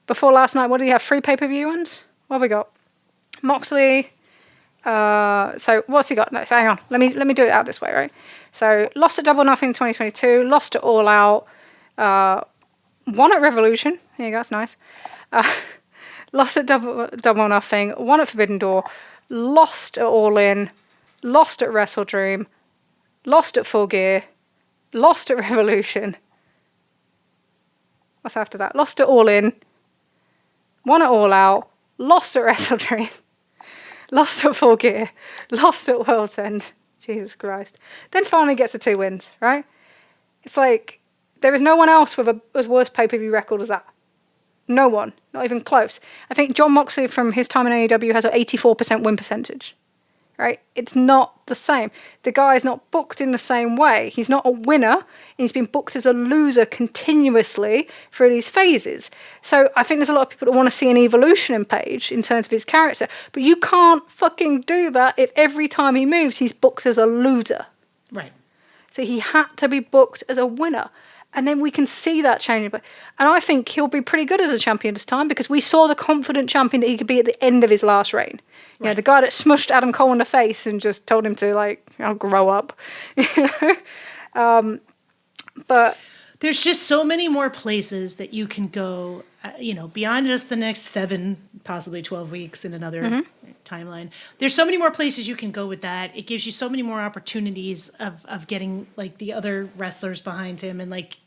Before last night, what did he have? 3 pay-per-view ones? What have we got? Moxley. So what's he got? No, so hang on. Let me do it out this way, right? So lost at Double Nothing in 2022, lost at All Out, won at Revolution. Here you go, that's nice. Lost at Double Nothing, won at Forbidden Door, lost at All In, lost at Wrestle Dream, lost at Full Gear, lost at Revolution, What's after that? Lost it All In. Won it All Out. Lost at Wrestle Dream. Lost at Full Gear. Lost at World's End. Jesus Christ. Then finally gets the 2 wins, right? It's like, there is no one else with a as worse pay-per-view record as that. No one. Not even close. I think Jon Moxley from his time in AEW has an 84% win percentage. Right? It's not the same. The guy is not booked in the same way. He's not a winner. He's been booked as a loser continuously through these phases. So I think there's a lot of people that want to see an evolution in Page in terms of his character. But you can't fucking do that if every time he moves, he's booked as a loser.
Right.
So he had to be booked as a winner. And then we can see that changing. And I think he'll be pretty good as a champion this time because we saw the confident champion that he could be at the end of his last reign. You know, the guy that smushed Adam Cole in the face and just told him to, like, grow up. But
there's just so many more places that you can go, beyond just the next 7, possibly 12 weeks in another timeline. There's so many more places you can go with that. It gives you so many more opportunities of getting, like, the other wrestlers behind him and, like,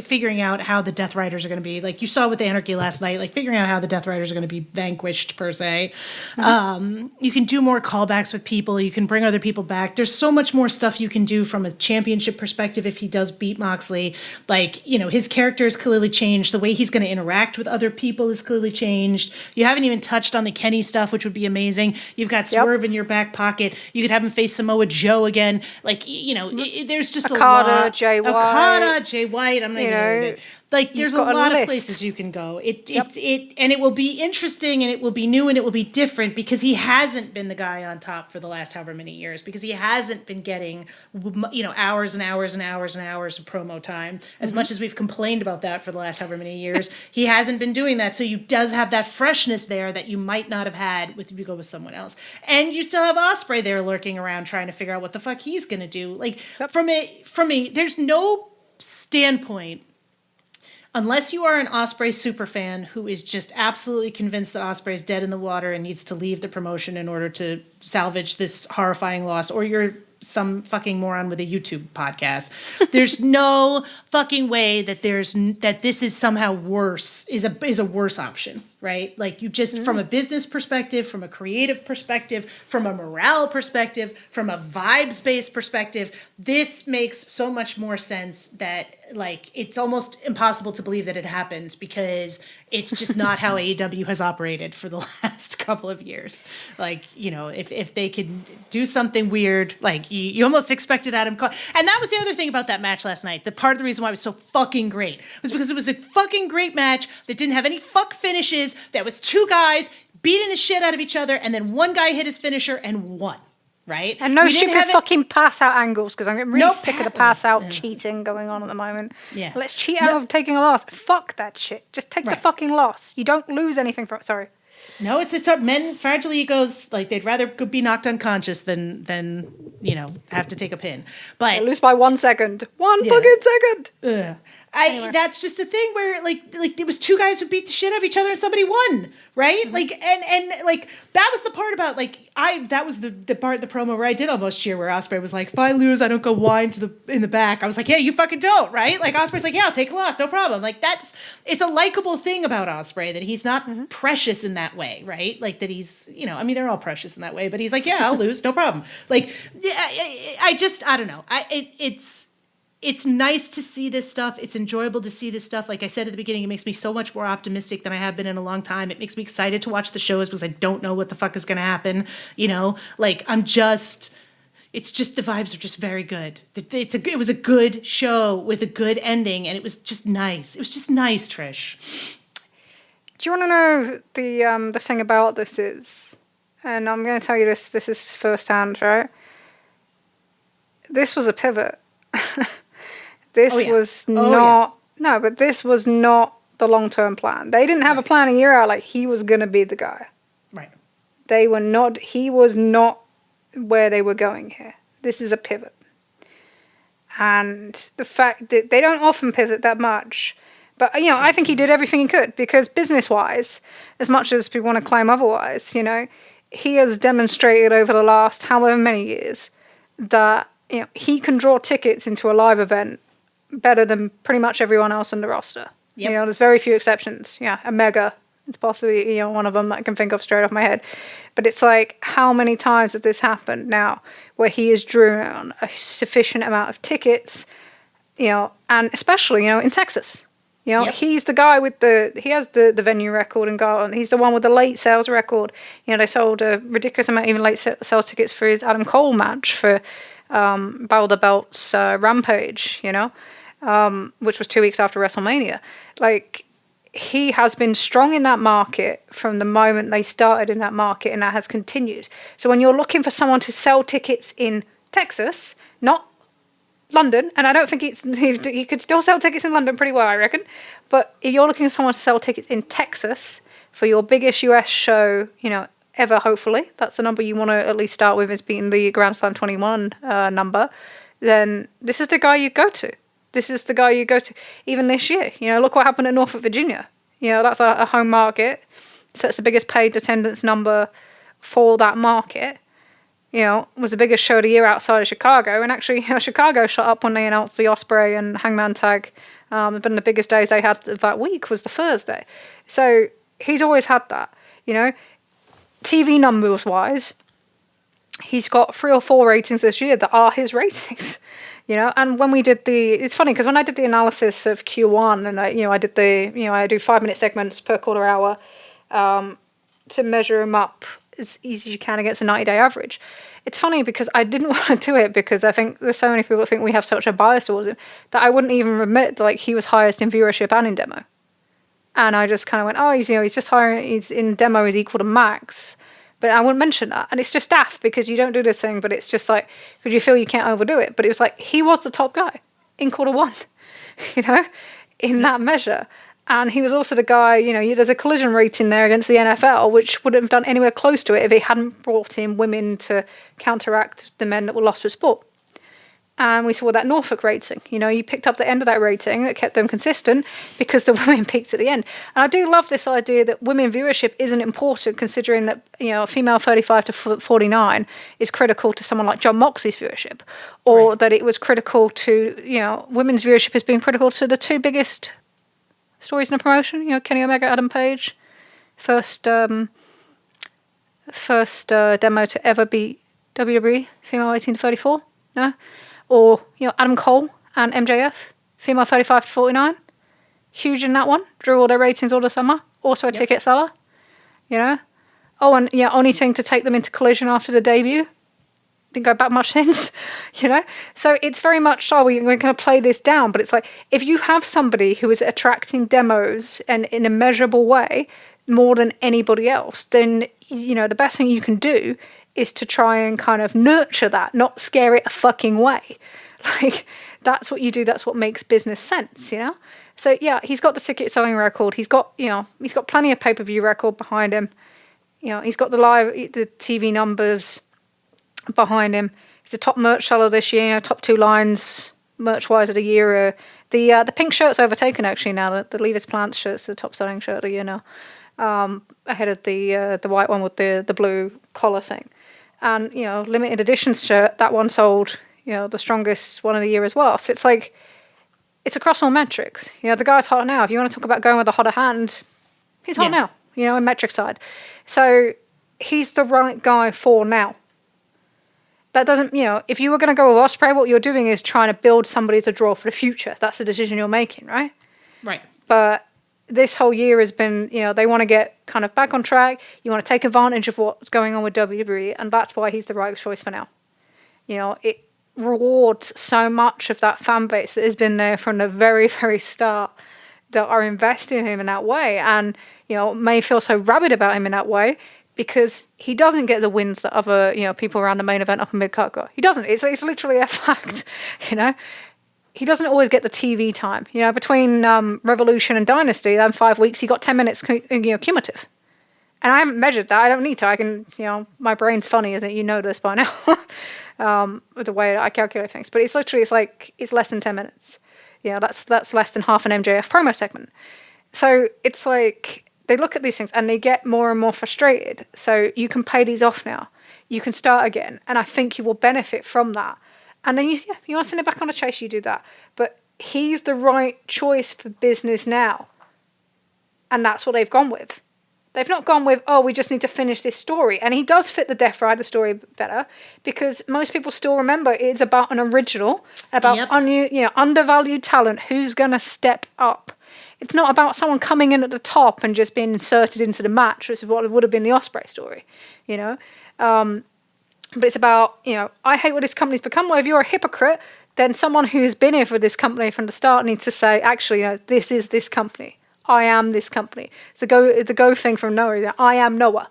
figuring out how the Death Riders are going to be. Like you saw with Anarchy last night, like, figuring out how the Death Riders are going to be vanquished, per se. You can do more callbacks with people. You can bring other people back. There's so much more stuff you can do from a championship perspective if he does beat Moxley. Like, his character is clearly changed. The way he's going to interact with other people is clearly changed. You haven't even touched on the Kenny stuff, which would be amazing. You've got Swerve in your back pocket. You could have him face Samoa Joe again. Like, there's just
Okada,
a lot.
Jay White.
Okada, Jay White. I'm not even going to. Like, there's a lot of places you can go. And it will be interesting, and it will be new, and it will be different because he hasn't been the guy on top for the last however many years, because he hasn't been getting, hours and hours and hours and hours of promo time. As much as we've complained about that for the last however many years, he hasn't been doing that. So you does have that freshness there that you might not have had if you go with someone else. And you still have Osprey there lurking around trying to figure out what the fuck he's going to do. Like, from me, there's no standpoint, unless you are an Osprey superfan who is just absolutely convinced that Osprey is dead in the water and needs to leave the promotion in order to salvage this horrifying loss, or you're some fucking moron with a YouTube podcast. There's no fucking way that this is somehow worse, is a worse option, right? Like, you just, from a business perspective, from a creative perspective, from a morale perspective, from a vibes-based perspective, this makes so much more sense that, like, it's almost impossible to believe that it happened, because it's just not how AEW has operated for the last couple of years. Like, if they could do something weird, like, you almost expected Adam Cole. And that was the other thing about that match last night. The part of the reason why it was so fucking great was because it was a fucking great match that didn't have any fuck finishes. That was 2 guys beating the shit out of each other, and then one guy hit his finisher and won. Right?
And no stupid fucking pass out angles, because I'm getting really sick of the pass out cheating going on at the moment. Yeah. Let's cheat out of taking a loss. Fuck that shit. Just take the fucking loss. You don't lose anything from it. Sorry.
No, it's men, fragile egos, like, they'd rather be knocked unconscious than have to take a pin. But
they lose by 1 second. Fucking second.
Anyway. That's just a thing where, like there was 2 guys who beat the shit out of each other and somebody won, right? Like, and like, that was the part about, like, that was the part of the promo where I did almost cheer, where Osprey was like, if I lose, I don't go whine in the back. I was like, yeah, you fucking don't, right? Like, Osprey's like, yeah, I'll take a loss, no problem. Like, it's a likable thing about Osprey, that he's not precious in that way, right? Like, that he's, they're all precious in that way, but he's like, yeah, I'll lose, no problem. Like, I don't know. It's nice to see this stuff. It's enjoyable to see this stuff. Like I said at the beginning, it makes me so much more optimistic than I have been in a long time. It makes me excited to watch the shows because I don't know what the fuck is going to happen. Like, it's just, the vibes are just very good. It was a good show with a good ending, and it was just nice. It was just nice, Trish.
Do you want to know the thing about this is, and I'm going to tell you this is firsthand, right? This was a pivot. This was not the long-term plan. They didn't have a plan a year out, like, he was going to be the guy.
Right.
He was not where they were going here. This is a pivot. And the fact that they don't often pivot that much, but, I think he did everything he could, because business-wise, as much as people want to claim otherwise, he has demonstrated over the last however many years that, he can draw tickets into a live event better than pretty much everyone else on the roster.
Yep.
You know, there's very few exceptions. Yeah, Omega. It's possibly, one of them that I can think of straight off my head. But it's like, how many times has this happened now where he has drawn a sufficient amount of tickets, and especially, in Texas.
Yep.
He's the guy with he has the venue record in Garland. He's the one with the late sales record. They sold a ridiculous amount, even late sales tickets for his Adam Cole match for Battle of the Belts Rampage, which was 2 weeks after WrestleMania. Like, he has been strong in that market from the moment they started in that market, and that has continued. So when you're looking for someone to sell tickets in Texas, not London, and I don't think he could still sell tickets in London pretty well, I reckon. But if you're looking for someone to sell tickets in Texas for your biggest US show, ever, hopefully, that's the number you want to at least start with, as being the Grand Slam 21 number, then this is the guy you go to. This is the guy you go to. Even this year, look what happened at Norfolk, Virginia. That's a home market. Sets the biggest paid attendance number for that market. Was the biggest show of the year outside of Chicago. And actually, Chicago shot up when they announced the Osprey and Hangman tag. But the biggest days they had that week was the Thursday. So he's always had that. TV numbers wise, he's got 3 or 4 ratings this year that are his ratings. And when we did it's funny because when I did the analysis of Q1 and I did I do 5-minute segments per quarter hour to measure him up as easy as you can against a 90-day average. It's funny because I didn't want to do it because I think there's so many people that think we have such a bias towards him that I wouldn't even admit like he was highest in viewership and in demo. And I just kind of went, oh, he's just higher, he's in demo is equal to max. But I wouldn't mention that. And it's just daft because you don't do this thing, but it's just like, because you feel you can't overdo it. But it was like, he was the top guy in quarter one, in that measure. And he was also the guy, there's a collision rating there against the NFL, which wouldn't have done anywhere close to it if he hadn't brought in women to counteract the men that were lost with sport. And we saw that Norfolk rating. You picked up the end of that rating that kept them consistent because the women peaked at the end. And I do love this idea that women viewership isn't important, considering that, a female 35 to 49 is critical to someone like John Moxley's viewership, or right. That it was critical to, women's viewership has been critical to the 2 biggest stories in the promotion. Kenny Omega, Adam Page, first demo to ever beat WWE, female 18 to 34. No. Or, Adam Cole and MJF, female 35 to 49. Huge in that one. Drew all their ratings all the summer. Also a ticket seller. Oh, and only thing to take them into Collision after the debut. Didn't go back much since, So it's very much, we're going to play this down. But it's like, if you have somebody who is attracting demos and in a measurable way more than anybody else, then, the best thing you can do is to try and kind of nurture that, not scare it a fucking way. Like, that's what you do. That's what makes business sense, So, yeah, he's got the ticket selling record. He's got plenty of pay-per-view record behind him. He's got the TV numbers behind him. He's a top merch seller this year, top 2 lines merch-wise of the year. The pink shirt's overtaken, actually, now. The Levis Plants shirt's the top-selling shirt of the year now. Ahead of the white one with the blue collar thing. And, limited editions shirt, that one sold, the strongest one of the year as well. So it's like, it's across all metrics. The guy's hot now. If you want to talk about going with a hotter hand, he's hot now, in metric side. So he's the right guy for now. That doesn't, if you were going to go with Osprey, what you're doing is trying to build somebody as a draw for the future. That's the decision you're making, right?
Right.
But this whole year has been, they want to get kind of back on track. You want to take advantage of what's going on with WWE, and that's why he's the right choice for now. It rewards so much of that fan base that has been there from the very, very start that are investing in him in that way, and, may feel so rabid about him in that way because he doesn't get the wins that other, people around the main event up in mid-card got. He doesn't. It's literally a fact, He doesn't always get the TV time. Between Revolution and Dynasty, then 5 weeks, he got 10 minutes, cumulative. And I haven't measured that. I don't need to. I can, my brain's funny, isn't it? You know this by now, with the way I calculate things. But it's literally, it's less than 10 minutes. That's less than half an MJF promo segment. So it's like, they look at these things and they get more and more frustrated. So you can pay these off now. You can start again. And I think you will benefit from that. And then you want to send it back on a chase, you do that. But he's the right choice for business now. And that's what they've gone with. They've not gone with, oh, we just need to finish this story. And he does fit the Death Rider story better because most people still remember it's about an original, about undervalued talent who's going to step up. It's not about someone coming in at the top and just being inserted into the match, which is what would have been the Osprey story, you know. But it's about, you know, I hate what this company's become. Well, if you're a hypocrite, then someone who's been here for this company from the start needs to say, actually, you know, this is this company. I am this company. It's the go thing from Noah. I am Noah.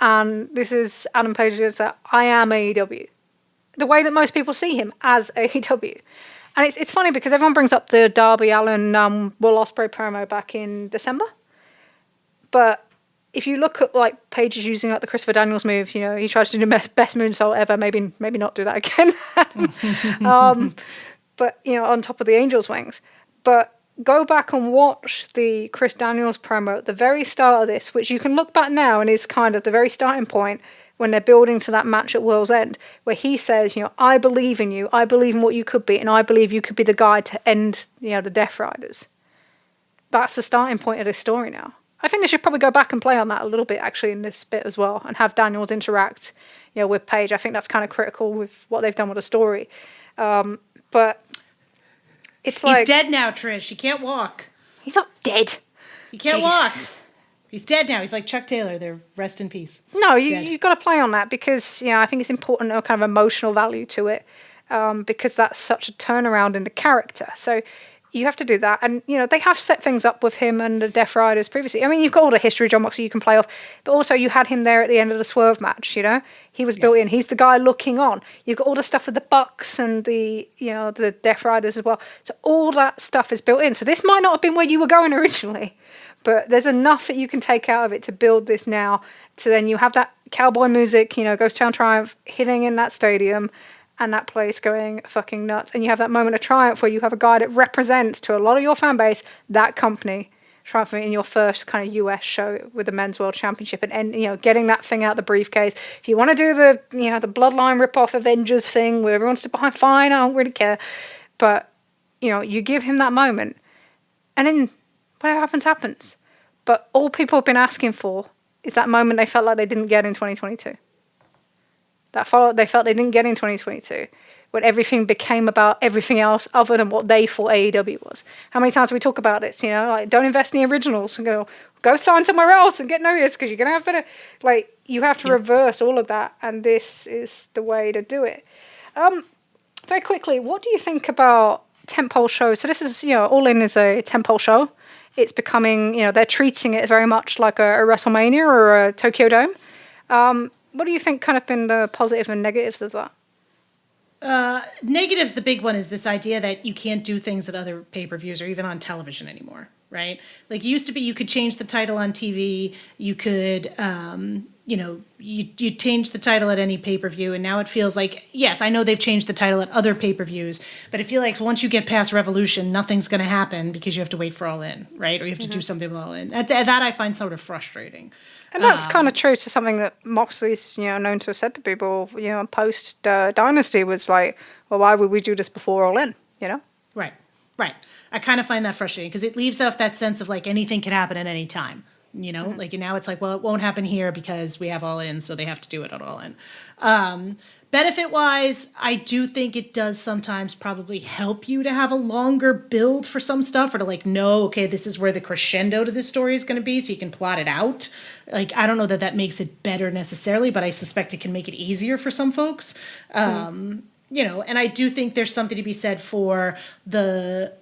And this is Adam Page said, I am AEW. The way that most people see him as AEW. And it's funny because everyone brings up the Darby Allin Will Ospreay promo back in December. But if you look at like Page's using like the Christopher Daniels move, you know, he tries to do the best moonsault ever, maybe not do that again. But you know, on top of the Angel's wings. But go back and watch the Chris Daniels promo at the very start of this, which you can look back now and is kind of the very starting point when they're building to that match at World's End, where he says, you know, I believe in you, I believe in what you could be, and I believe you could be the guy to end, you know, the Death Riders. That's the starting point of this story now. I think they should probably go back and play on that a little bit actually in this bit as well, and have Daniels interact, you know, with Page. I think that's kind of critical with what they've done with the story. But it's like...
He's dead now, Trish. He can't walk.
He's not dead.
He can't walk. He's dead now. He's like Chuck Taylor. They're rest in peace.
No, you've got to play on that because, you know, I think it's important to kind of emotional value to it because that's such a turnaround in the character. So you have to do that. And, you know, they have set things up with him and the Death Riders previously. I mean, you've got all the history of John Moxley you can play off, but also you had him there at the end of the Swerve match, you know? He was built in. He's the guy looking on. You've got all the stuff with the Bucks and the, you know, the Death Riders as well. So all that stuff is built in. So this might not have been where you were going originally, but there's enough that you can take out of it to build this now. So then you have that cowboy music, you know, Ghost Town Triumph hitting in that stadium and that place going fucking nuts. And you have that moment of triumph where you have a guy that represents to a lot of your fan base that company triumphing in your first kind of US show with the Men's World Championship and you know, getting that thing out the briefcase. If you want to do the, you know, the Bloodline rip-off Avengers thing where everyone's still behind, fine, I don't really care. But, you know, you give him that moment and then whatever happens, happens. But all people have been asking for is that moment they felt like they didn't get in 2022. That follow they felt they didn't get in 2022, when everything became about everything else other than what they thought AEW was. How many times do we talk about this? You know, like, don't invest in the originals and go sign somewhere else and get noticed because you're gonna have better. Like, you have to reverse all of that, and this is the way to do it. Very quickly, what do you think about tentpole shows? So this is, you know, All In is a tentpole show. It's becoming, you know, they're treating it very much like a WrestleMania or a Tokyo Dome. What do you think kind of been the positive and negatives of that?
Negatives, the big one is this idea that you can't do things at other pay-per-views or even on television anymore, right? Like, it used to be you could change the title on TV, you could, you know, you change the title at any pay-per-view, and now it feels like, yes, I know they've changed the title at other pay-per-views, but I feel like once you get past Revolution, nothing's going to happen because you have to wait for All In, right? Or you have to do something with All In. That I find sort of frustrating.
And that's kind of true to something that Moxley's, you know, known to have said to people, you know, post Dynasty was like, well, why would we do this before All In, you know?
Right. I kind of find that frustrating because it leaves off that sense of like anything can happen at any time, you know? Like, and now it's like, well, it won't happen here because we have All In, so they have to do it at All In. Benefit-wise, I do think it does sometimes probably help you to have a longer build for some stuff, or to like know, okay, this is where the crescendo to this story is going to be, so you can plot it out. Like, I don't know that makes it better necessarily, but I suspect it can make it easier for some folks. You know, and I do think there's something to be said for the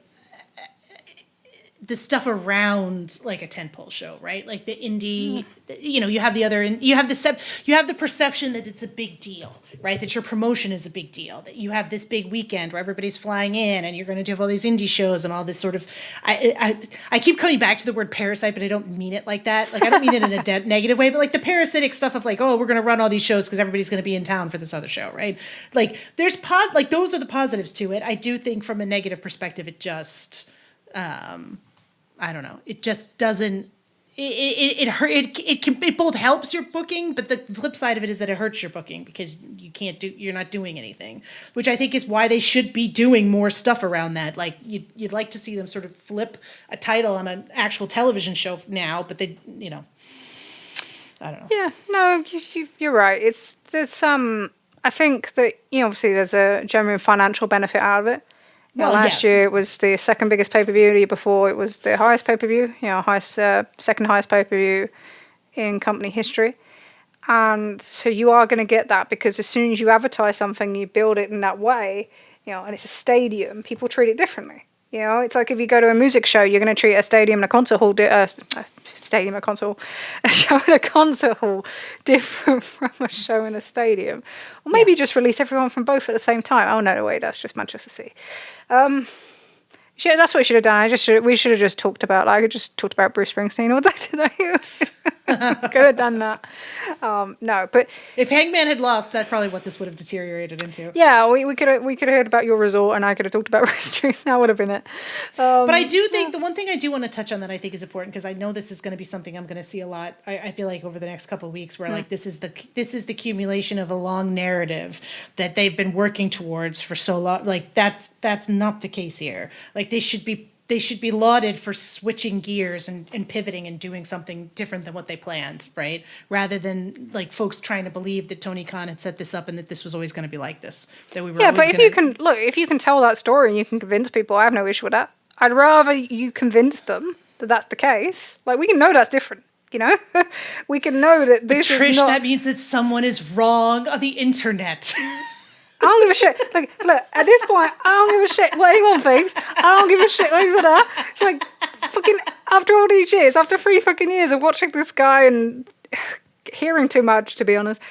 stuff around like a tentpole show, right? Like the indie, you know, you have the perception that it's a big deal, right? That your promotion is a big deal, that you have this big weekend where everybody's flying in and you're going to have all these indie shows and all this sort of, I keep coming back to the word parasite, but I don't mean it like that. Like, I don't mean it in a negative way, but like the parasitic stuff of like, oh, we're going to run all these shows because everybody's going to be in town for this other show, right? Like, there's like those are the positives to it. I do think from a negative perspective, it just, I don't know. It just doesn't, it both helps your booking, but the flip side of it is that it hurts your booking because you're not doing anything, which I think is why they should be doing more stuff around that. Like you'd like to see them sort of flip a title on an actual television show now, but they, I don't know.
Yeah, no, you're right. There's some. I think that obviously there's a genuine financial benefit out of it. Last year it was the second biggest pay-per-view. The year before it was the highest pay-per-view. Second highest pay-per-view in company history. And so you are going to get that because as soon as you advertise something, you build it in that way. And it's a stadium. People treat it differently. It's like if you go to a music show, you're going to treat a stadium and a concert hall, a show in a concert hall different from a show in a stadium. Or maybe just release everyone from both at the same time. Oh, no, wait, that's just Manchester City. That's what we should have done. We should have just talked about, I just talked about Bruce Springsteen all day today. Could have done that. No, but
if Hangman had lost, that's probably what this would have deteriorated into.
Yeah, we could have heard about your resort, and I could have talked about restaurants. That would have been it.
But I do think the one thing I do want to touch on that I think is important, because I know this is going to be something I'm going to see a lot. I feel like over the next couple of weeks, where like this is the accumulation of a long narrative that they've been working towards for so long. Like that's not the case here. Like they should be lauded for switching gears and pivoting and doing something different than what they planned, right? Rather than like folks trying to believe that Tony Khan had set this up and that this was always going to be like this. That we were.
Yeah, but if you can tell that story and you can convince people, I have no issue with that. I'd rather you convince them that that's the case. Like we can know that's different. We can know that this
Trish,
is not.
That means that someone is wrong on the internet.
I don't give a shit. Like, look, at this point, I don't give a shit what anyone thinks. I don't give a shit over that. It's like, fucking, after all these years, after 3 fucking years of watching this guy and hearing too much, to be honest,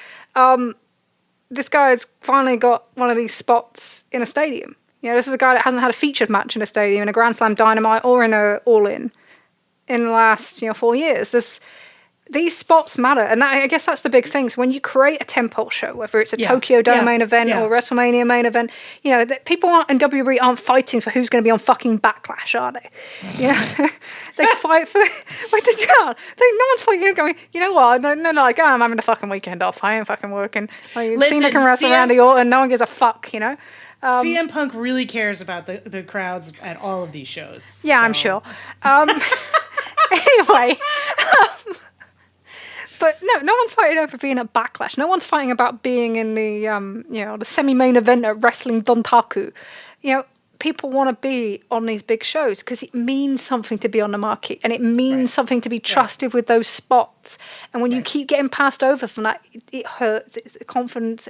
this guy's finally got one of these spots in a stadium. This is a guy that hasn't had a featured match in a stadium, in a Grand Slam Dynamite, or in a All-In the last, 4 years. These spots matter, and I guess that's the big thing. So when you create a tentpole show, whether it's a Tokyo Dome main event or WrestleMania main event, people in WWE aren't fighting for who's going to be on fucking Backlash, are they? They fight for with the town. No one's fighting going, you know what? No, like I'm having a fucking weekend off. I ain't fucking working. Like, Cena can wrestle Randy Orton. No one gives a fuck.
CM Punk really cares about the crowds at all of these shows.
Yeah, so. I'm sure. Anyway. But no one's fighting over being at Backlash. No one's fighting about being in the, the semi-main event at Wrestling Dontaku. People want to be on these big shows because it means something to be on the market, and it means something to be trusted with those spots. And when you keep getting passed over from that, it hurts. It's confidence.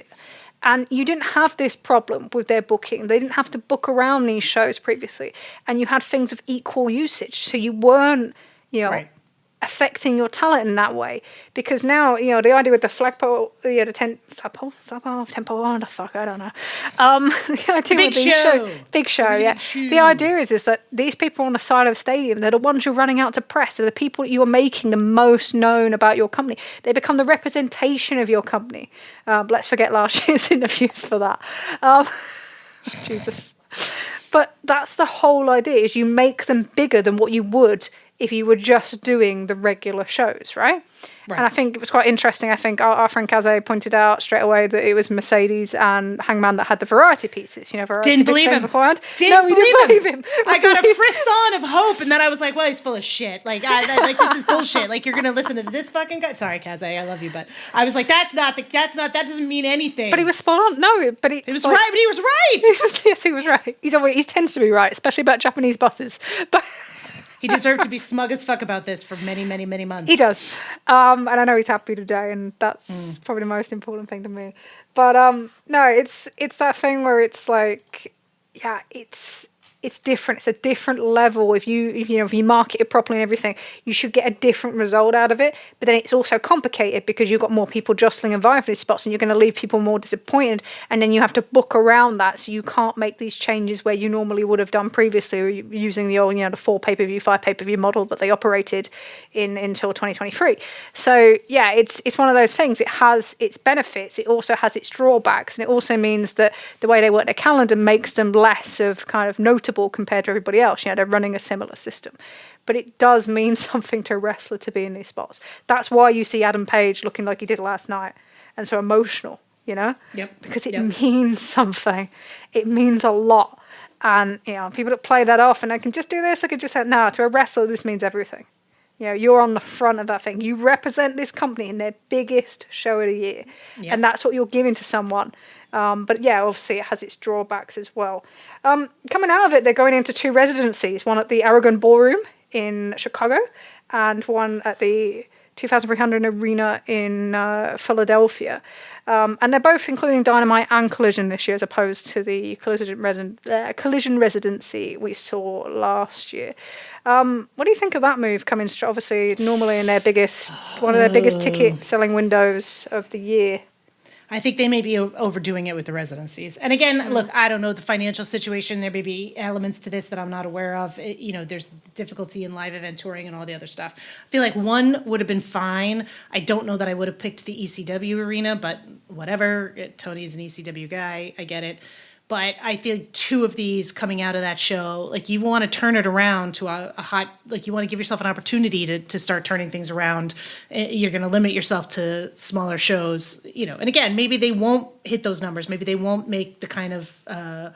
And you didn't have this problem with their booking. They didn't have to book around these shows previously. And you had things of equal usage. So you weren't, affecting your talent in that way, because now the idea with the flagpole, the tentpole, what the fuck, I don't know. The idea with these shows, big show, The idea is that these people on the side of the stadium, they're the ones you're running out to press. They're the people that you are making the most known about your company. They become the representation of your company. Let's forget last year's interviews for that. Jesus. But that's the whole idea: is you make them bigger than what you would if you were just doing the regular shows, right? And I think it was quite interesting. I think our friend Kaze pointed out straight away that it was Mercedes and Hangman that had the variety pieces. Variety
didn't believe him
beforehand.
Didn't believe him. I got a frisson of hope, and then I was like, well, he's full of shit. Like this is bullshit. Like, you're gonna listen to this fucking guy. Sorry, Kaze, I love you, but I was like, that doesn't mean anything.
But he was spot on. No, but he was
right. But he was right.
Yes, he was right. He tends to be right, especially about Japanese bosses. But
he deserved to be smug as fuck about this for many, many, many months.
He does. And I know he's happy today, and that's probably the most important thing to me. But no, it's that thing where it's like, it's different. It's a different level. If you market it properly and everything, you should get a different result out of it. But then it's also complicated because you've got more people jostling and vying for these spots, and you're going to leave people more disappointed. And then you have to book around that, so you can't make these changes where you normally would have done previously, using the old, the 4 pay-per-view, 5 pay-per-view model that they operated in until 2023. So yeah, it's one of those things. It has its benefits. It also has its drawbacks, and it also means that the way they work their calendar makes them less of kind of notable compared to everybody else. They're running a similar system. but it does mean something to a wrestler to be in these spots. That's why you see Adam Page looking like he did last night and so emotional, you know?
Yep.
Because it means something. It means a lot. And, you know, people that play that off and I can just do this, I can just say, no, to a wrestler, this means everything. You know, you're on the front of that thing. You represent this company in their biggest show of the year. Yep. And that's what you're giving to someone. But yeah, obviously it has its drawbacks as well. Coming out of it, they're going into 2 residencies, one at the Aragon Ballroom in Chicago and one at the 2,300 Arena in Philadelphia. And they're both including Dynamite and Collision this year as opposed to the Collision Residency we saw last year. What do you think of that move coming obviously normally in their one of their biggest ticket selling windows of the year?
I think they may be overdoing it with the residencies. And again, look, I don't know the financial situation. There may be elements to this that I'm not aware of. You know, there's difficulty in live event touring and all the other stuff. I feel like one would have been fine. I don't know that I would have picked the ECW arena, but whatever. Tony's an ECW guy. I get it. But I feel like 2 of these coming out of that show, like you want to turn it around to a hot, like you want to give yourself an opportunity to start turning things around. You're going to limit yourself to smaller shows, you know. And again, maybe they won't hit those numbers. Maybe they won't make the kind of, have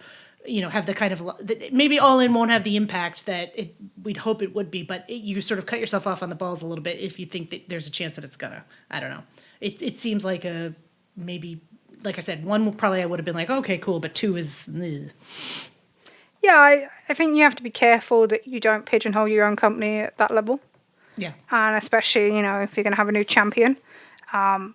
the kind of, maybe All In won't have the impact that we'd hope it would be. But you sort of cut yourself off on the balls a little bit if you think that there's a chance that it's gonna. I don't know. It seems like a maybe. Like I said, 1 probably I would have been like, okay, cool, but 2 is... Ugh.
Yeah, I think you have to be careful that you don't pigeonhole your own company at that level.
Yeah.
And especially, you know, if you're going to have a new champion, I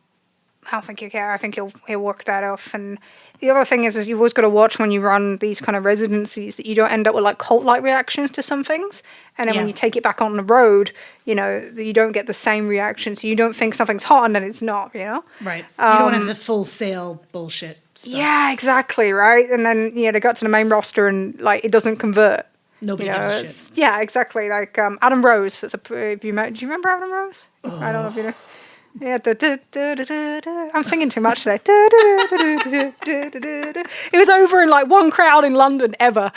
don't think you care. I think he'll work that off. And the other thing is you've always got to watch when you run these kind of residencies that you don't end up with like cult-like reactions to some things. And then when you take it back on the road, you know, you don't get the same reactions. You don't think something's hot and then it's not, you know?
Right. You don't have the full sale bullshit stuff.
Yeah, exactly, right? And then, you know, they got to the main roster and like it doesn't convert.
Nobody gives a shit.
Yeah, exactly. Like Adam Rose. Do you remember Adam Rose?
Oh.
I don't know if you know. Yeah, I'm singing too much today. It was over in like one crowd in London ever,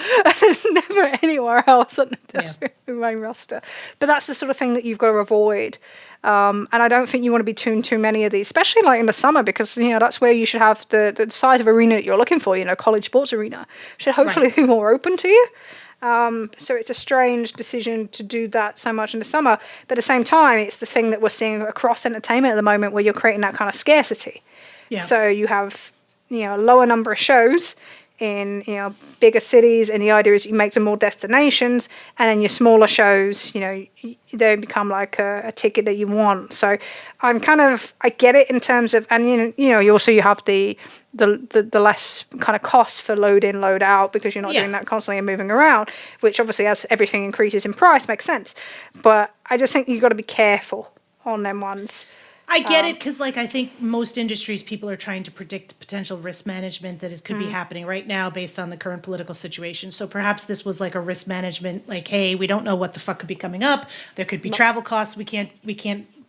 never anywhere else on the main roster. But that's the sort of thing that you've got to avoid. And I don't think you want to be tuned too many of these, especially like in the summer, because you know that's where you should have the size of arena that you're looking for. You know, college sports arena should hopefully be more open to you. So it's a strange decision to do that so much in the summer. But at the same time, it's the thing that we're seeing across entertainment at the moment where you're creating that kind of scarcity. Yeah. So you have, you know, a lower number of shows in, you know, bigger cities. And the idea is you make them more destinations. And then your smaller shows, you know, they become like a ticket that you want. So I get it in terms of, and you know, you have the less kind of cost for load in, load out because you're not doing that constantly and moving around, which obviously as everything increases in price makes sense. But I just think you've got to be careful on them ones.
I get it because, like, I think most industries, people are trying to predict potential risk management that could be happening right now based on the current political situation. So perhaps this was like a risk management, like, hey, we don't know what the fuck could be coming up. There could be travel costs we can't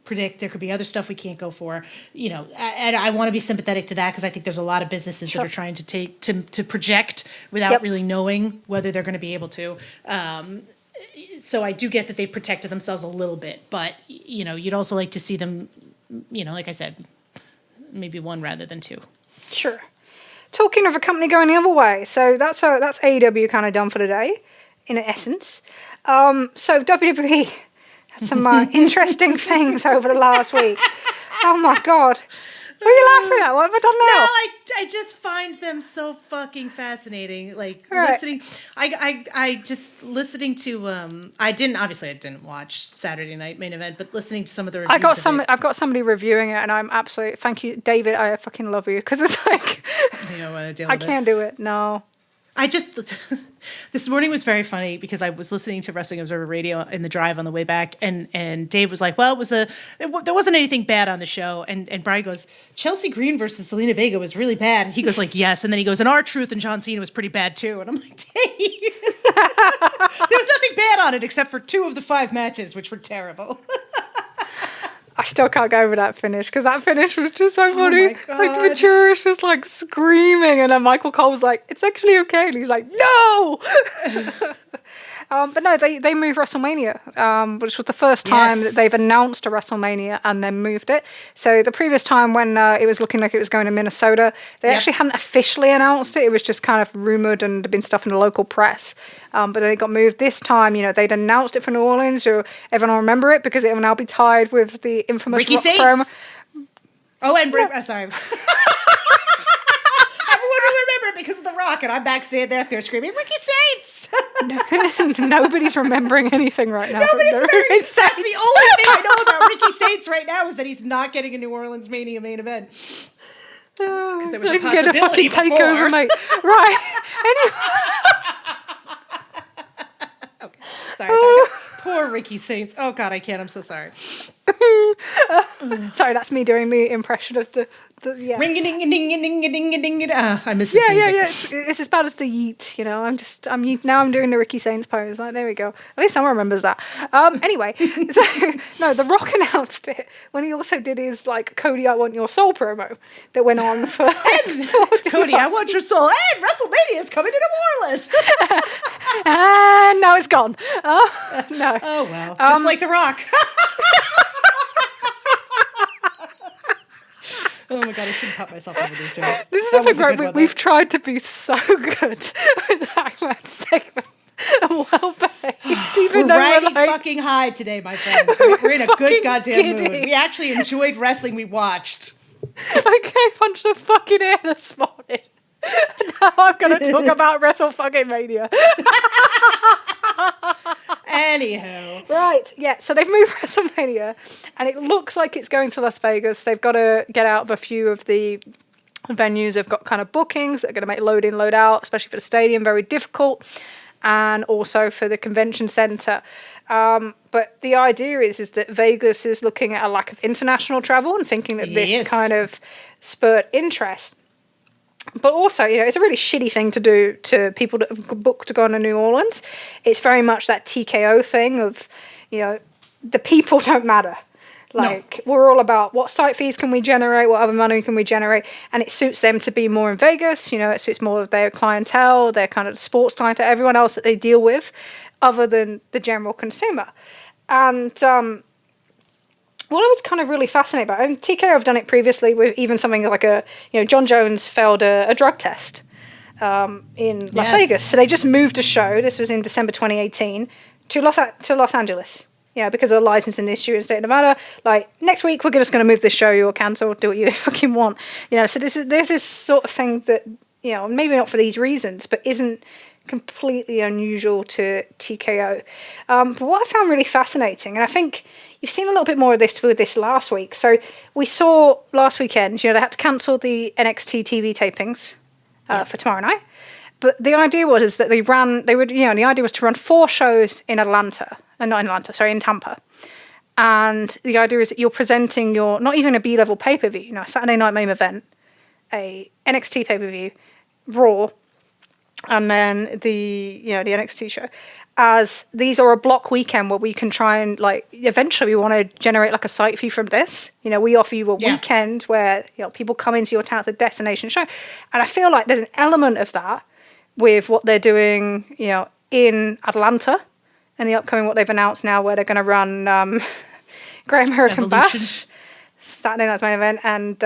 predict. There could be other stuff we can't go for. You know, and I want to be sympathetic to that because I think there's a lot of businesses that are trying to project without really knowing whether they're going to be able to. So I do get that they've protected themselves a little bit, but you know, you'd also like to see them. You know, like I said, maybe 1 rather than 2. Sure.
Talking of a company going the other way, so that's AEW kind of done for the day, in essence. So WWE had some interesting things over the last week. Oh my God. What are you laughing at? What have I done now?
No, I just find them so fucking fascinating. Like listening, I just listening to I didn't watch Saturday Night Main Event, but listening to some of the reviews.
I've got somebody reviewing it, and I'm absolutely thank you, David. I fucking love you because it's like
you don't want to deal
I
with
can't do it. No.
I just, this morning was very funny because I was listening to Wrestling Observer Radio in the drive on the way back, and Dave was like, well, there wasn't anything bad on the show. And Brian goes, Chelsea Green versus Selena Vega was really bad. And he goes like, yes. And then he goes, and R-Truth and John Cena was pretty bad too. And I'm like, Dave, there was nothing bad on it except for 2 of the 5 matches, which were terrible.
I still can't go over that finish because that finish was just so funny.
Oh my God.
Like Ventura was just like screaming, and then Michael Cole was like, "It's actually okay," and he's like, "No." But no, they moved WrestleMania, which was the first time that they've announced a WrestleMania and then moved it. So the previous time when it was looking like it was going to Minnesota, they actually hadn't officially announced it. It was just kind of rumored and there'd been stuff in the local press. But then it got moved this time. They'd announced it for New Orleans, so everyone will remember it because it will now be tied with the infamous
Ricky
Rock
Saints.
promo.
Oh, and sorry. Everyone will remember it because of The Rock, and I'm backstage there screaming, Ricky Saints!
Nobody's remembering anything right now.
Nobody's remembering. That's the only thing I know about Ricky Saints right now is that he's not getting a New Orleans Mania main event. Because there was a possibility
get a fucking takeover, mate. Right. Anyway.
Okay. Sorry. Poor Ricky Saints. Oh, God, I can't. I'm so sorry.
Sorry, that's me doing the impression of the
Ring-a-ding-a-ding-a-ding-a-ding-a-ding. I miss his music.
It's as bad as the yeet, I'm doing the Ricky Saints pose. Like, there we go. At least someone remembers that. Anyway, so no, The Rock announced it when he also did his Cody, I Want Your Soul promo that went on for
Cody, I Want Your Soul, and WrestleMania is coming to New Orleans.
And now it's gone. Oh no.
Oh well, just like The Rock. Oh my God, I shouldn't pop myself over these jokes.
This is something great. We've tried to be so good with that Hangman segment. Well behaved.
We're riding fucking high today, my friends. We're in a good goddamn mood. We actually enjoyed wrestling we watched.
I came punch the fucking air this morning. Now I'm going to talk about WrestleMania.
Anywho.
Right, yeah, so they've moved WrestleMania and it looks like it's going to Las Vegas. They've got to get out of a few of the venues. They've got kind of bookings that are going to make load in, load out, especially for the stadium, very difficult, and also for the convention center. But the idea is that Vegas is looking at a lack of international travel and thinking that this kind of spurred interest. But also, it's a really shitty thing to do to people that have booked to go to New Orleans. It's very much that TKO thing of, the people don't matter. We're all about what site fees can we generate, what other money can we generate, and it suits them to be more in Vegas. It suits more of their clientele, their kind of sports clientele, everyone else that they deal with, other than the general consumer. And what I was kind of really fascinated by, and TKO have done it previously with even something like John Jones failed a drug test in Las Vegas. So they just moved a show, this was in December 2018, to Los Angeles, because of a licensing issue in the state of Nevada. Next week, we're just going to move this show, you'll cancel, do what you fucking want. So there's this sort of thing that, maybe not for these reasons, but isn't completely unusual to TKO. But what I found really fascinating, and I think you've seen a little bit more of this with this last week. So we saw last weekend, they had to cancel the NXT TV tapings for tomorrow night. But the idea was that the idea was to run 4 shows in in Tampa. And the idea is that you're presenting not even a B-level pay-per-view, a Saturday night main event, a NXT pay-per-view, Raw, and then the NXT show, as these are a block weekend where we can try and eventually we want to generate a site fee from this. We offer you a weekend where people come into your town as a destination show, and I feel like there's an element of that with what they're doing in Atlanta and the upcoming what they've announced now where they're going to run Great American Bash, Saturday night's main event, and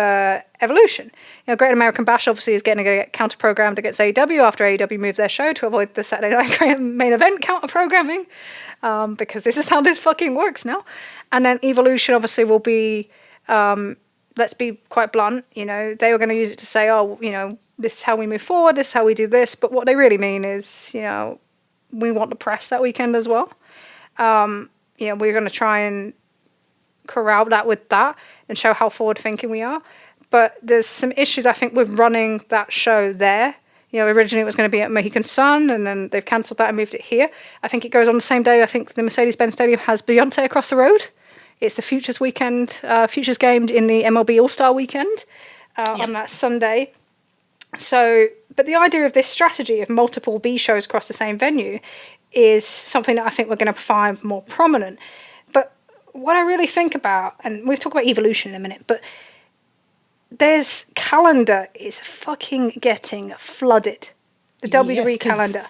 Evolution. Great American Bash obviously is getting to get counter-programmed against AEW after AEW moved their show to avoid the Saturday night main event counter-programming, because this is how this fucking works now. And then Evolution obviously will be, let's be quite blunt, they were going to use it to say, this is how we move forward, this is how we do this, but what they really mean is, we want the press that weekend as well. We're going to try and corral that with that and show how forward thinking we are, but there's some issues I think with running that show there. Originally it was going to be at Mohegan Sun and then they've cancelled that and moved it here. I think it goes on the same day. I think the Mercedes-Benz Stadium has Beyonce across the road. It's the Futures weekend, Futures game in the MLB All-Star weekend on that Sunday. So, but the idea of this strategy of multiple B shows across the same venue is something that I think we're going to find more prominent. What I really think about, and we'll talk about Evolution in a minute, but there's calendar is fucking getting flooded. The WWE calendar.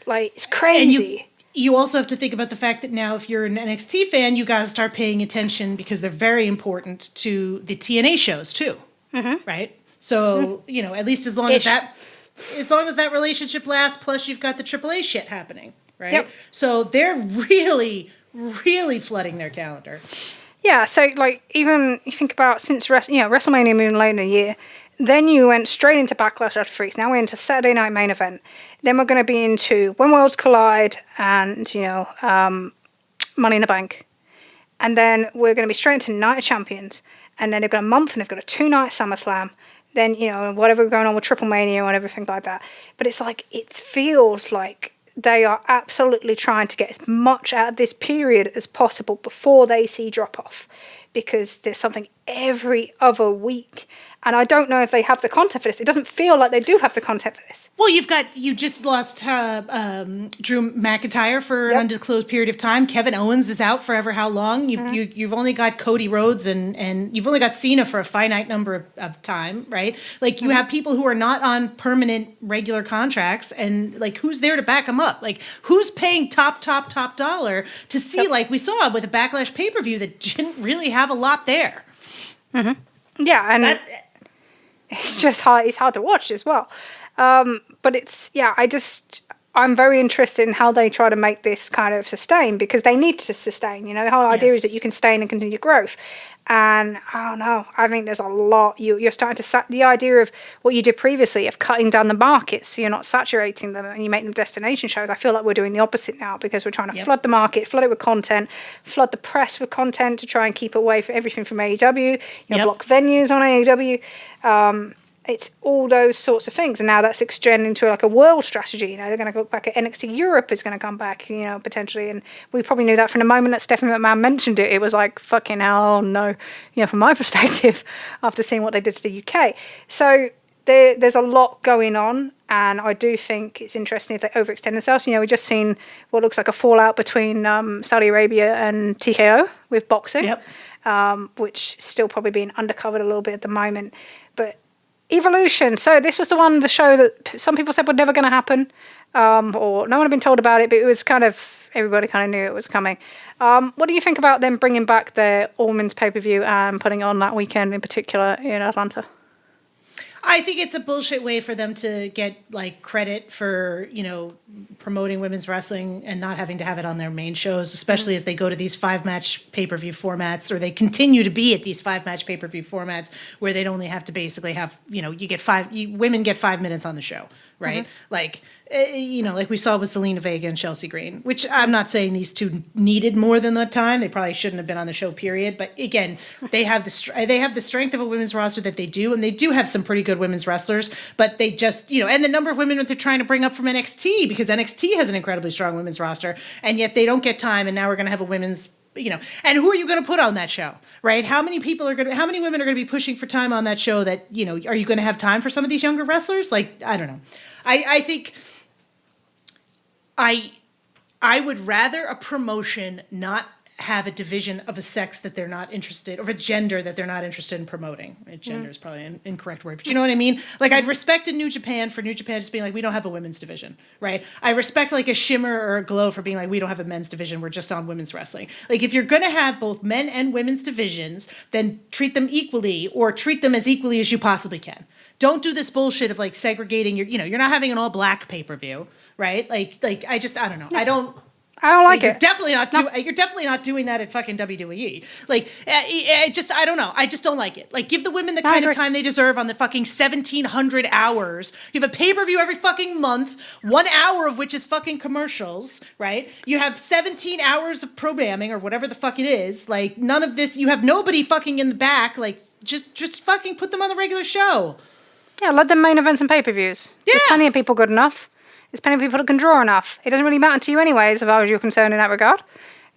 It's crazy.
you also have to think about the fact that now if you're an NXT fan, you got to start paying attention because they're very important to the TNA shows too, right? So, at least as long as that relationship lasts, plus you've got the AAA shit happening, right?
Yep.
So they're really, really flooding their calendar.
Yeah, so even you think about since WrestleMania moving late in the year, then you went straight into Backlash after Freaks. Now we're into Saturday Night Main Event. Then we're going to be into When Worlds Collide and Money in the Bank, and then we're going to be straight into Night of Champions. And then they've got a month and they've got a 2-night SummerSlam. Then whatever going on with Triple Mania and everything like that. But it's it feels like they are absolutely trying to get as much out of this period as possible before they see drop off, because there's something every other week. And I don't know if they have the content for this. It doesn't feel like they do have the content for this.
Well, you just lost Drew McIntyre for an undisclosed period of time. Kevin Owens is out forever. How long? You've only got Cody Rhodes and you've only got Cena for a finite number of time, right? You have people who are not on permanent regular contracts, and who's there to back them up? Who's paying top dollar to see we saw with a Backlash pay-per-view that didn't really have a lot there.
Yeah, and it's just hard. It's hard to watch as well. But I'm very interested in how they try to make this kind of sustain, because they need to sustain. The whole idea is that you can sustain and continue growth. And I don't know. I think there's a lot. You're starting to the idea of what you did previously of cutting down the markets, so you're not saturating them and you make them destination shows. I feel like we're doing the opposite now, because we're trying to flood the market, flood it with content, flood the press with content to try and keep away from everything from AEW. Block venues on AEW. It's all those sorts of things, and now that's extending into a world strategy. They're going to look back at NXT Europe is going to come back, potentially, and we probably knew that from the moment that Stephanie McMahon mentioned it. It was fucking hell no, from my perspective, after seeing what they did to the UK. So there's a lot going on, and I do think it's interesting if they overextend themselves. We've just seen what looks like a fallout between Saudi Arabia and TKO with boxing, which is still probably being undercovered a little bit at the moment, but. Evolution. So this was the show that some people said was never going to happen, or no one had been told about it, but it was everybody kind of knew it was coming. What do you think about them bringing back their all-women's pay-per-view and putting it on that weekend in particular in Atlanta?
I think it's a bullshit way for them to get credit for, promoting women's wrestling and not having to have it on their main shows, especially as they go to these 5-match pay-per-view formats, or they continue to be at these 5-match pay-per-view formats where they'd only have to basically have, women get 5 minutes on the show, right? Like we saw with Zelina Vega and Chelsea Green, which I'm not saying these two needed more than that time. They probably shouldn't have been on the show, period. But again, they have the strength of a women's roster that they do, and they do have some pretty good women's wrestlers. But they just, and the number of women that they're trying to bring up from NXT, because NXT has an incredibly strong women's roster, and yet they don't get time. And now we're going to have a women's, and who are you going to put on that show, right? How many women are going to be pushing for time on that show that, are you going to have time for some of these younger wrestlers? I don't know. I think I would rather a promotion not have a division of a sex that they're not interested, or a gender that they're not interested in promoting. Gender is probably an incorrect word, but you know what I mean? I'd respect in New Japan for New Japan just being we don't have a women's division, right? I respect a Shimmer or a Glow for being we don't have a men's division, we're just on women's wrestling. If you're going to have both men and women's divisions, then treat them equally, or treat them as equally as you possibly can. Don't do this bullshit of segregating you're not having an all black pay-per-view, right? I don't know. I don't like it. You're definitely not doing that at fucking WWE. I don't know. I just don't like it. Give the women the kind of time they deserve on the fucking 1,700 hours. You have a pay-per-view every fucking month, 1 hour of which is fucking commercials, right? You have 17 hours of programming or whatever the fuck it is. None of this, you have nobody fucking in the back. Just fucking put them on the regular show.
Yeah, let them main events and pay-per-views. Yes. There's plenty of people good enough. There's plenty of people that can draw enough. It doesn't really matter to you anyway, as far as you're concerned in that regard.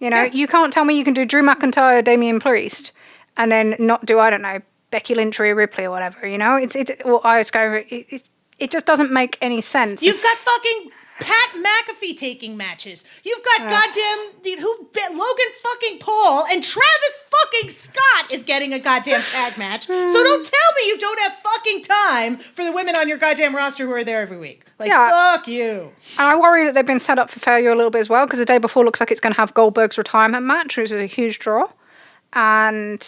You can't tell me you can do Drew McIntyre, Damian Priest, and then not do, I don't know, Becky Lynch, Rhea Ripley or whatever, It just doesn't make any sense.
You've got fucking Pat McAfee taking matches. You've got Logan fucking Paul and Travis fucking Scott is getting a goddamn tag match. So don't tell me you don't have fucking time for the women on your goddamn roster who are there every week. Like, fuck you.
And I worry that they've been set up for failure a little bit as well, because the day before looks like it's going to have Goldberg's retirement match, which is a huge draw. And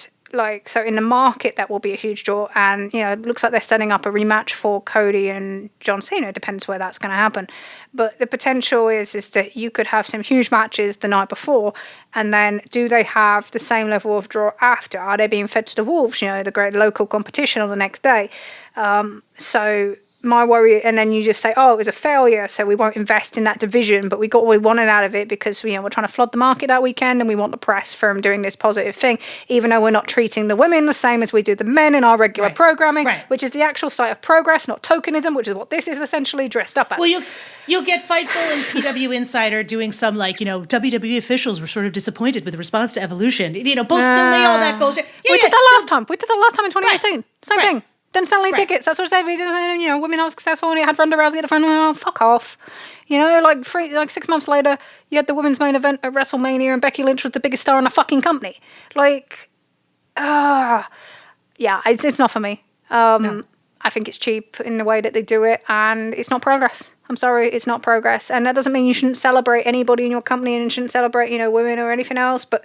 so in the market, that will be a huge draw. And, it looks like they're setting up a rematch for Cody and John Cena. It depends where that's going to happen. But the potential is that you could have some huge matches the night before. And then do they have the same level of draw after? Are they being fed to the wolves, the great local competition on the next day? So my worry, and then you just say, oh, it was a failure, so we won't invest in that division, but we got what we wanted out of it because we're trying to flood the market that weekend and we want the press from doing this positive thing, even though we're not treating the women the same as we do the men in our regular programming, which is the actual site of progress, not tokenism, which is what this is essentially dressed up as.
Well, you'll get Fightful and PW Insider doing some WWE officials were sort of disappointed with the response to Evolution. Both lay all that bullshit.
We did that last time. We did that last time in 2018. Same thing. Didn't sell any tickets. That's what I said. Women are successful, and you had Ronda Rousey at the front. Oh, fuck off. 6 months later, you had the women's main event at WrestleMania, and Becky Lynch was the biggest star in the fucking company. It's not for me. No. I think it's cheap in the way that they do it, and it's not progress. I'm sorry, it's not progress. And that doesn't mean you shouldn't celebrate anybody in your company and shouldn't celebrate, women or anything else, but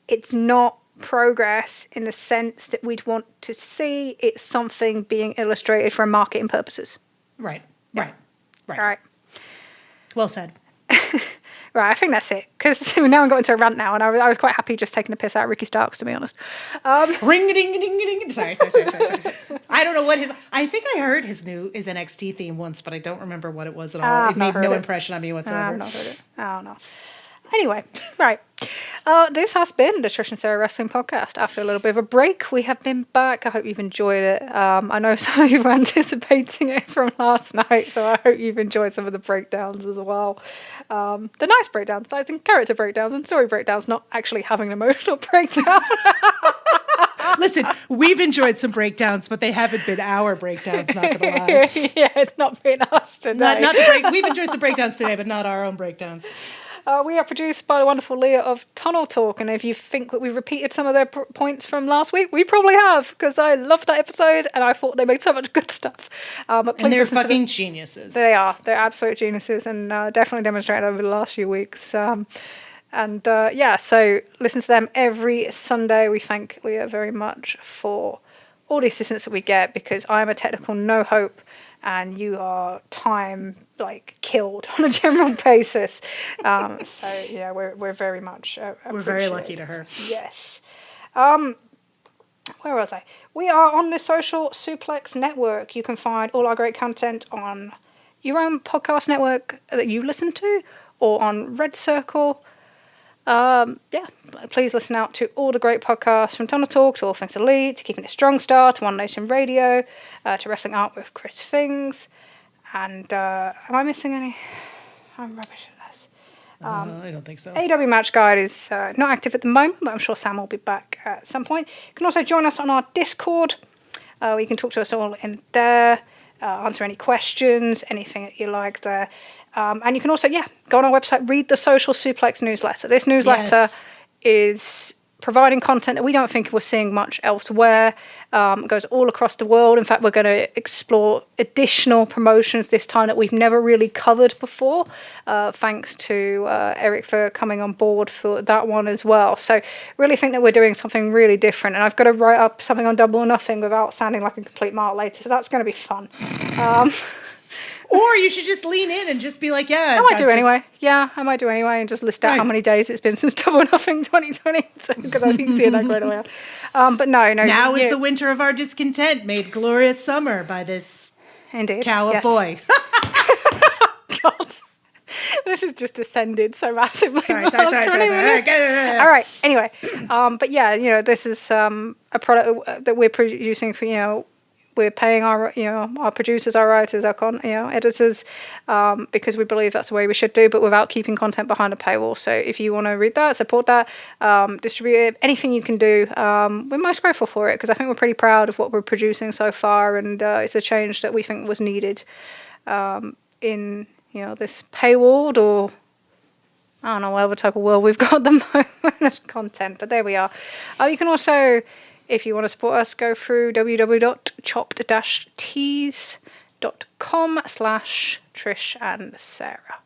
it's not progress in the sense that we'd want to see. It's something being illustrated for marketing purposes.
Right. Well said.
Right, I think that's it. Because now I've got into a rant now, and I was quite happy just taking the piss out of Ricky Starks, to be honest.
Ring-a-ding-a-ding-a-ding. Sorry. I don't know what I think I heard his NXT theme once, but I don't remember what it was at all. It made no impression on me whatsoever.
I've not heard it. Oh, no. Anyway, right. This has been the Trish and Sarah Wrestling Podcast. After a little bit of a break, we have been back. I hope you've enjoyed it. I know some of you were anticipating it from last night, so I hope you've enjoyed some of the breakdowns as well. The nice breakdowns, like in character breakdowns and story breakdowns, not actually having an emotional breakdown.
Listen, we've enjoyed some breakdowns, but they haven't been our breakdowns, not gonna lie.
Yeah, it's not been us today.
Not the break. We've enjoyed some breakdowns today, but not our own breakdowns.
We are produced by the wonderful Leah of Tunnel Talk, and if you think that we've repeated some of their points from last week, we probably have, because I loved that episode and I thought they made so much good stuff. But
and they're fucking geniuses.
They are. They're absolute geniuses, and definitely demonstrated over the last few weeks. So listen to them every Sunday. We thank Leah very much for all the assistance that we get, because I'm a technical no-hope, and you are time killed on a general basis. We're very much
we're very lucky to her.
Yes. Where was I? We are on the Social Suplex Network. You can find all our great content on your own podcast network that you listen to, or on Red Circle. Please listen out to all the great podcasts, from Tunnel Talk to All Things Elite, to Keeping It Strong Star, to One Nation Radio, to Wrestling Art with Chris Fings. And am I missing any? I'm rubbish at this.
I don't think so.
AEW Match Guide is not active at the moment, but I'm sure Sam will be back at some point. You can also join us on our Discord. You can talk to us all in there, answer any questions, anything that you like there. And you can also, go on our website, read the Social Suplex newsletter. This newsletter is providing content that we don't think we're seeing much elsewhere. It goes all across the world. In fact, we're going to explore additional promotions this time that we've never really covered before. Thanks to Eric for coming on board for that one as well. So really think that we're doing something really different. And I've got to write up something on Double or Nothing without sounding like a complete mark later. So that's going to be fun.
Or you should just lean in and just be like,
I might do anyway. Yeah, I might do anyway, and just list out how many days it's been since Double or Nothing 2020, because I can see it that great away. But no.
Now is the winter of our discontent made glorious summer by this cow of boy.
God. This has just descended so massively.
Sorry.
All right. Anyway, this is a product that we're producing for, we're paying our producers, our writers, our editors, because we believe that's the way we should do, but without keeping content behind a paywall. So if you want to read that, support that, distribute it, anything you can do, we're most grateful for it, because I think we're pretty proud of what we're producing so far, and it's a change that we think was needed in this paywalled or I don't know, whatever type of world we've got at the moment of content, but there we are. You can also, if you want to support us, go through www.chopped-tees.com/Trish and Sarah.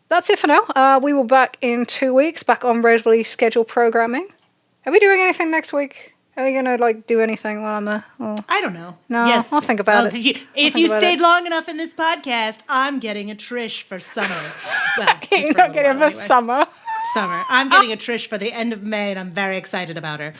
That's it for now. We will be back in 2 weeks, back on regularly scheduled programming. Are we doing anything next week? Are we going to do anything while I'm there? Or...
I don't know.
No,
yes.
I'll think about it.
If you stayed long enough in this podcast, I'm getting a Trish for summer. Well,
You're not getting it for summer.
Summer. I'm getting a Trish for the end of May, and I'm very excited about her.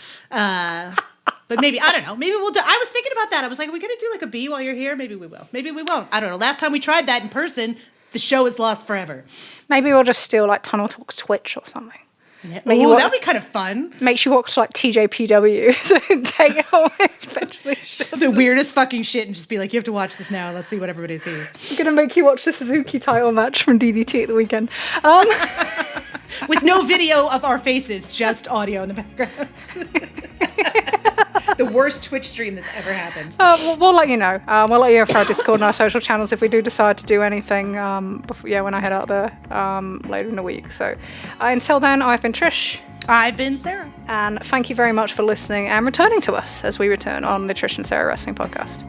But maybe, I don't know. Maybe we'll do... I was thinking about that. I was like, are we going to do a bee while you're here? Maybe we will. Maybe we won't. I don't know. Last time we tried that in person, the show is lost forever.
Maybe we'll just steal Tunnel Talk's Twitch or something.
Yeah. Oh, that would be kind of fun.
Makes you watch TJPW, so take it away eventually.
The weirdest fucking shit and just be like, you have to watch this now. Let's see what everybody sees.
I'm going to make you watch the Suzuki title match from DDT at the weekend.
With no video of our faces, just audio in the background. The worst Twitch stream that's ever happened.
We'll let you know. We'll let you know for our Discord and our social channels if we do decide to do anything when I head out there later in the week. So until then, I've been Trish.
I've been Sarah.
And thank you very much for listening and returning to us as we return on the Trish and Sarah Wrestling Podcast.